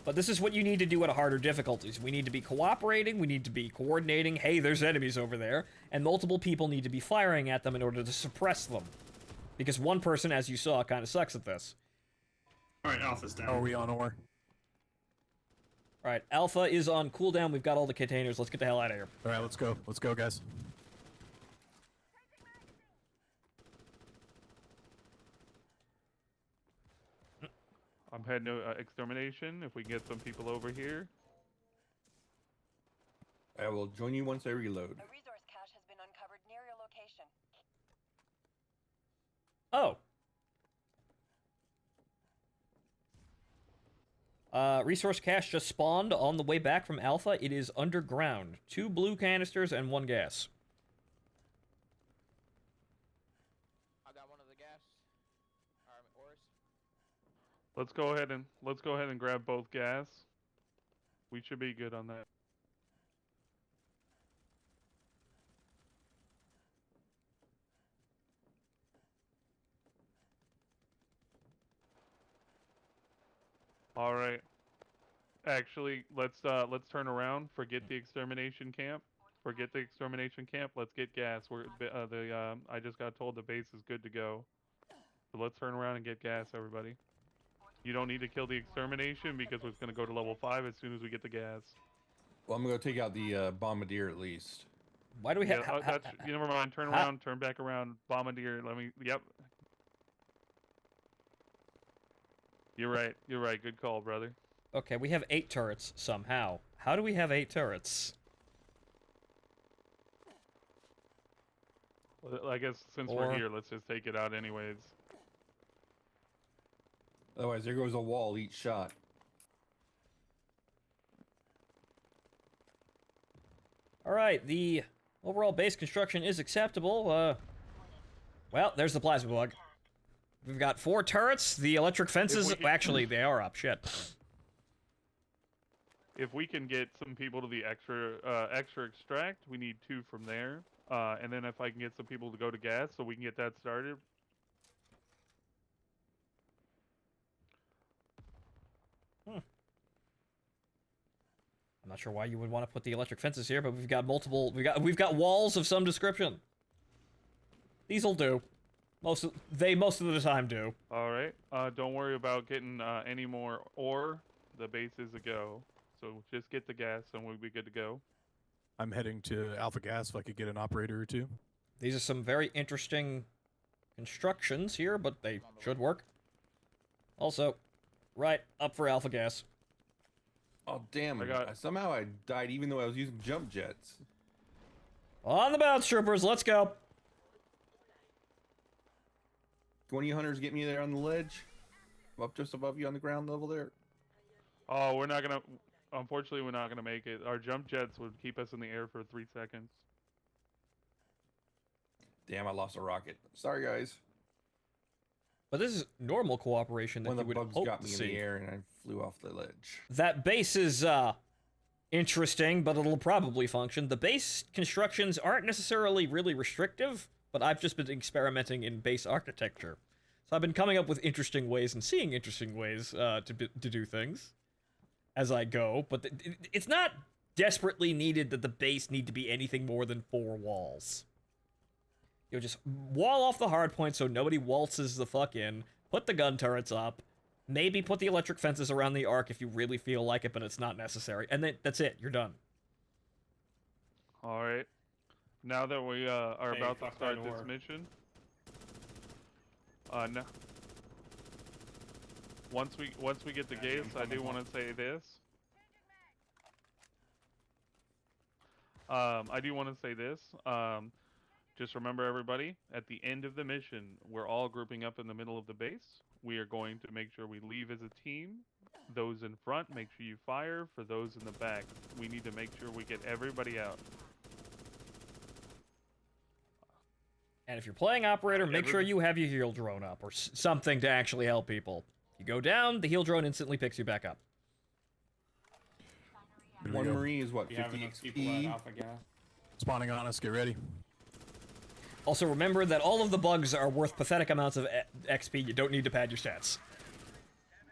But this is what you need to do at harder difficulties. We need to be cooperating, we need to be coordinating, hey, there's enemies over there, and multiple people need to be firing at them in order to suppress them. Because one person, as you saw, kind of sucks at this. Alright, Alpha's down. Are we on ore? Alright, Alpha is on cooldown, we've got all the containers, let's get the hell out of here. Alright, let's go. Let's go, guys. I'm heading to Extermination if we can get some people over here. I will join you once I reload. A resource cache has been uncovered near your location. Oh. Resource cache just spawned on the way back from Alpha. It is underground. 2 blue canisters and 1 gas. I got one of the gas. Ores. Let's go ahead and grab both gas. We should be good on that. All right. Actually, let's turn around. Forget the extermination camp. Forget the extermination camp. Let's get gas. I just got told the base is good to go. So let's turn around and get gas, everybody. You don't need to kill the extermination because it's going to go to level 5 as soon as we get the gas. Well, I'm gonna take out the bombardier at least. Why do we have... You never mind. Turn around. Turn back around. Bombardier. Yep. You're right. You're right. Good call, brother. Okay, we have 8 turrets somehow. How do we have 8 turrets? Well, I guess since we're here, let's just take it out anyways. Otherwise, there goes a wall each shot. Alright, the overall base construction is acceptable. Well, there's the plasma bug. We've got 4 turrets, the electric fences... Actually, they are up, shit. If we can get some people to the extra extract, we need 2 from there. And then if I can get some people to go to gas so we can get that started. I'm not sure why you would want to put the electric fences here, but we've got multiple... We've got walls of some description. These'll do. Most of the time do. All right. Don't worry about getting any more ore. The base is a go. So just get the gas and we'll be good to go. I'm heading to Alpha Gas if I could get an operator or 2. These are some very interesting constructions here, but they should work. Also, right up for Alpha Gas. Oh, damn. Somehow I died even though I was using jump jets. On the bounce, troopers, let's go. 20 hunters get me there on the ledge. I'm up just above you on the ground level there. Oh, we're not gonna... Unfortunately, we're not gonna make it. Our jump jets would keep us in the air for 3 seconds. Damn, I lost a rocket. Sorry, guys. But this is normal cooperation that One you of the would bugs hope got to me in see. the air and I flew off the ledge. That base is, interesting, but it'll probably function. The base constructions aren't necessarily really restrictive, but I've just been experimenting in base architecture. So I've been coming up with interesting ways and seeing interesting ways to do things as I go. But it's not desperately needed that the base need to be anything more than 4 walls. You know, just wall off the hard point so nobody waltzes the fuck in, put the gun turrets up, Maybe put the electric fences around the arc if you really feel like it, but it's not necessary. And then that's it. You're done. All right. Now that we are Hey, about to fuck start that this door. mission, no. Once we get the Yeah, gates, I'm I do coming. want to say this. I do want to say this. Just remember, everybody, at the end of the mission, we're all grouping up in the middle of the base. We are going to make sure we leave as a team. Those in front, make sure you fire. For those in the back, we need to make sure we get everybody out. And if you're playing operator, make sure you have your heal drone up or something to actually help people. You go down, the heal drone instantly picks you back up. Here we One go. Marine is what, We have 50 enough people at XP? Alpha Gas. Spawning on us. Get ready. Also, remember that all of the bugs are worth pathetic amounts of XP. You don't need to pad your stats.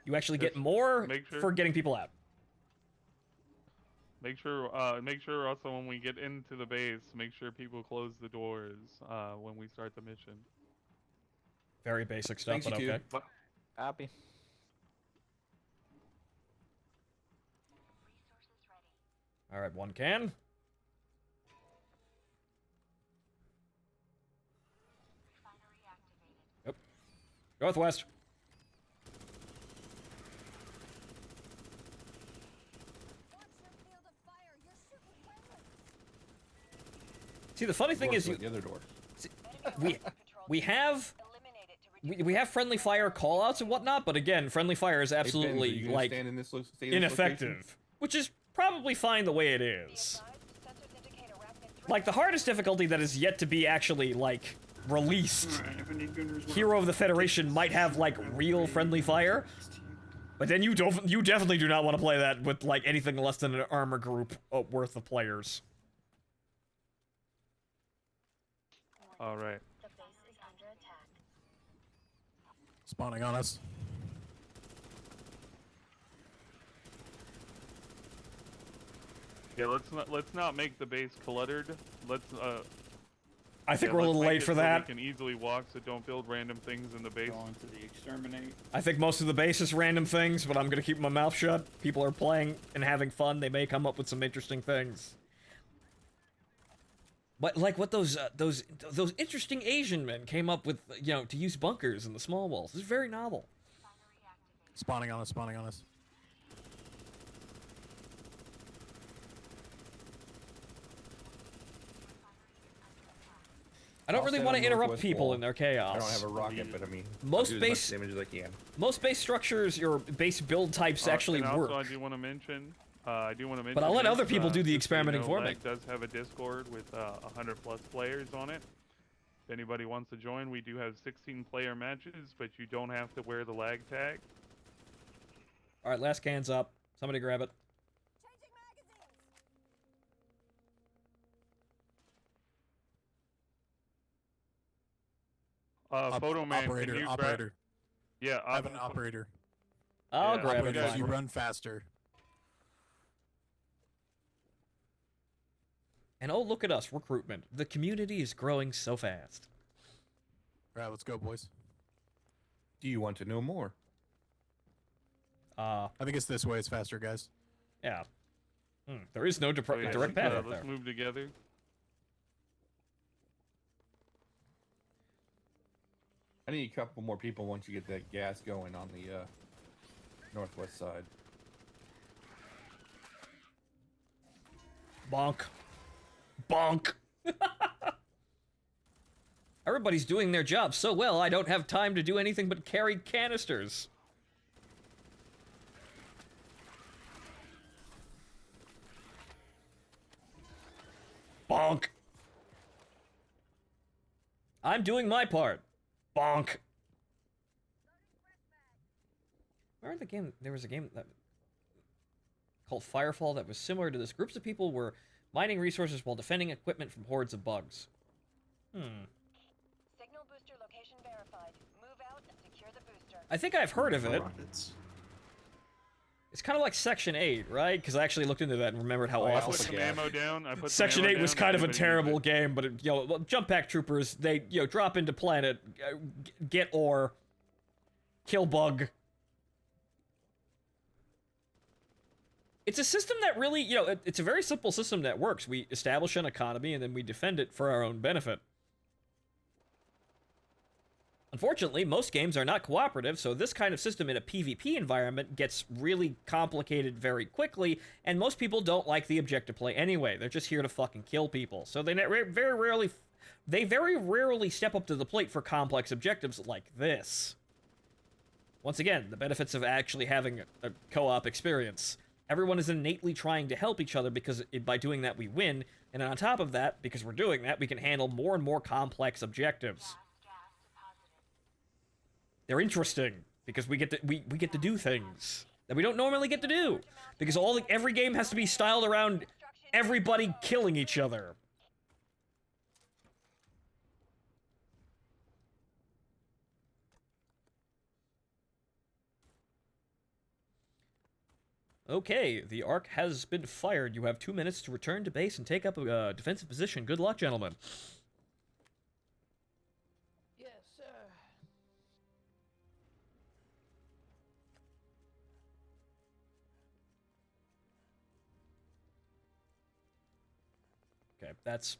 You actually get more make sure- for getting people out. Make sure also when we get into the base, make sure people close the doors when we start the mission. Very basic stuff, Thanks, but you okay. two. Copy. All right, one can. Yep. Northwest. See, the funny thing is, The other door. we have friendly fire callouts and whatnot, but again, friendly fire is Hey, Ben, absolutely are you gonna like stand in this stay in this ineffective, location? which is probably fine the way it is. Like the hardest difficulty that is yet to be actually like released. Alright, if I need Gunners, Hero of the Federation might have like real friendly fire, but then you definitely do not want to play that with like anything less than an armor group worth of players. All right. Spawning on us. Yeah, let's not make the base cluttered. Let's I think yeah, we're a let's little make late it for so that. We can easily walk, so don't build random things in the base. Going to the exterminate. I think most of the base is random things, but I'm gonna keep my mouth shut. People are playing and having fun. They may come up with some interesting things. But like what those interesting Asian men came up with, you know, to use bunkers in the small walls. It's very novel. Spawning on us. Spawning on us. I don't I'll really stand want on to interrupt northwest people wall. in their I chaos. don't have a rocket, but I mean, Most I'll do base- as much damage as I can. Most base structures, your base build types actually and work. Also, I do want to mention. But I'll let other people do the just so you experimenting know, for me. Leg does have a Discord with 100+ players on it. If anybody wants to join, we do have 16-player matches, but you don't have to wear the lag tag. All right, last can's up. Somebody grab it. Phontomen, can Operator. you grab- Operator. Yeah, I have an operator. I'll Yeah, grab it. Operator, fine. you run faster. And oh, look at us, recruitment. The community is growing so fast. All right, let's go, boys. Do you want to know more? I think it's this way. It's faster, guys. Yeah. There is no So, yeah, direct path up let's there. move together. I need a couple more people once you get that gas going on the northwest side. Bonk. Bonk. Everybody's doing their job so well, I don't have time to do anything but carry canisters. Bonk. I'm doing my part. Bonk. Remember the game? There was a game that called Firefall that was similar to this. Groups of people were mining resources while defending equipment from hordes of bugs. Signal booster location verified. Move out and secure the booster. I think I've heard of it. Rockets. It's kind of like Section 8, right? Because I actually looked into that and remembered how I awful put some ammo down. I put some Section ammo 8 was down, kind of a if anybody needs terrible it. game, but it, you know, jump pack troopers, they, you know, drop into planet, get ore, kill bug, It's a system that really, it's a very simple system that works. We establish an economy and then we defend it for our own benefit. Unfortunately, most games are not cooperative, so this kind of system in a PvP environment gets really complicated very quickly, and most people don't like the objective play anyway. They're just here to fucking kill people. So they very rarely step up to the plate for complex objectives like this. Once again, the benefits of actually having a co-op experience. Everyone is innately trying to help each other because by doing that we win, and on top of that, because we're doing that, we can handle more and more complex objectives. They're interesting because we get to do things that we don't normally get to do because every game has to be styled around everybody killing each other. Okay, the Ark has been fired. You have 2 minutes to return to base and take up a defensive position. Good luck, gentlemen. Yes, sir. Okay, that's...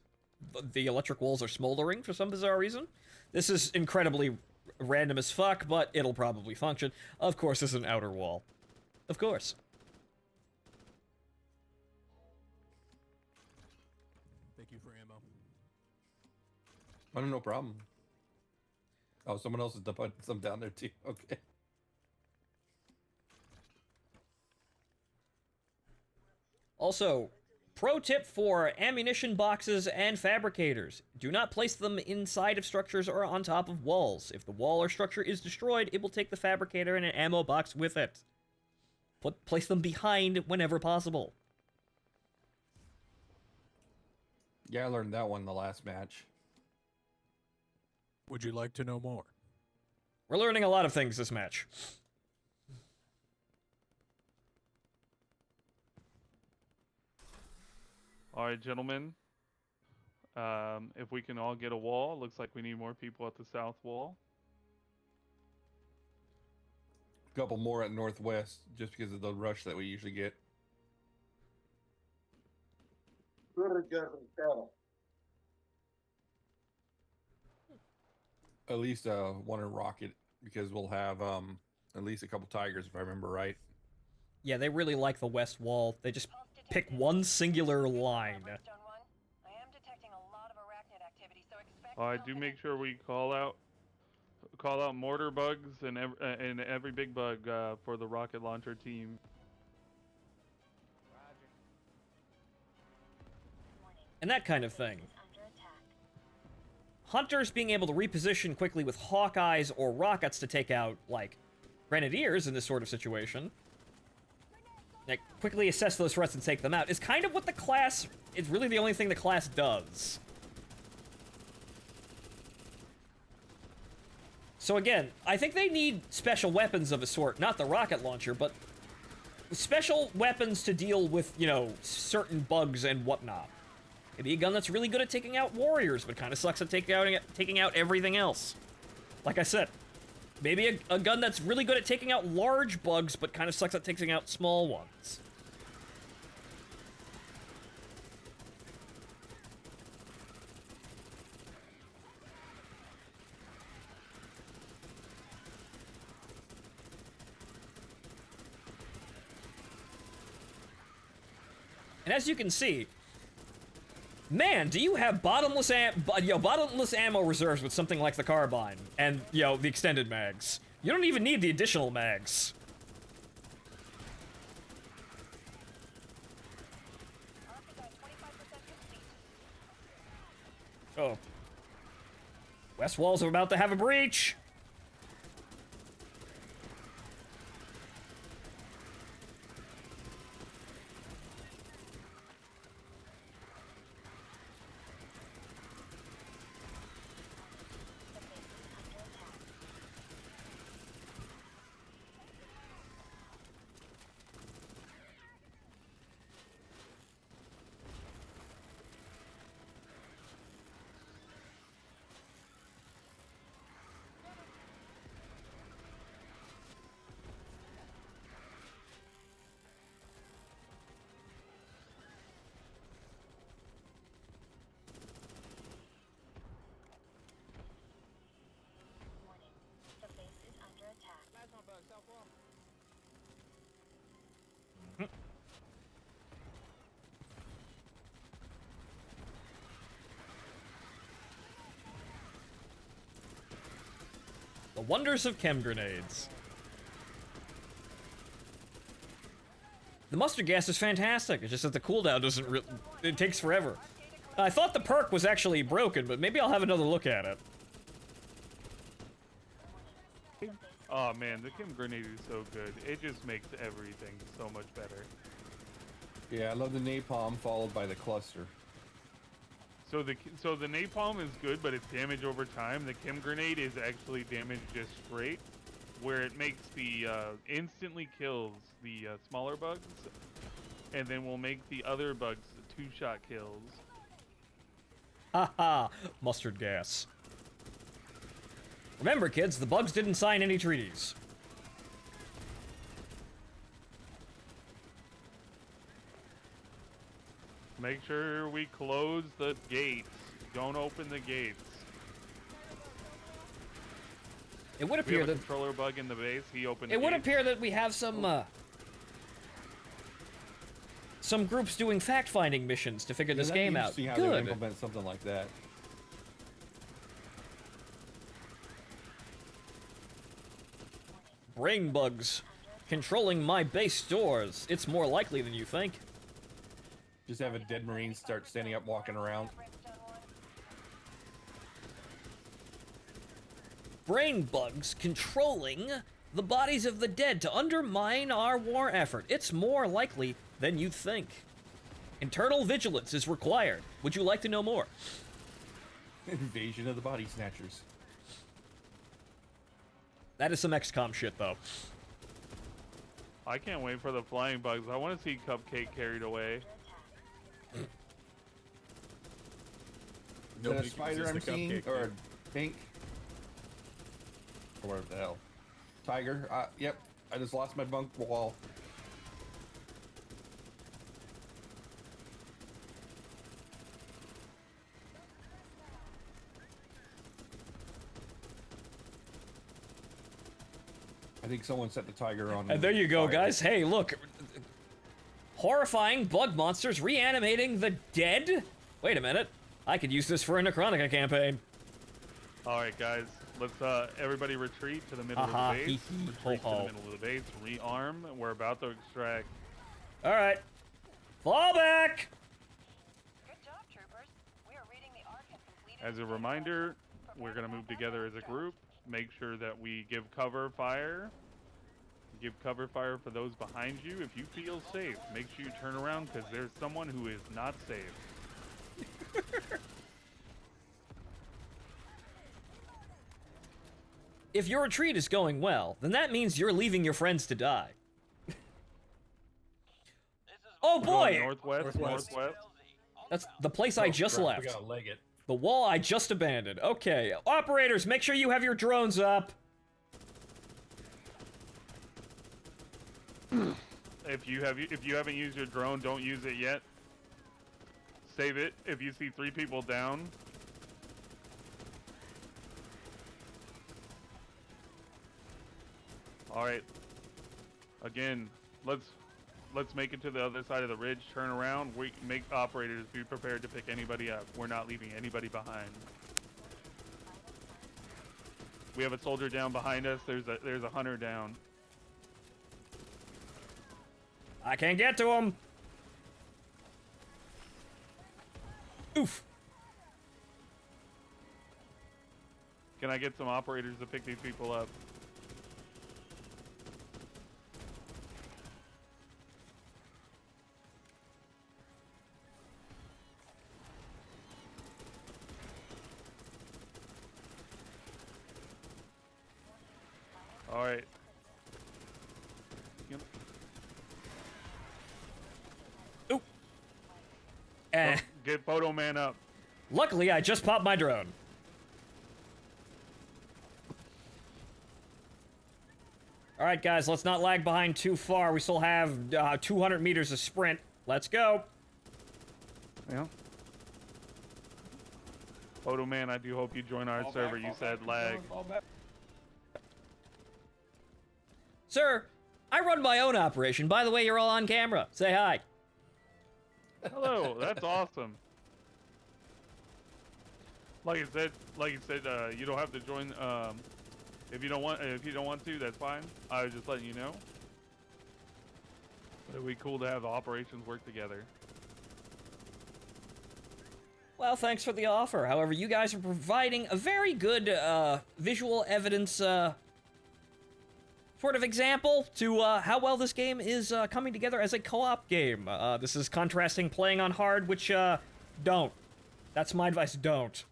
The electric walls are smoldering for some bizarre reason. This is incredibly random as fuck, but it'll probably function. Of course, this is an outer wall. Of course. Thank you for ammo. Oh, no problem. Oh, someone else is putting some down there too. Okay. Also, pro tip for ammunition boxes and fabricators. Do not place them inside of structures or on top of walls. If the wall or structure is destroyed, it will take the fabricator and an ammo box with it. Place them behind whenever possible. Yeah, I learned that one in the last match. Would you like to know more? We're learning a lot of things this match. All right, gentlemen. If we can all get a wall, looks like we need more people at the south wall. A couple more at northwest, just because of the rush that we usually get. At least one in rocket, because we'll have at least a couple tigers, if I remember right. Yeah, they really like the west wall. They just pick one singular line. All right, do make sure we call out mortar bugs and every big bug for the rocket launcher team. And that kind of thing. Hunters being able to reposition quickly with Hawkeyes or rockets to take out, like, Grenadiers in this sort of situation. Like, quickly assess those threats and take them out is kind of what the class... It's really the only thing the class does. So again, I think they need special weapons of a sort. Not the rocket launcher, but special weapons to deal with, certain bugs and whatnot. Maybe a gun that's really good at taking out warriors, but kind of sucks at taking out everything else. Like I said, maybe a gun that's really good at taking out large bugs, but kind of sucks at taking out small ones. And as you can see, man, do you have bottomless ammo reserves with something like the carbine and, the extended mags. You don't even need the additional mags. Oh. West walls are about to have a breach. wonders of chem grenades. The mustard gas is fantastic. It's just that the cooldown doesn't it takes forever. I thought the perk was actually broken, but maybe I'll have another look at it. Oh man, the chem grenade is so good. It just makes everything so much better. Yeah, I love the napalm followed by the cluster. So the napalm is good, but it's damage over time. The chem grenade is actually damage just straight, where it makes the instantly kills the smaller bugs, and then will make the other bugs 2-shot kills. Haha, mustard gas. Remember, kids, the bugs didn't sign any treaties. Make sure we close the gates. Don't open the gates. It would We appear have a that controller bug in the base. He opened the it would gates. appear that we have some groups doing fact-finding missions to figure this game out. See how they would Good. implement something like that. Brain bugs controlling my base doors. It's more likely than you think. Just have a dead marine start standing up, walking around. Brain bugs controlling the bodies of the dead to undermine our war effort. It's more likely than you think. Internal vigilance is required. Would you like to know more? Invasion of the body snatchers. That is some XCOM shit, though. I can't wait for the flying bugs. I want to see Cupcake carried away. Is that a Nobody spider can I'm resist the seeing? cupcake, Or a man. pink? Or whatever the hell. Tiger. Yep. I just lost my bunk wall. I think someone set the tiger on. And there you go, fire. guys. Hey, look. Horrifying bug monsters reanimating the dead? Wait a minute. I could use this for a Necronica campaign. All right, guys. Let's everybody retreat to the middle Aha, of the base. hee hee, Retreat ho to ho. the middle of the base. Rearm. We're about to extract. All right. Fall back! Good job, troopers. We are reading the arc and completed. As a reminder, we're gonna move together as a group. Make sure that we give cover fire. Give cover fire for those behind you. If you feel safe, make sure you turn around because there's someone who is not safe. If your retreat is going well, then that means you're leaving your friends to die. Oh We're going boy! northwest. That's the place I just crap, left. We gotta leg it. The wall I just abandoned. Okay, operators, make sure you have your drones up. If you haven't used your drone, don't use it yet. Save it if you see 3 people down. All right. Again, let's make it to the other side of the ridge. Turn around. We make operators be prepared to pick anybody up. We're not leaving anybody behind. We have a soldier down behind us. There's a hunter down. I can't get to him. Oof. Can I get some operators to pick these people up? All right. Yep. Ooh. Eh. Get Photomen up. Luckily, I just popped my drone. All right, guys, let's not lag behind too far. We still have 200 meters of sprint. Let's go. Yeah. Photoman, I do hope you join our server. You said lag. Sir, I run my own operation. By the way, you're all on camera. Say hi. Hello, that's awesome. Like I said, you don't have to join If you don't want to, that's fine. I was just letting you know. It'd be cool to have the operations work together. Well, thanks for the offer. However, you guys are providing a very good visual evidence sort of example to how well this game is coming together as a co-op game. This is contrasting playing on hard, which don't. That's my advice. Don't.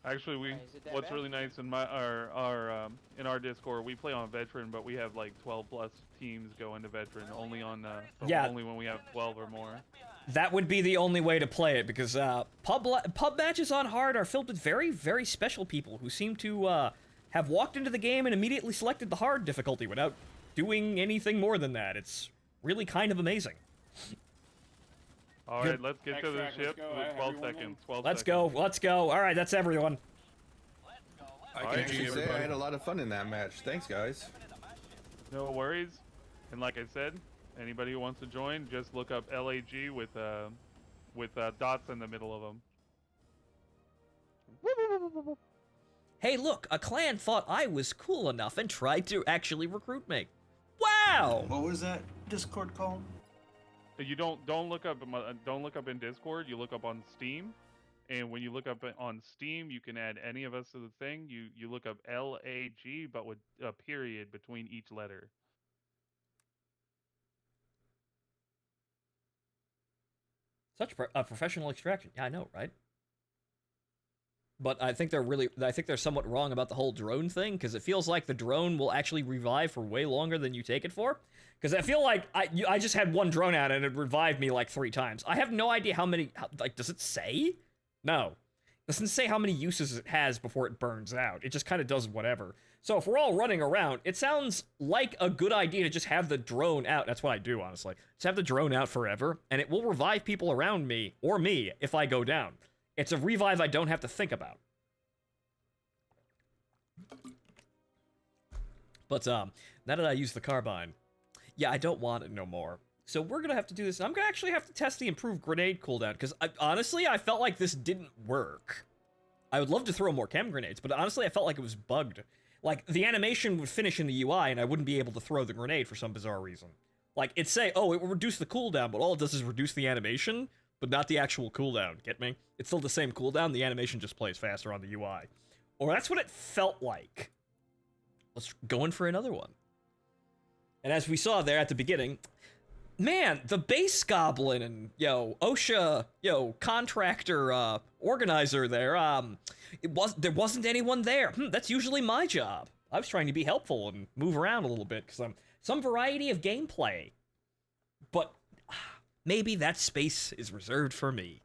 Actually, what's really nice in in our Discord, we play on veteran, but we have like 12+ teams go into veteran only on only when we have 12 or more. That would be the only way to play it, because pub matches on hard are filled with very, very special people who seem to have walked into the game and immediately selected the hard difficulty without doing anything more than that. It's really kind of amazing. All right, let's get to the ship. 12 seconds. 12 Let's seconds. go. Let's go. All right, that's everyone. I can actually say I had a lot of fun in that match. Thanks, guys. No worries. And like I said, anybody who wants to join, just look up LAG with dots in the middle of them. Hey, look, a clan thought I was cool enough and tried to actually recruit me. Wow! What was that Discord called? You don't look up in Discord. You look up on Steam, and when you look up on Steam, you can add any of us to the thing. You look up LAG, but with a period between each letter. Such a professional extraction. Yeah, I know, right? But I think they're somewhat wrong about the whole drone thing, because it feels like the drone will actually revive for way longer than you take it for. Because I feel like I just had one drone out and it revived me like 3 times. I have no idea how many, like, does it say? No. It doesn't say how many uses it has before it burns out. It just kind of does whatever. So if we're all running around, it sounds like a good idea to just have the drone out. That's what I do, honestly. Just have the drone out forever, and it will revive people around me, or me, if I go down. It's a revive I don't have to think about. But, now that I use the carbine, yeah, I don't want it no more. So we're gonna have to do this. I'm gonna actually have to test the improved grenade cooldown, because honestly, I felt like this didn't work. I would love to throw more chem grenades, but honestly, I felt like it was bugged. Like, the animation would finish in the UI, and I wouldn't be able to throw the grenade for some bizarre reason. Like, it'd say, oh, it will reduce the cooldown, but all it does is reduce the animation, but not the actual cooldown, get me? It's still the same cooldown, the animation just plays faster on the UI. Or that's what it felt like. Let's go in for another one. And as we saw there at the beginning, man, the base goblin and, OSHA, contractor, organizer there, there wasn't anyone there. That's usually my job. I was trying to be helpful and move around a little bit, because I'm some variety of gameplay. But maybe that space is reserved for me.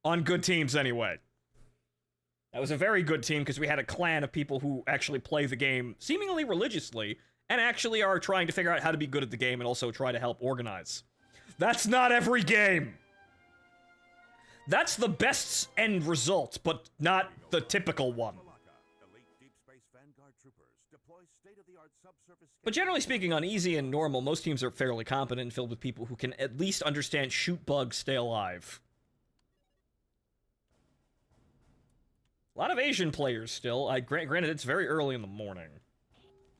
On good teams, anyway. That was a very good team, because we had a clan of people who actually play the game seemingly religiously, and actually are trying to figure out how to be good at the game and also try to help organize. That's not every game! That's the best end result, but not the typical one. But generally speaking, on easy and normal, most teams are fairly competent and filled with people who can at least understand shoot bugs, stay alive. A lot of Asian players still. Granted, it's very early in the morning.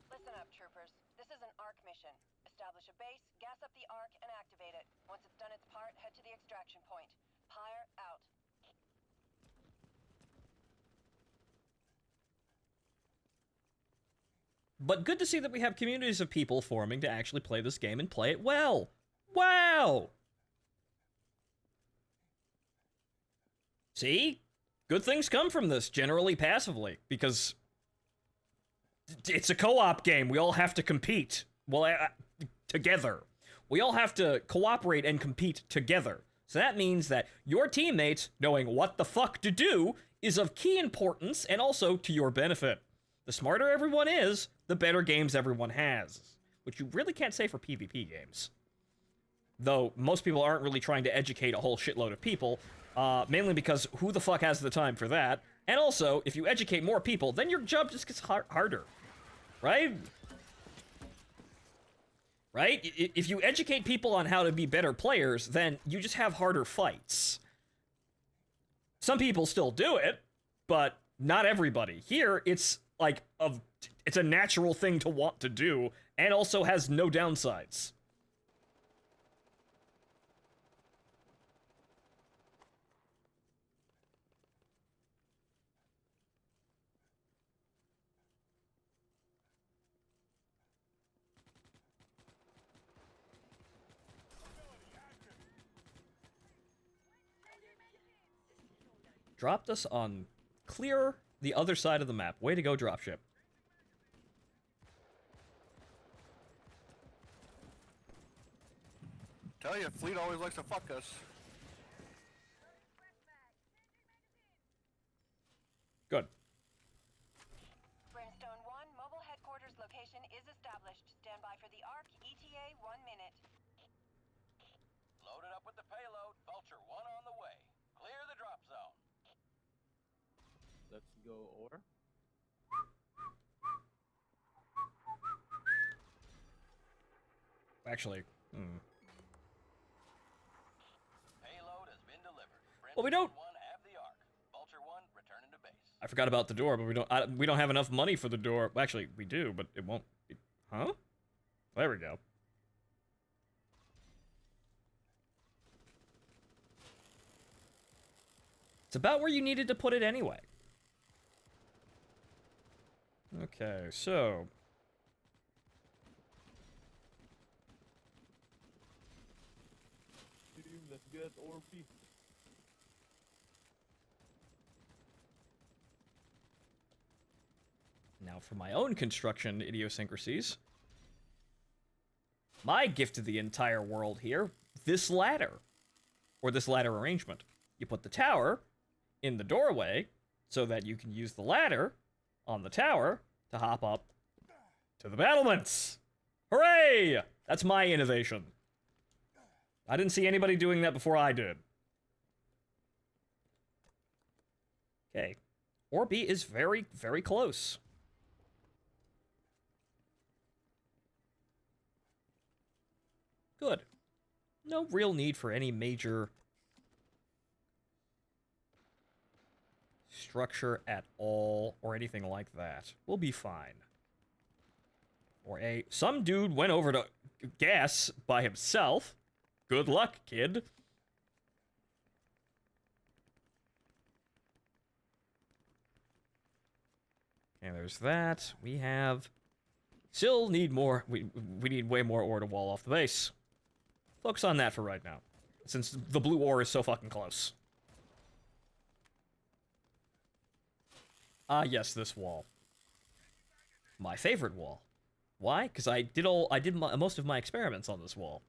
Listen up, troopers. This is an ARC mission. Establish a base, gas up the ARC, and activate it. Once it's done its part, head to the extraction point. Pyre out. But good to see that we have communities of people forming to actually play this game and play it well. Wow! See? Good things come from this, generally passively, because it's a co-op game. We all have to compete. Well, together. We all have to cooperate and compete together. So that means that your teammates knowing what the fuck to do is of key importance and also to your benefit. The smarter everyone is, the better games everyone has. Which you really can't say for PvP games. Though most people aren't really trying to educate a whole shitload of people. Mainly because who the fuck has the time for that? And also, if you educate more people, then your job just gets harder. Right? Right? If you educate people on how to be better players, then you just have harder fights. Some people still do it, but not everybody. Here, it's like it's a natural thing to want to do, and also has no downsides. Dropped us on clear the other side of the map. Way to go, dropship. Tell you, fleet always likes to fuck us. Good. Brimstone 1, mobile headquarters location is established. Stand by for the ARC. ETA 1 minute. Loaded up with the payload. Vulture 1 on the way. Clear the drop zone. Let's go over. Actually, Payload has been delivered. Well, we don't- Brimstone 1 have the ARC. Vulture 1 returning to base. I forgot about the door, but we don't have enough money for the door. Well, actually, we do, but it won't be... Huh? There we go. It's about where you needed to put it anyway. Okay, so... Let's get Orby. Now for my own construction idiosyncrasies. My gift to the entire world here, this ladder. Or this ladder arrangement. You put the tower in the doorway so that you can use the ladder on the tower to hop up to the battlements. Hooray! That's my innovation. I didn't see anybody doing that before I did. Okay. Orby is very, very close. Good. No real need for any major structure at all, or anything like that. We'll be fine. Or some dude went over to gas by himself. Good luck, kid. And there's that. We have... Still need more... We need way more ore to wall off the base. Focus on that for right now. Since the blue ore is so fucking close. Ah, yes, this wall. My favorite wall. Why? Because I did most of my experiments on this wall.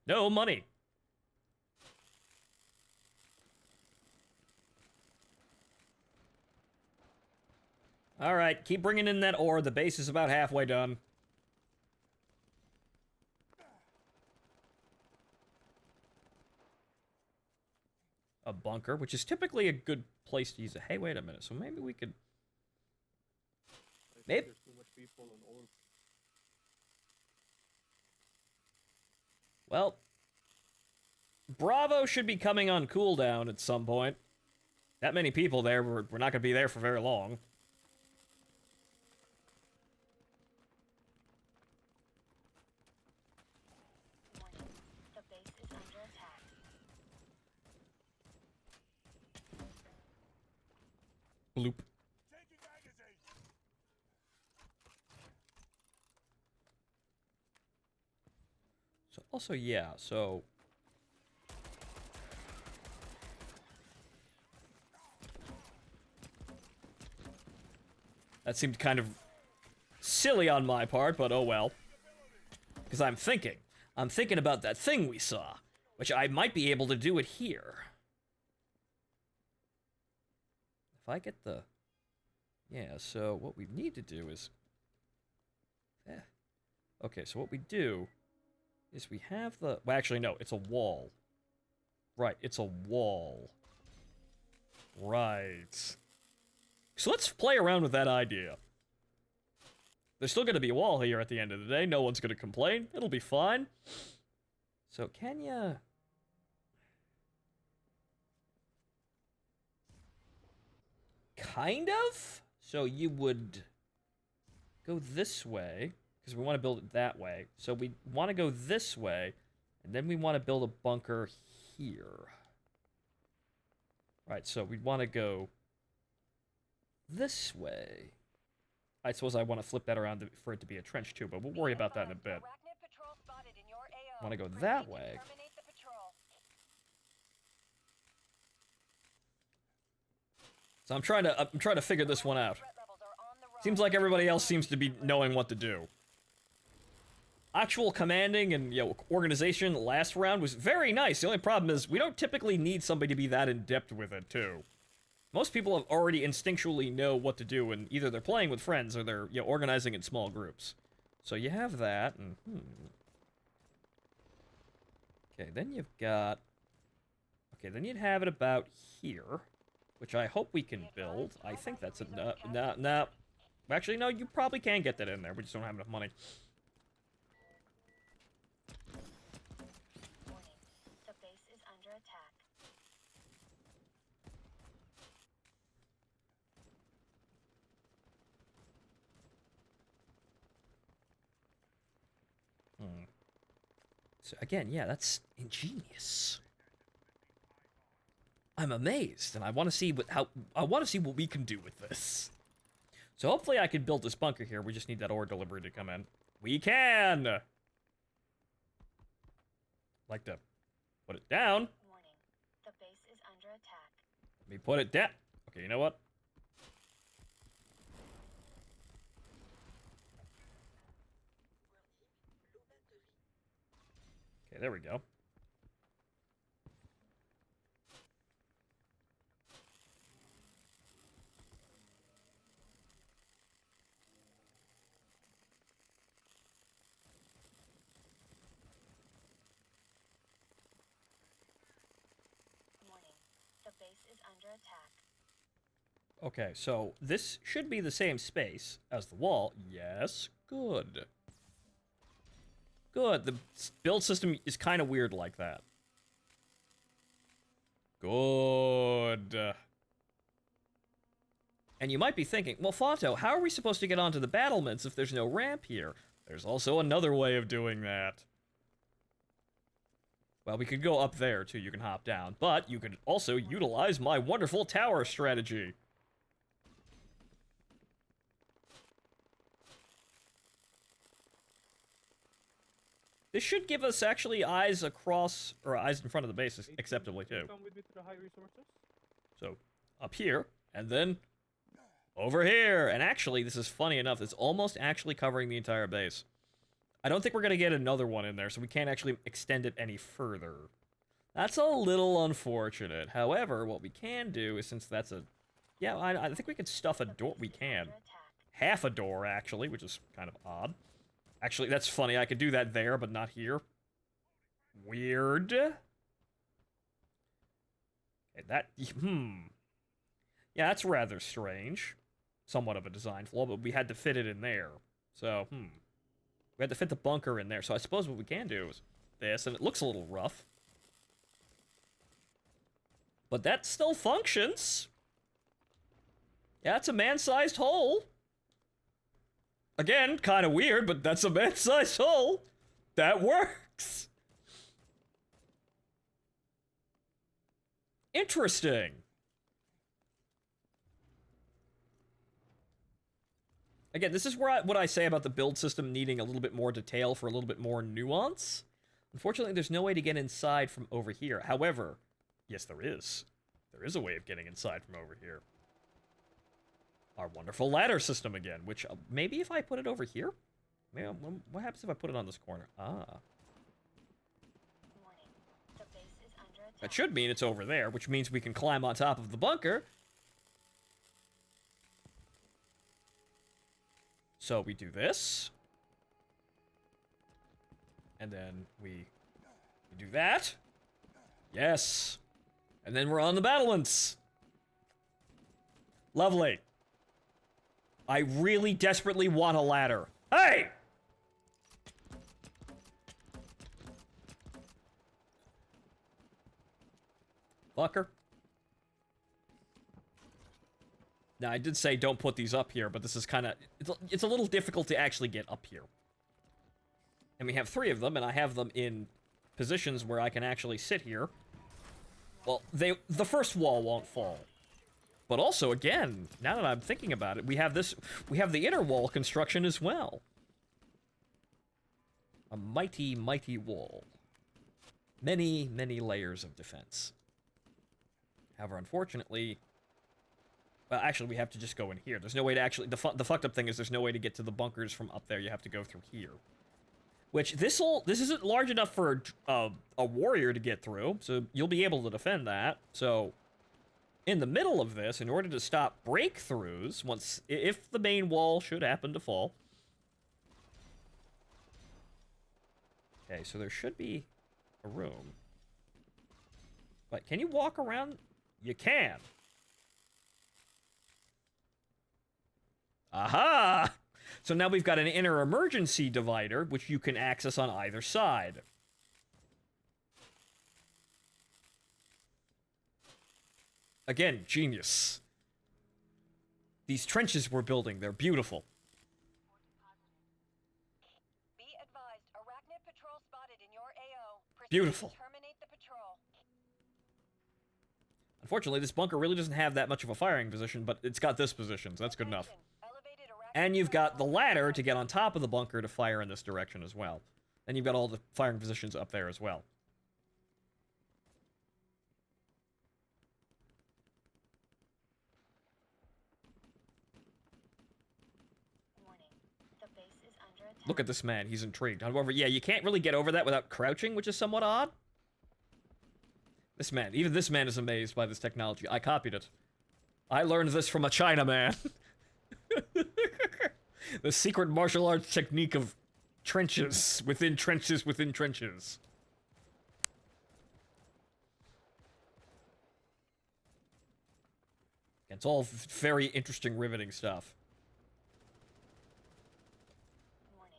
No money. All right, keep bringing in that ore. The base is about halfway done. A bunker, which is typically a good place to use it. Hey, wait a minute. So maybe we could... Maybe... There's too much people on Orb. Well... Bravo should be coming on cooldown at some point. That many people there, we're not going to be there for very long. The base is under attack. Bloop. So also, yeah, so... That seemed kind of silly on my part, but oh well. Because I'm thinking about that thing we saw, which I might be able to do it here. If I get the... Yeah, so what we need to do is... Okay, so what we do is we have the... Well, actually, no, it's a wall. Right, it's a wall. Right. So let's play around with that idea. There's still going to be a wall here at the end of the day. No one's going to complain. It'll be fine. So can ya... Kind of? So you would go this way, because we want to build it that way. So we want to go this way, and then we want to build a bunker here. Right, so we want to go this way. I suppose I want to flip that around for it to be a trench too, but we'll worry about that in a bit. Want to go that way. So I'm trying to figure this one out. Seems like everybody else seems to be knowing what to do. Actual commanding and, you know, organization last round was very nice. The only problem is we don't typically need somebody to be that in-depth with it, too. Most people have already instinctually know what to do, and either they're playing with friends or they're, you know, organizing in small groups. So you have that, and okay, then you've got... Okay, then you'd have it about here, which I hope we can build. I think that's a... No. Actually, no, you probably can get that in there. We just don't have enough money. The base is under attack. So again, yeah, that's ingenious. I'm amazed, and I want to see what we can do with this. So hopefully I can build this bunker here. We just need that ore delivery to come in. We can. Like to put it down. Warning. The base is under attack. Let me put it down. Okay, you know what? Okay, there we go. Warning. The base is under attack. Okay, so this should be the same space as the wall. Yes, good. Good. The build system is kind of weird like that. Good. And you might be thinking, well, Phonto, how are we supposed to get onto the battlements if there's no ramp here? There's also another way of doing that. Well, we could go up there, too. You can hop down. But you could also utilize my wonderful tower strategy. This should give us, actually, eyes across, or eyes in front of the base, acceptably, too. Come with me to the high resources. So, up here, and then over here. And actually, this is funny enough, it's almost actually covering the entire base. I don't think we're going to get another one in there, so we can't actually extend it any further. That's a little unfortunate. However, what we can do is, since that's a... Yeah, I think we can stuff a door. We can. Half a door, actually, which is kind of odd. Actually, that's funny. I could do that there, but not here. Weird. Okay, that... Yeah, that's rather strange. Somewhat of a design flaw, but we had to fit it in there. So, We had to fit the bunker in there. So I suppose what we can do is this, and it looks a little rough. But that still functions. Yeah, it's a man-sized hole. Again, kind of weird, but that's a man-sized hole. That works. Interesting. Again, this is where what I say about the build system needing a little bit more detail for a little bit more nuance. Unfortunately, there's no way to get inside from over here. However, yes, there is. There is a way of getting inside from over here. Our wonderful ladder system again, which maybe if I put it over here? Maybe, what happens if I put it on this corner? That should mean it's over there, which means we can climb on top of the bunker. So we do this. And then we do that. Yes. And then we're on the battlements. Lovely. I really desperately want a ladder. Hey! Fucker. Now, I did say don't put these up here, but this is kind of... It's a little difficult to actually get up here. And we have 3 of them, and I have them in positions where I can actually sit here. Well, the first wall won't fall. But also, again, now that I'm thinking about it, we have the inner wall construction as well. A mighty, mighty wall. Many, many layers of defense. However, unfortunately... Well, actually, we have to just go in here. There's no way to actually... The fucked up thing is there's no way to get to the bunkers from up there. You have to go through here. Which, this isn't large enough for a warrior to get through, so you'll be able to defend that. So, in the middle of this, in order to stop breakthroughs, if the main wall should happen to fall... Okay, so there should be a room. But can you walk around? You can. Aha! So now we've got an inner emergency divider, which you can access on either side. Again, genius. These trenches we're building, they're beautiful. Be advised, arachnid patrol spotted in your AO. Proceed Beautiful. to terminate the patrol. Unfortunately, this bunker really doesn't have that much of a firing position, but it's got this position, so that's good enough. Elevated arachnid And you've got the patrol ladder to get on top of the bunker to fire in this direction as well. And you've got all the firing positions up there as well. Warning. The base is under attack. Look at this man, he's intrigued. However, yeah, you can't really get over that without crouching, which is somewhat odd. Even this man is amazed by this technology. I copied it. I learned this from a Chinaman. The secret martial arts technique of trenches within trenches within trenches. It's all very interesting, riveting stuff. Warning.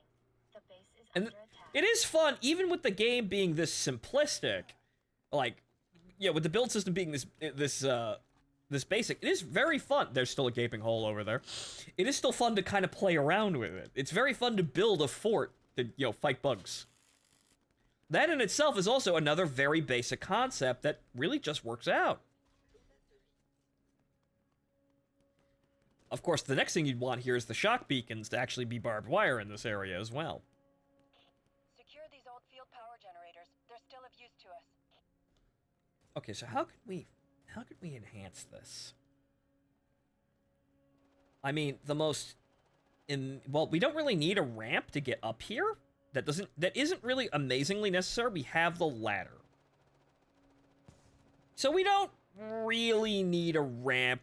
The base is And under attack. it is fun, even with the game being this simplistic. Like, yeah, with the build system being this basic, it is very fun. There's still a gaping hole over there. It is still fun to kind of play around with it. It's very fun to build a fort to, fight bugs. That in itself is also another very basic concept that really just works out. Of course, the next thing you'd want here is the shock beacons to actually be barbed wire in this area as well. Secure these old field power generators. They're still of use to us. Okay, so how could we enhance this? I mean, well, we don't really need a ramp to get up here. That isn't really amazingly necessary. We have the ladder. So we don't really need a ramp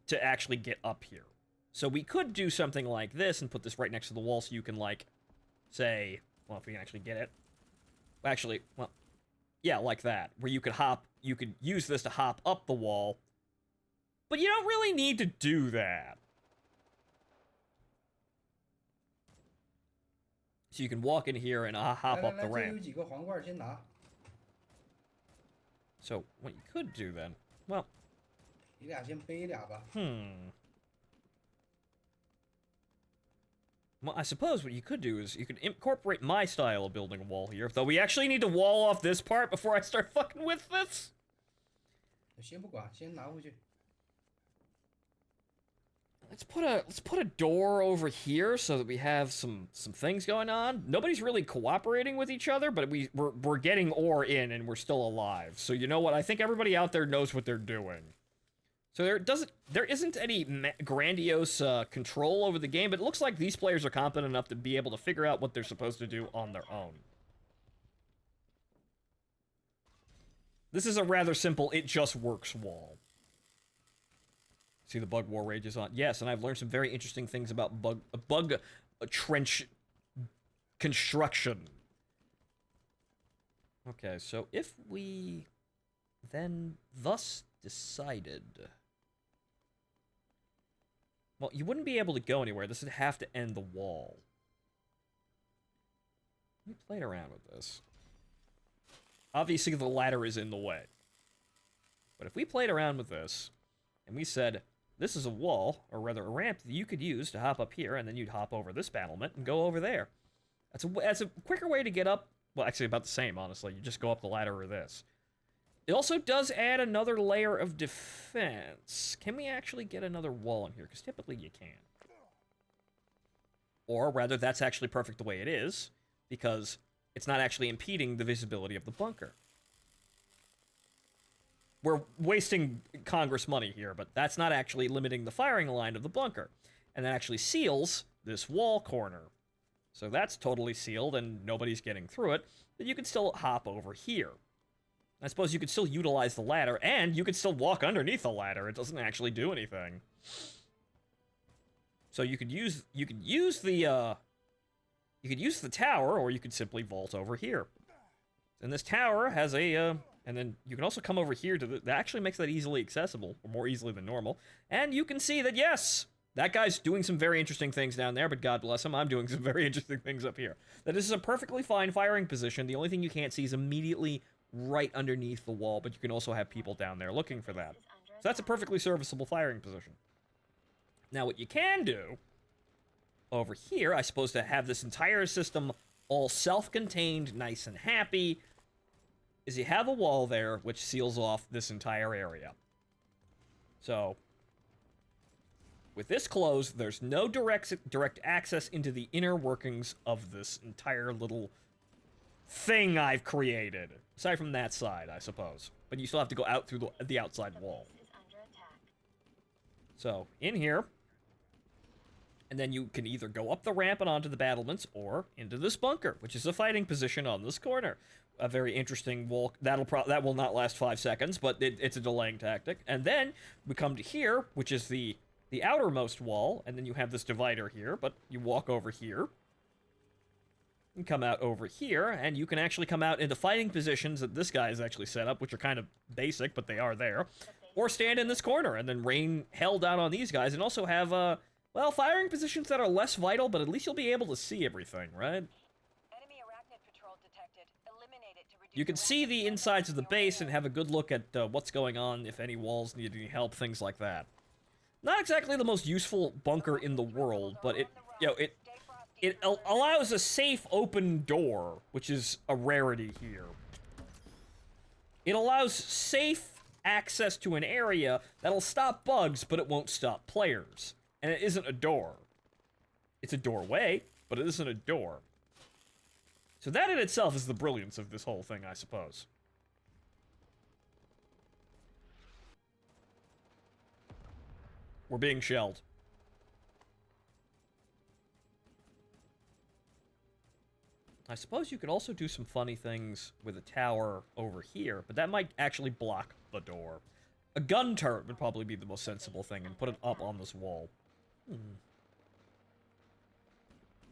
to actually get up here. So we could do something like this and put this right next to the wall so you can, like, say, well, if we can actually get it. Actually, well, yeah, like that, where you could use this to hop up the wall. But you don't really need to do that. So you can walk in here and hop up the ramp. So what you could do then, well, well, I suppose what you could do is you could incorporate my style of building a wall here, though we actually need to wall off this part before I start fucking with this. Let's put a door over here so that we have some things going on. Nobody's really cooperating with each other, but we're getting ore in and we're still alive. So you know what? I think everybody out there knows what they're doing. So there isn't any grandiose control over the game, but it looks like these players are competent enough to be able to figure out what they're supposed to do on their own. This is a rather simple, it just works wall. See the bug war rages on. Yes, and I've learned some very interesting things about bug trench construction. Okay, so if we then thus decided... Well, you wouldn't be able to go anywhere. This would have to end the wall. Let me play around with this. Obviously, the ladder is in the way. But if we played around with this, and we said, this is a wall, or rather a ramp, that you could use to hop up here, and then you'd hop over this battlement and go over there. That's a quicker way to get up. Well, actually about the same, honestly. You just go up the ladder or this. It also does add another layer of defense. Can we actually get another wall in here? Because typically you can. Or rather, that's actually perfect the way it is, because it's not actually impeding the visibility of the bunker. We're wasting Congress money here, but that's not actually limiting the firing line of the bunker. And that actually seals this wall corner. So that's totally sealed, and nobody's getting through it, but you can still hop over here. I suppose you could still utilize the ladder, and you could still walk underneath the ladder. It doesn't actually do anything. So you could use the tower, or you could simply vault over here. And this tower has a and then you can also come over here to that actually makes that easily accessible, or more easily than normal. And you can see that yes, that guy's doing some very interesting things down there, but God bless him, I'm doing some very interesting things up here. That this is a perfectly fine firing position. The only thing you can't see is immediately right underneath the wall, but you can also have people down there looking for that. So that's a perfectly serviceable firing position. Now what you can do over here, I suppose, to have this entire system all self-contained, nice and happy, is you have a wall there which seals off this entire area. So with this closed, there's no direct access into the inner workings of this entire little thing I've created. Aside from that side, I suppose. But you still have to go out through the outside wall. So, in here, and then you can either go up the ramp and onto the battlements, or into this bunker, which is a fighting position on this corner. A very interesting wall. That will not last 5 seconds, but it's a delaying tactic. And then we come to here, which is the outermost wall, and then you have this divider here, but you walk over here, and come out over here, and you can actually come out into fighting positions that this guy is actually set up, which are kind of basic, but they are there. Or stand in this corner, and then rain hell down on these guys, and also have, well, firing positions that are less vital, but at least you'll be able to see everything, right? Enemy arachnid patrol detected. Eliminate it to reduce You can see the insides of the base and have a good look at what's going on, if any walls need any help, things like that. Not exactly the most useful bunker in the world, but it allows a safe open door, which is a rarity here. It allows safe access to an area that'll stop bugs, but it won't stop players. And it isn't a door. It's a doorway, but it isn't a door. So that in itself is the brilliance of this whole thing, I suppose. We're being shelled. I suppose you could also do some funny things with a tower over here, but that might actually block the door. A gun turret would probably be the most sensible thing, and put it up on this wall.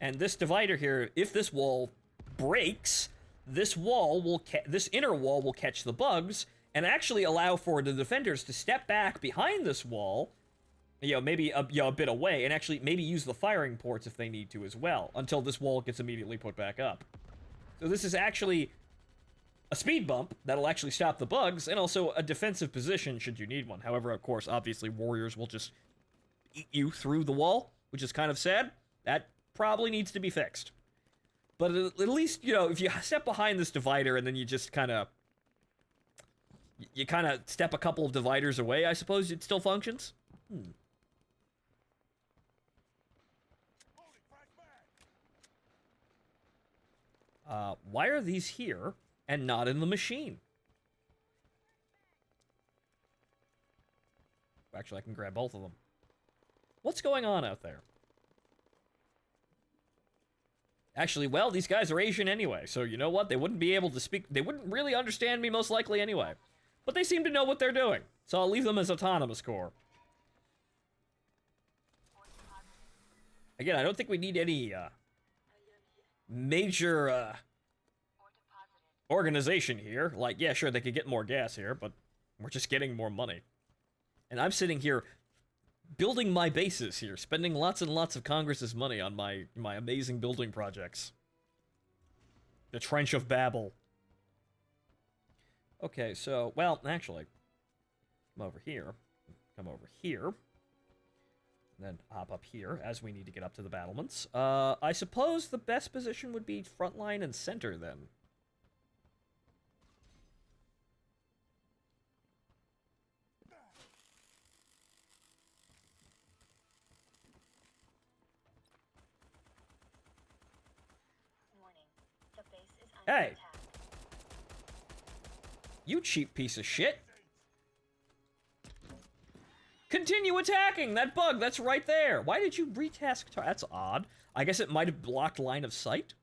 And this divider here, if this wall breaks, this inner wall will catch the bugs, and actually allow for the defenders to step back behind this wall, maybe a bit away, and actually maybe use the firing ports if they need to as well, until this wall gets immediately put back up. So this is actually a speed bump that'll actually stop the bugs, and also a defensive position should you need one. However, of course, obviously, warriors will just eat you through the wall, which is kind of sad. That probably needs to be fixed. But at least, if you step behind this divider and then you just kind of... You kind of step a couple of dividers away, I suppose it still functions? Why are these here and not in the machine? Actually, I can grab both of them. What's going on out there? Actually, well, these guys are Asian anyway, so you know what? They wouldn't be able to speak... They wouldn't really understand me most likely anyway. But they seem to know what they're doing, so I'll leave them as autonomous corps. Again, I don't think we need any, major, organization here. Like, yeah, sure, they could get more gas here, but we're just getting more money. And I'm sitting here building my bases here, spending lots and lots of Congress's money on my amazing building projects. The Trench of Babel. Okay, so, well, actually, come over here. Then hop up here as we need to get up to the battlements. I suppose the best position would be front line and center then. Hey! You cheap piece of shit! Continue attacking! That bug, that's right there! Why did you retask that's odd. I guess it might have blocked line of sight?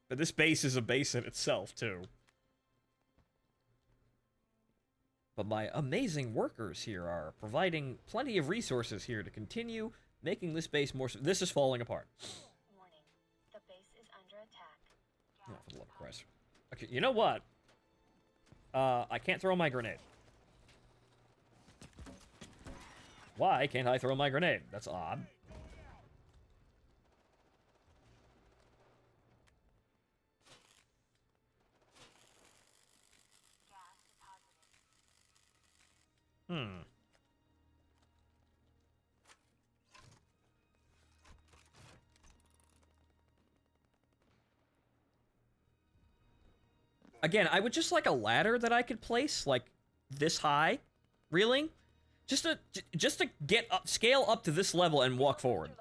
But this base is a base in itself, too. But my amazing workers here are providing plenty of resources here to continue making this base more... This is falling apart. Warning. The base is under attack. Oh, for the love of Christ. Okay, you know what? I can't throw my grenade. Why can't I throw my grenade? That's odd. Again, I would just like a ladder that I could place, like, this high. Really? Just to get up, scale up to this level and walk forward.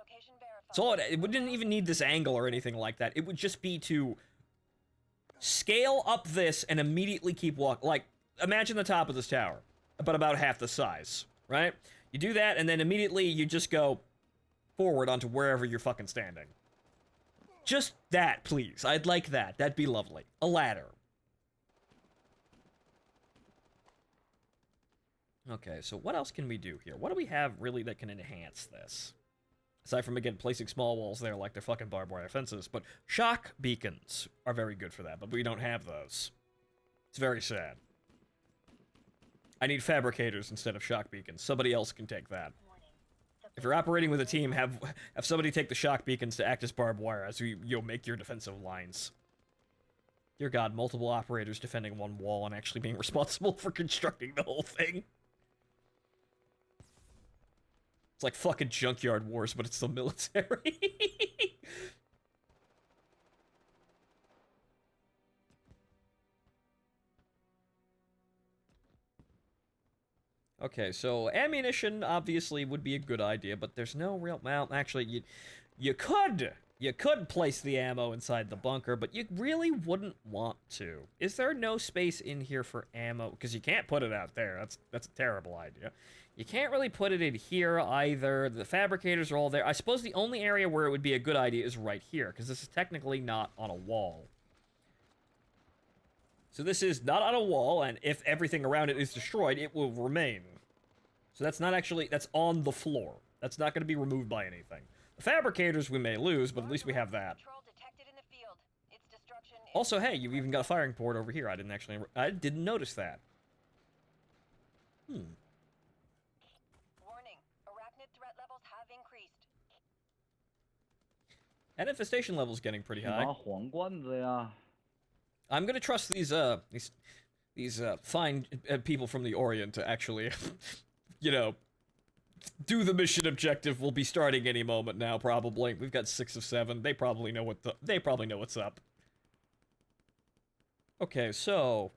So it wouldn't even need this angle or anything like that. It would just be to scale up this and immediately keep walking. Like, imagine the top of this tower, but about half the size, right? You do that, and then immediately you just go forward onto wherever you're fucking standing. Just that, please. I'd like that. That'd be lovely. A ladder. Okay, so what else can we do here? What do we have, really, that can enhance this? Aside from, again, placing small walls there like they're fucking barbed wire fences. But shock beacons are very good for that, but we don't have those. It's very sad. I need fabricators instead of shock beacons. Somebody else can take that. If you're operating with a team, have somebody take the shock beacons to act as barbed wire as you'll make your defensive lines. Dear God, multiple operators defending one wall and actually being responsible for constructing the whole thing. It's like fucking Junkyard Wars, but it's the military. Okay, so ammunition obviously would be a good idea, but there's no real... Well, actually, you could place the ammo inside the bunker, but you really wouldn't want to. Is there no space in here for ammo? Because you can't put it out there. That's a terrible idea. You can't really put it in here either. The fabricators are all there. I suppose the only area where it would be a good idea is right here, because this is technically not on a wall. So this is not on a wall, and if everything around it is destroyed, it will remain. So that's not actually... That's on the floor. That's not going to be removed by anything. The fabricators we may lose, but at least we have that. Also, hey, you've even got a firing port over here. I didn't notice that. Warning. Arachnid threat levels have increased. And infestation levels getting pretty high. I'm gonna trust these fine people from the Orient to actually, you know, do the mission objective. We'll be starting any moment now, probably. We've got 6 of 7. They probably know what's up. Okay, so,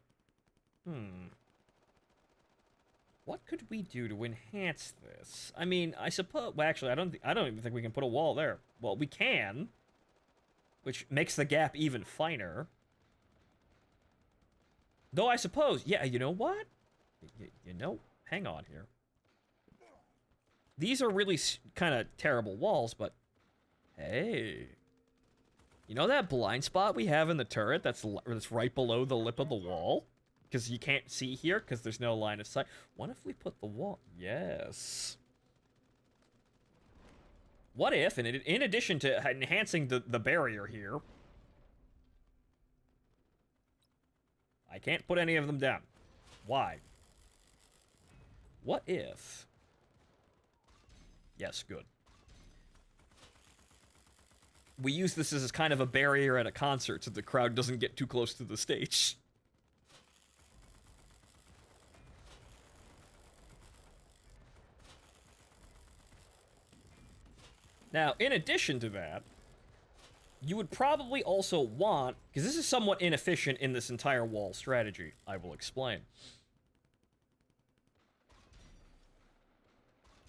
what could we do to enhance this? I mean, I suppose. Well, actually, I don't even think we can put a wall there. Well, we can, which makes the gap even finer. Though I suppose, yeah, you know what? You know, hang on here. These are really kind of terrible walls, but hey, you know that blind spot we have in the turret that's right below the lip of the wall? Because you can't see here because there's no line of sight. What if we put the wall? Yes. What if, in addition to enhancing the barrier here, I can't put any of them down. Why? What if... Yes, good. We use this as kind of a barrier at a concert so the crowd doesn't get too close to the stage. Now, in addition to that, you would probably also want, because this is somewhat inefficient in this entire wall strategy, I will explain.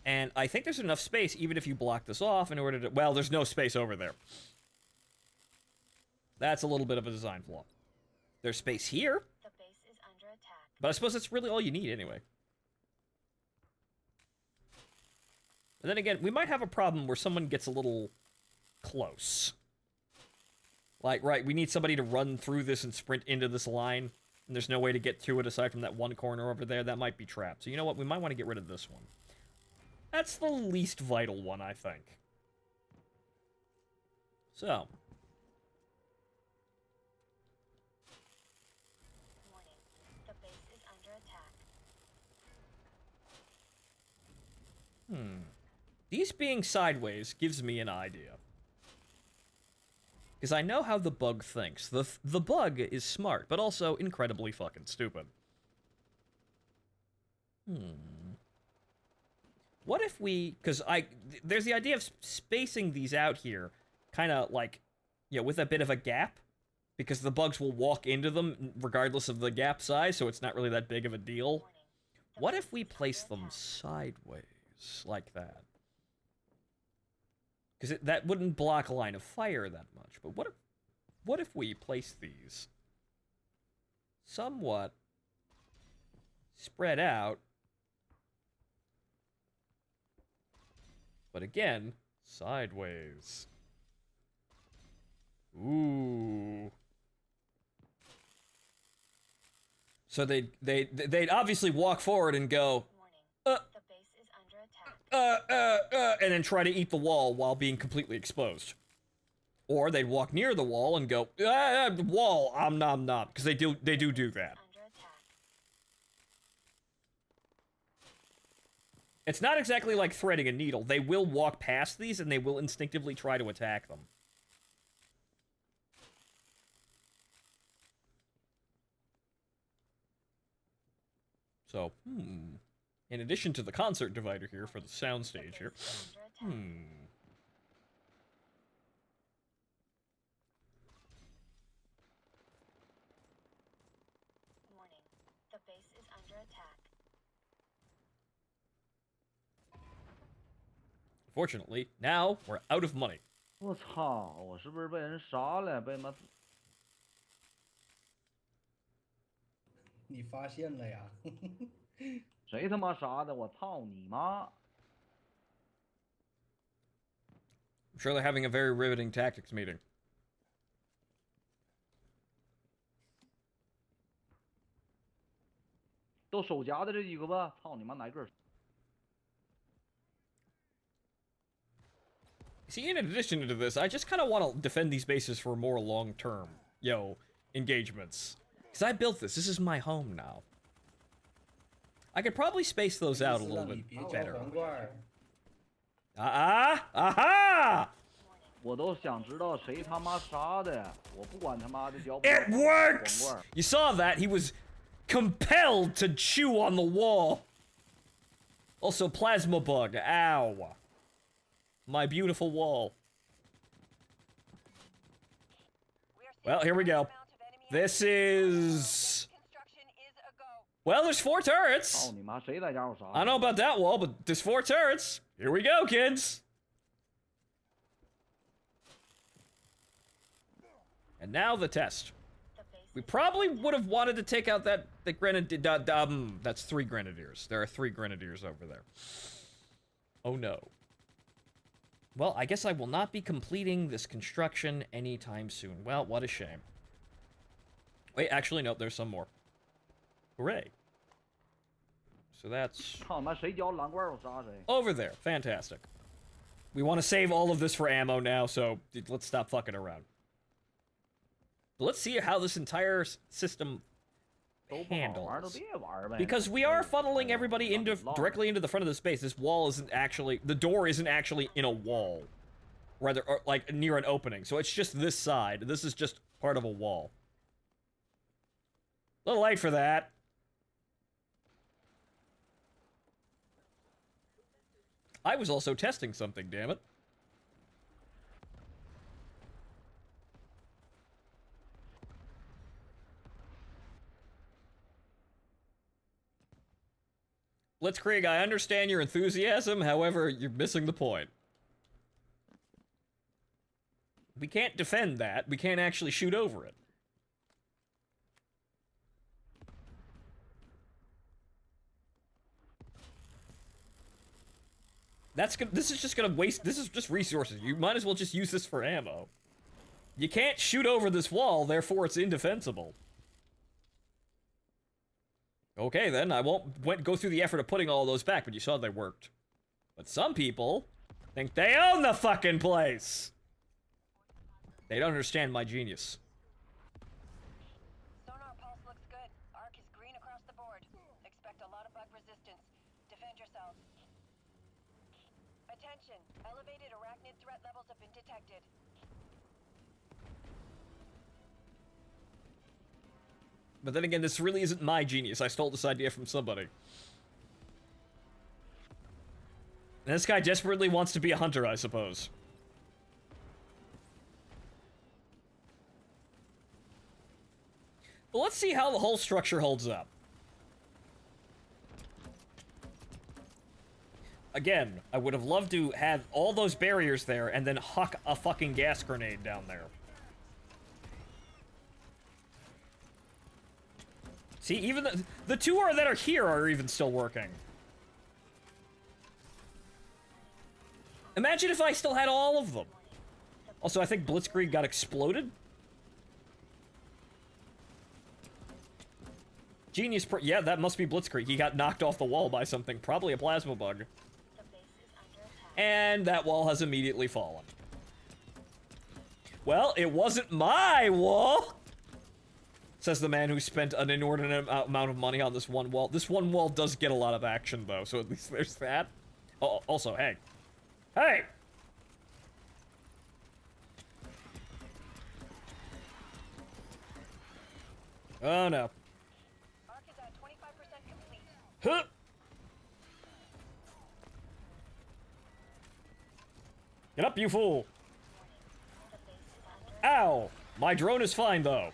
And I think there's enough space, even if you block this off, in order to... Well, there's no space over there. That's a little bit of a design flaw. There's space here. The base is under attack. But I suppose that's really all you need anyway. And then again, we might have a problem where someone gets a little close. Like, right, we need somebody to run through this and sprint into this line. And there's no way to get to it aside from that one corner over there. That might be trapped. So you know what? We might want to get rid of this one. That's the least vital one, I think. So. Warning. The base is under attack. These being sideways gives me an idea. Because I know how the bug thinks. The bug is smart, but also incredibly fucking stupid. What if we... Because there's the idea of spacing these out here, kind of like, you know, with a bit of a gap. Because the bugs will walk into them regardless of the gap size, so it's not really that big of a deal. What if we place them sideways, like that? Because that wouldn't block a line of fire that much. But what if we place these somewhat spread out? But again, sideways. Ooh. So they'd obviously walk forward and go, The base is under attack. and then try to eat the wall while being completely exposed. Or they'd walk near the wall and go, wall, nom nom, because they do that. Under attack. It's not exactly like threading a needle. They will walk past these and they will instinctively try to attack them. So, in addition to the concert divider here for the soundstage here, Warning. The base is under attack. Fortunately, now we're out of money. 我操！我是不是被人杀了？被他妈你发现了呀？谁他妈杀的？我操你妈！ I'm sure they're having a very riveting tactics meeting. 都手夹的这几个吧，操你妈哪个？ See, in addition to this, I just kind of want to defend these bases for more long-term, engagements. Because I built this. This is my home now. I could probably space those out a little bit better. Aha! 我都想知道谁他妈杀的，我不管他妈的交不。 It works! You saw that. He was compelled to chew on the wall. Also, plasma bug. Ow. My beautiful wall. Well, here we go. This is... Well, there's 4 turrets. 操你妈！谁在家我杀？ I don't know about that wall, but there's 4 turrets. Here we go, kids. And now the test. We probably would have wanted to take out that grenadier. That's 3 grenadiers. There are 3 grenadiers over there. Oh no. Well, I guess I will not be completing this construction anytime soon. Well, what a shame. Wait, actually, no, there's some more. Hooray. So that's... 操他妈！谁交蓝罐我杀谁。 Over there. Fantastic. We want to save all of this for ammo now, so let's stop fucking around. But let's see how this entire system handles. Because we are funneling everybody directly into the front of the space. This wall isn't actually... The door isn't actually in a wall. Rather, or like, near an opening. So it's just this side. This is just part of a wall. A little late for that. I was also testing something, damn it. Blitzkrieg, I understand your enthusiasm, however, you're missing the point. We can't defend that. We can't actually shoot over it. This is just gonna waste, this is just resources. You might as well just use this for ammo. You can't shoot over this wall, therefore it's indefensible. Okay then, I won't go through the effort of putting all those back, but you saw they worked. But some people think they own the fucking place! They don't understand my genius. Sonar pulse looks good. Arc is green across the board. Expect a lot of bug resistance. Defend yourselves. Attention! Elevated arachnid threat levels have been detected. But then again, this really isn't my genius. I stole this idea from somebody. And this guy desperately wants to be a hunter, I suppose. Well, let's see how the whole structure holds up. Again, I would have loved to have all those barriers there and then huck a fucking gas grenade down there. See, even the two that are here are even still working. Imagine if I still had all of them. Also, I think Blitzkrieg got exploded. Genius yeah, that must be Blitzkrieg. He got knocked off the wall by something, probably a plasma bug. And that wall has immediately fallen. Well, it wasn't my wall, says the man who spent an inordinate amount of money on this one wall. This one wall does get a lot of action, though, so at least there's that. Oh, also, hey. Hey! Oh, no. Arc is at 25% complete. Huh! Get up, you fool! Ow! My drone is fine, though.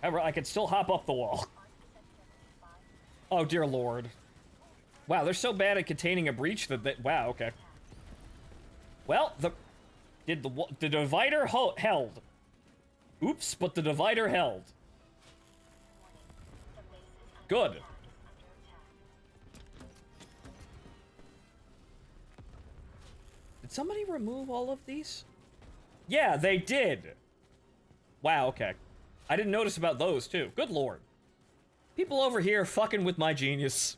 However, I can still hop up the wall. Oh, dear lord. Wow, they're so bad at containing a breach that they... Wow, okay. Well, the divider held. Oops, but the divider held. Good. Did somebody remove all of these? Yeah, they did. Wow, okay. I didn't notice about those, too. Good lord. People over here fucking with my genius.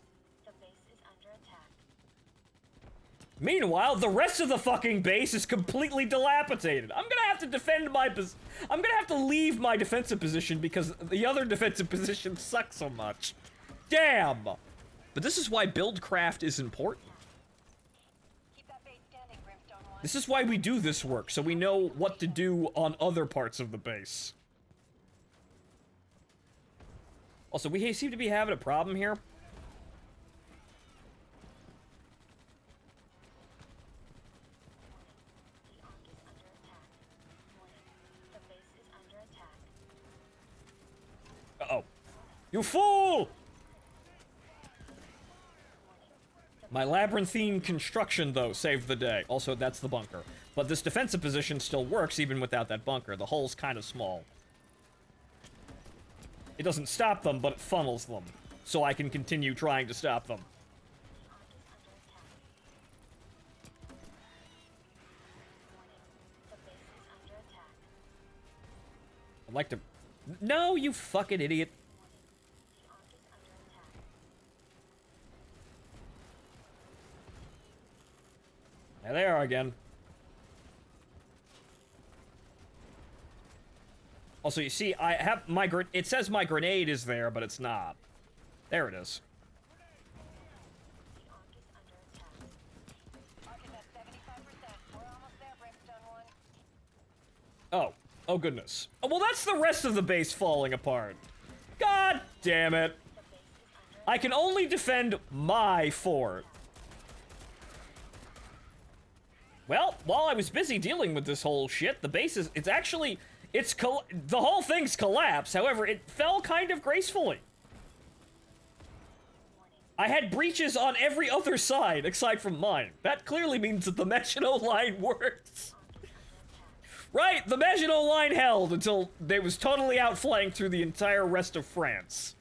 Meanwhile, the rest of the fucking base is completely dilapidated. I'm gonna have to defend my I'm gonna have to leave my defensive position because the other defensive position sucks so much. Damn! But this is why buildcraft is important. Keep that base standing, Brimstone 1. This is why we do this work, so we know what to do on other parts of the base. Also, we seem to be having a problem here. Uh-oh. You fool! My labyrinthine construction, though, saved the day. Also, that's the bunker. But this defensive position still works even without that bunker. The hole's kind of small. It doesn't stop them, but it funnels them. So I can continue trying to stop them. I'd like to... No, you fucking idiot. There they are again. Also, you see, I have my it says my grenade is there, but it's not. There it is. Oh. Oh, goodness. Oh, well, that's the rest of the base falling apart. God damn it. I can only defend my fort. Well, while I was busy dealing with this whole shit, the base is, the whole thing's collapsed. However, it fell kind of gracefully. I had breaches on every other side aside from mine. That clearly means that the Maginot Line works. Right, the Maginot Line held until they was totally outflanked through the entire rest of France.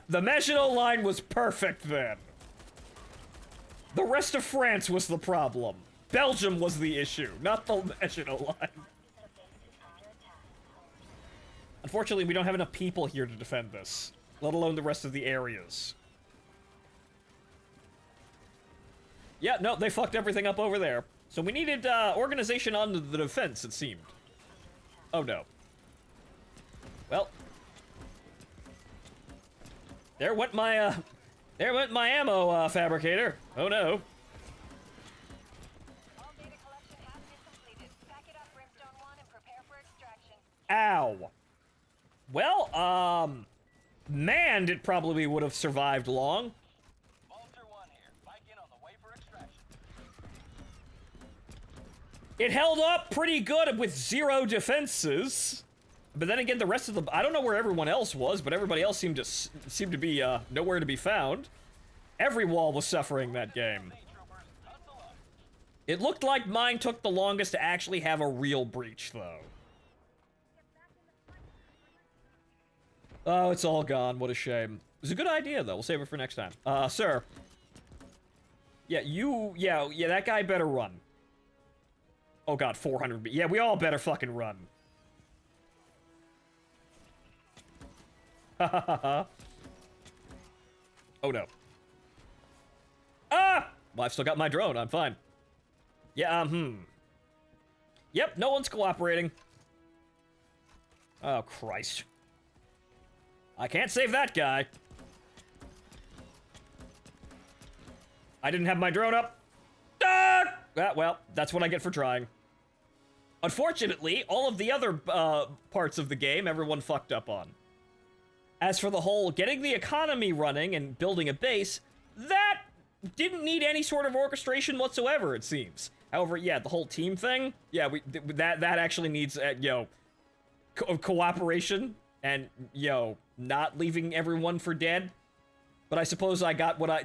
The Maginot Line was perfect then. The rest of France was the problem. Belgium was the issue, not the Maginot Line. Unfortunately, we don't have enough people here to defend this, let alone the rest of the areas. Yeah, no, they fucked everything up over there. So we needed organization on the defense, it seemed. Oh no. Well. There went my ammo fabricator. Oh no. All data collection has been completed. Pack it up, Brimstone 1, and prepare for extraction. Ow. Well, manned it probably would have survived long. Vulture 1 here. Bike in on the way for extraction. It held up pretty good with 0 defenses. But then again, the rest of the... I don't know where everyone else was, but everybody else seemed to be nowhere to be found. Every wall was suffering that game. It looked like mine took the longest to actually have a real breach, though. Oh, it's all gone. What a shame. It was a good idea, though. We'll save it for next time. Sir. Yeah, yeah, that guy better run. Oh god, 400. Yeah, we all better fucking run. Ha ha ha ha. Oh no. Ah! Well, I've still got my drone. I'm fine. Yeah, Yep, no one's cooperating. Oh, Christ. I can't save that guy. I didn't have my drone up. Ah! Well, that's what I get for trying. Unfortunately, all of the other parts of the game, everyone fucked up on. As for the whole getting the economy running and building a base, that didn't need any sort of orchestration whatsoever, it seems. However, yeah, the whole team thing, yeah, that actually needs, cooperation and, not leaving everyone for dead. But I suppose I got what I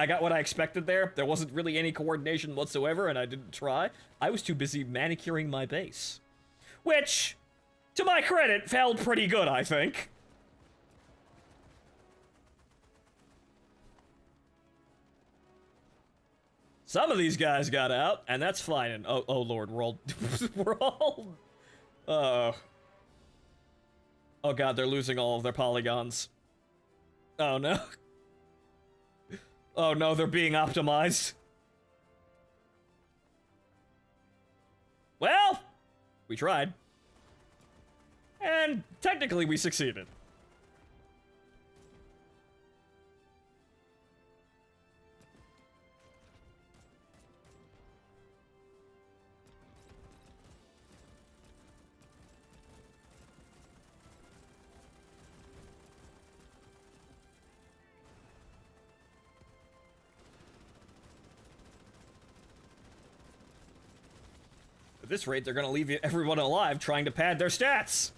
got what I expected there. There wasn't really any coordination whatsoever, and I didn't try. I was too busy manicuring my base. Which, to my credit, felt pretty good, I think. Some of these guys got out, and that's fine. And oh lord, we're all, oh god, they're losing all of their polygons. Oh no. Oh no, they're being optimized. Well, we tried. And technically we succeeded. At this rate, they're gonna leave everyone alive trying to pad their stats.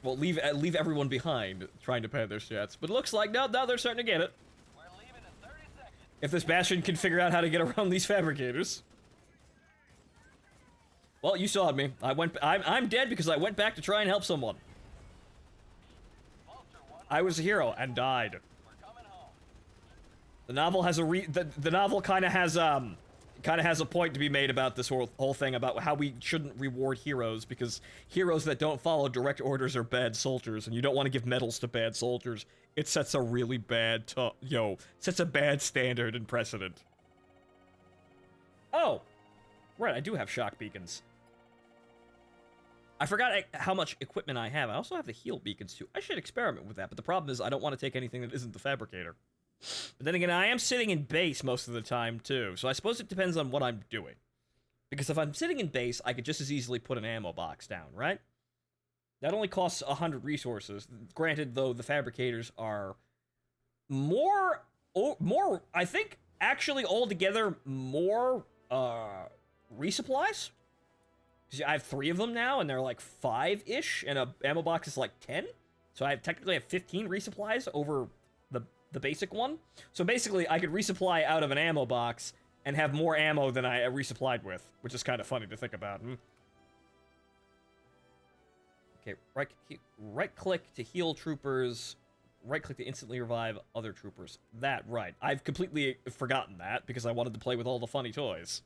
Well, leave everyone behind trying to pad their stats. But it looks like now they're starting to get it. We're leaving in 30 seconds. If this Bastion can figure out how to get around these fabricators. Well, you saw me. I'm dead because I went back to try and help someone. I was a hero and died. We're coming home. The novel has the novel kind of has a point to be made about this whole thing about how we shouldn't reward heroes because heroes that don't follow direct orders are bad soldiers, and you don't want to give medals to bad soldiers. It sets a really bad sets a bad standard and precedent. Oh, right, I do have shock beacons. I forgot how much equipment I have. I also have the heal beacons too. I should experiment with that, but the problem is I don't want to take anything that isn't the fabricator. But then again, I am sitting in base most of the time, too, so I suppose it depends on what I'm doing. Because if I'm sitting in base, I could just as easily put an ammo box down, right? That only costs 100 resources. Granted, though, the fabricators are more, I think, actually altogether more resupplies. 'Cause I have 3 of them now, and they're like 5-ish, and a ammo box is like 10. So I technically have 15 resupplies over the basic one. So basically, I could resupply out of an ammo box and have more ammo than I resupplied with, which is kind of funny to think about. Okay, right-click to heal troopers, right-click to instantly revive other troopers. That, right. I've completely forgotten that, because I wanted to play with all the funny toys.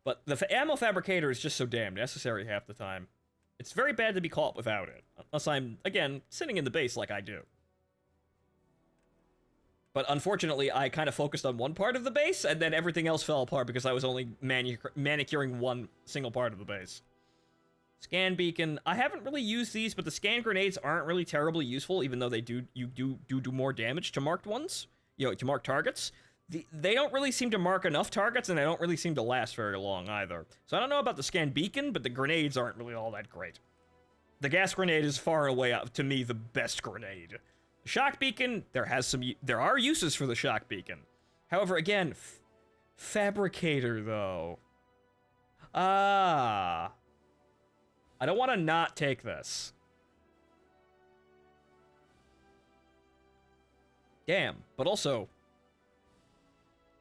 But the ammo fabricator is just so damn necessary half the time. It's very bad to be caught without it, unless I'm, again, sitting in the base like I do. But unfortunately, I kind of focused on one part of the base, and then everything else fell apart because I was only manicuring one single part of the base. Scan beacon. I haven't really used these, but the scan grenades aren't really terribly useful, even though they do more damage to marked ones, to marked targets. They don't really seem to mark enough targets, and they don't really seem to last very long either. So I don't know about the scan beacon, but the grenades aren't really all that great. The gas grenade is far and away, to me, the best grenade. The shock beacon, there are uses for the shock beacon. However, again, fabricator though. I don't want to not take this. Damn, but also,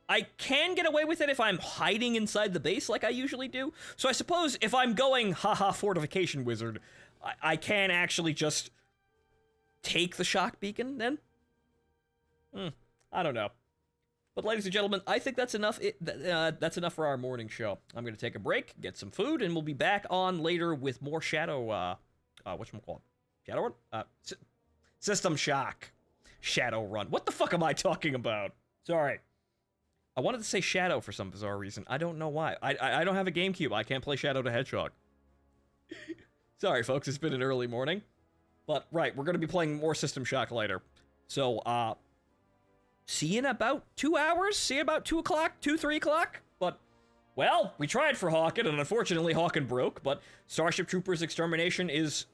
I can get away with it if I'm hiding inside the base like I usually do. So I suppose if I'm going, haha, fortification wizard, I can actually just take the shock beacon then? I don't know. But ladies and gentlemen, I think that's enough. That's enough for our morning show. I'm going to take a break, get some food, and we'll be back on later with more Shadow, whatchamacallit? Shadow Run? System Shock. Shadow Run. What the fuck am I talking about? Sorry. I wanted to say Shadow for some bizarre reason. I don't know why. I don't have a GameCube. I can't play Shadow the Hedgehog. Sorry, folks. It's been an early morning. But, right, we're going to be playing more System Shock later. So, see you in about 2 hours? See you about 2 o'clock? 3 o'clock? But, well, we tried for Hawken, and unfortunately Hawken broke, but Starship Troopers Extermination is...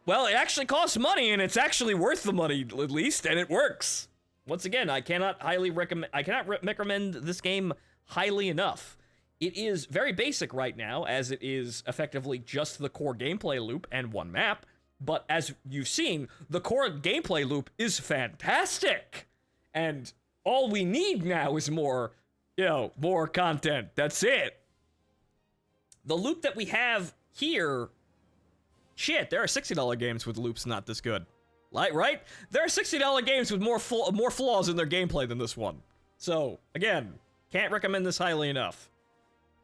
Well, it actually costs money, and it's actually worth the money, at least, and it works. Once again, I cannot recommend this game highly enough. It is very basic right now, as it is effectively just the core gameplay loop and one map, but as you've seen, the core gameplay loop is fantastic! And all we need now is more, more content. That's it. The loop that we have here, shit, there are $60 games with loops not this good. Right? There are $60 games with more flaws in their gameplay than this one. So, again, can't recommend this highly enough.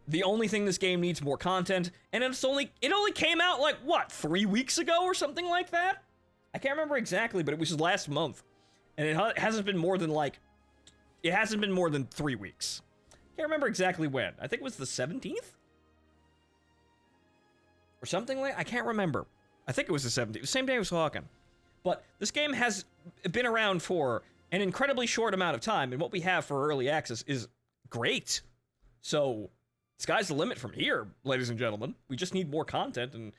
The only thing this game needs more content, and it only came out like, what, 3 weeks ago or something like that? I can't remember exactly, but it was last month. And it hasn't been more than 3 weeks. Can't remember exactly when. I think it was the 17th? Or something like, I can't remember. I think it was the 17th. The same day as Hawken. But this game has been around for an incredibly short amount of time, and what we have for early access is great. So, sky's the limit from here, ladies and gentlemen. We just need more content and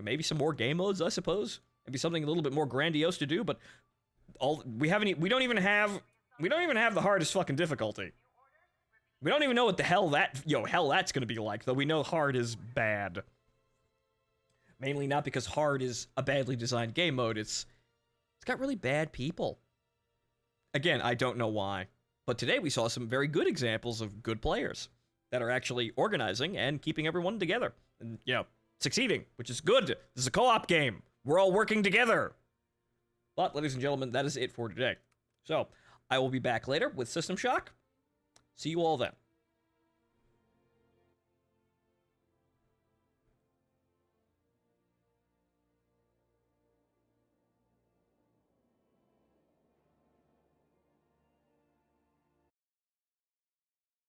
maybe some more game modes, I suppose. Maybe something a little bit more grandiose to do, but we don't even have the hardest fucking difficulty. We don't even know what the hell that's gonna be like, though we know hard is bad. Mainly not because hard is a badly designed game mode, it's got really bad people. Again, I don't know why. But today we saw some very good examples of good players that are actually organizing and keeping everyone together. And, succeeding, which is good. This is a co-op game. We're all working together. But, ladies and gentlemen, that is it for today. So, I will be back later with System Shock. See you all then.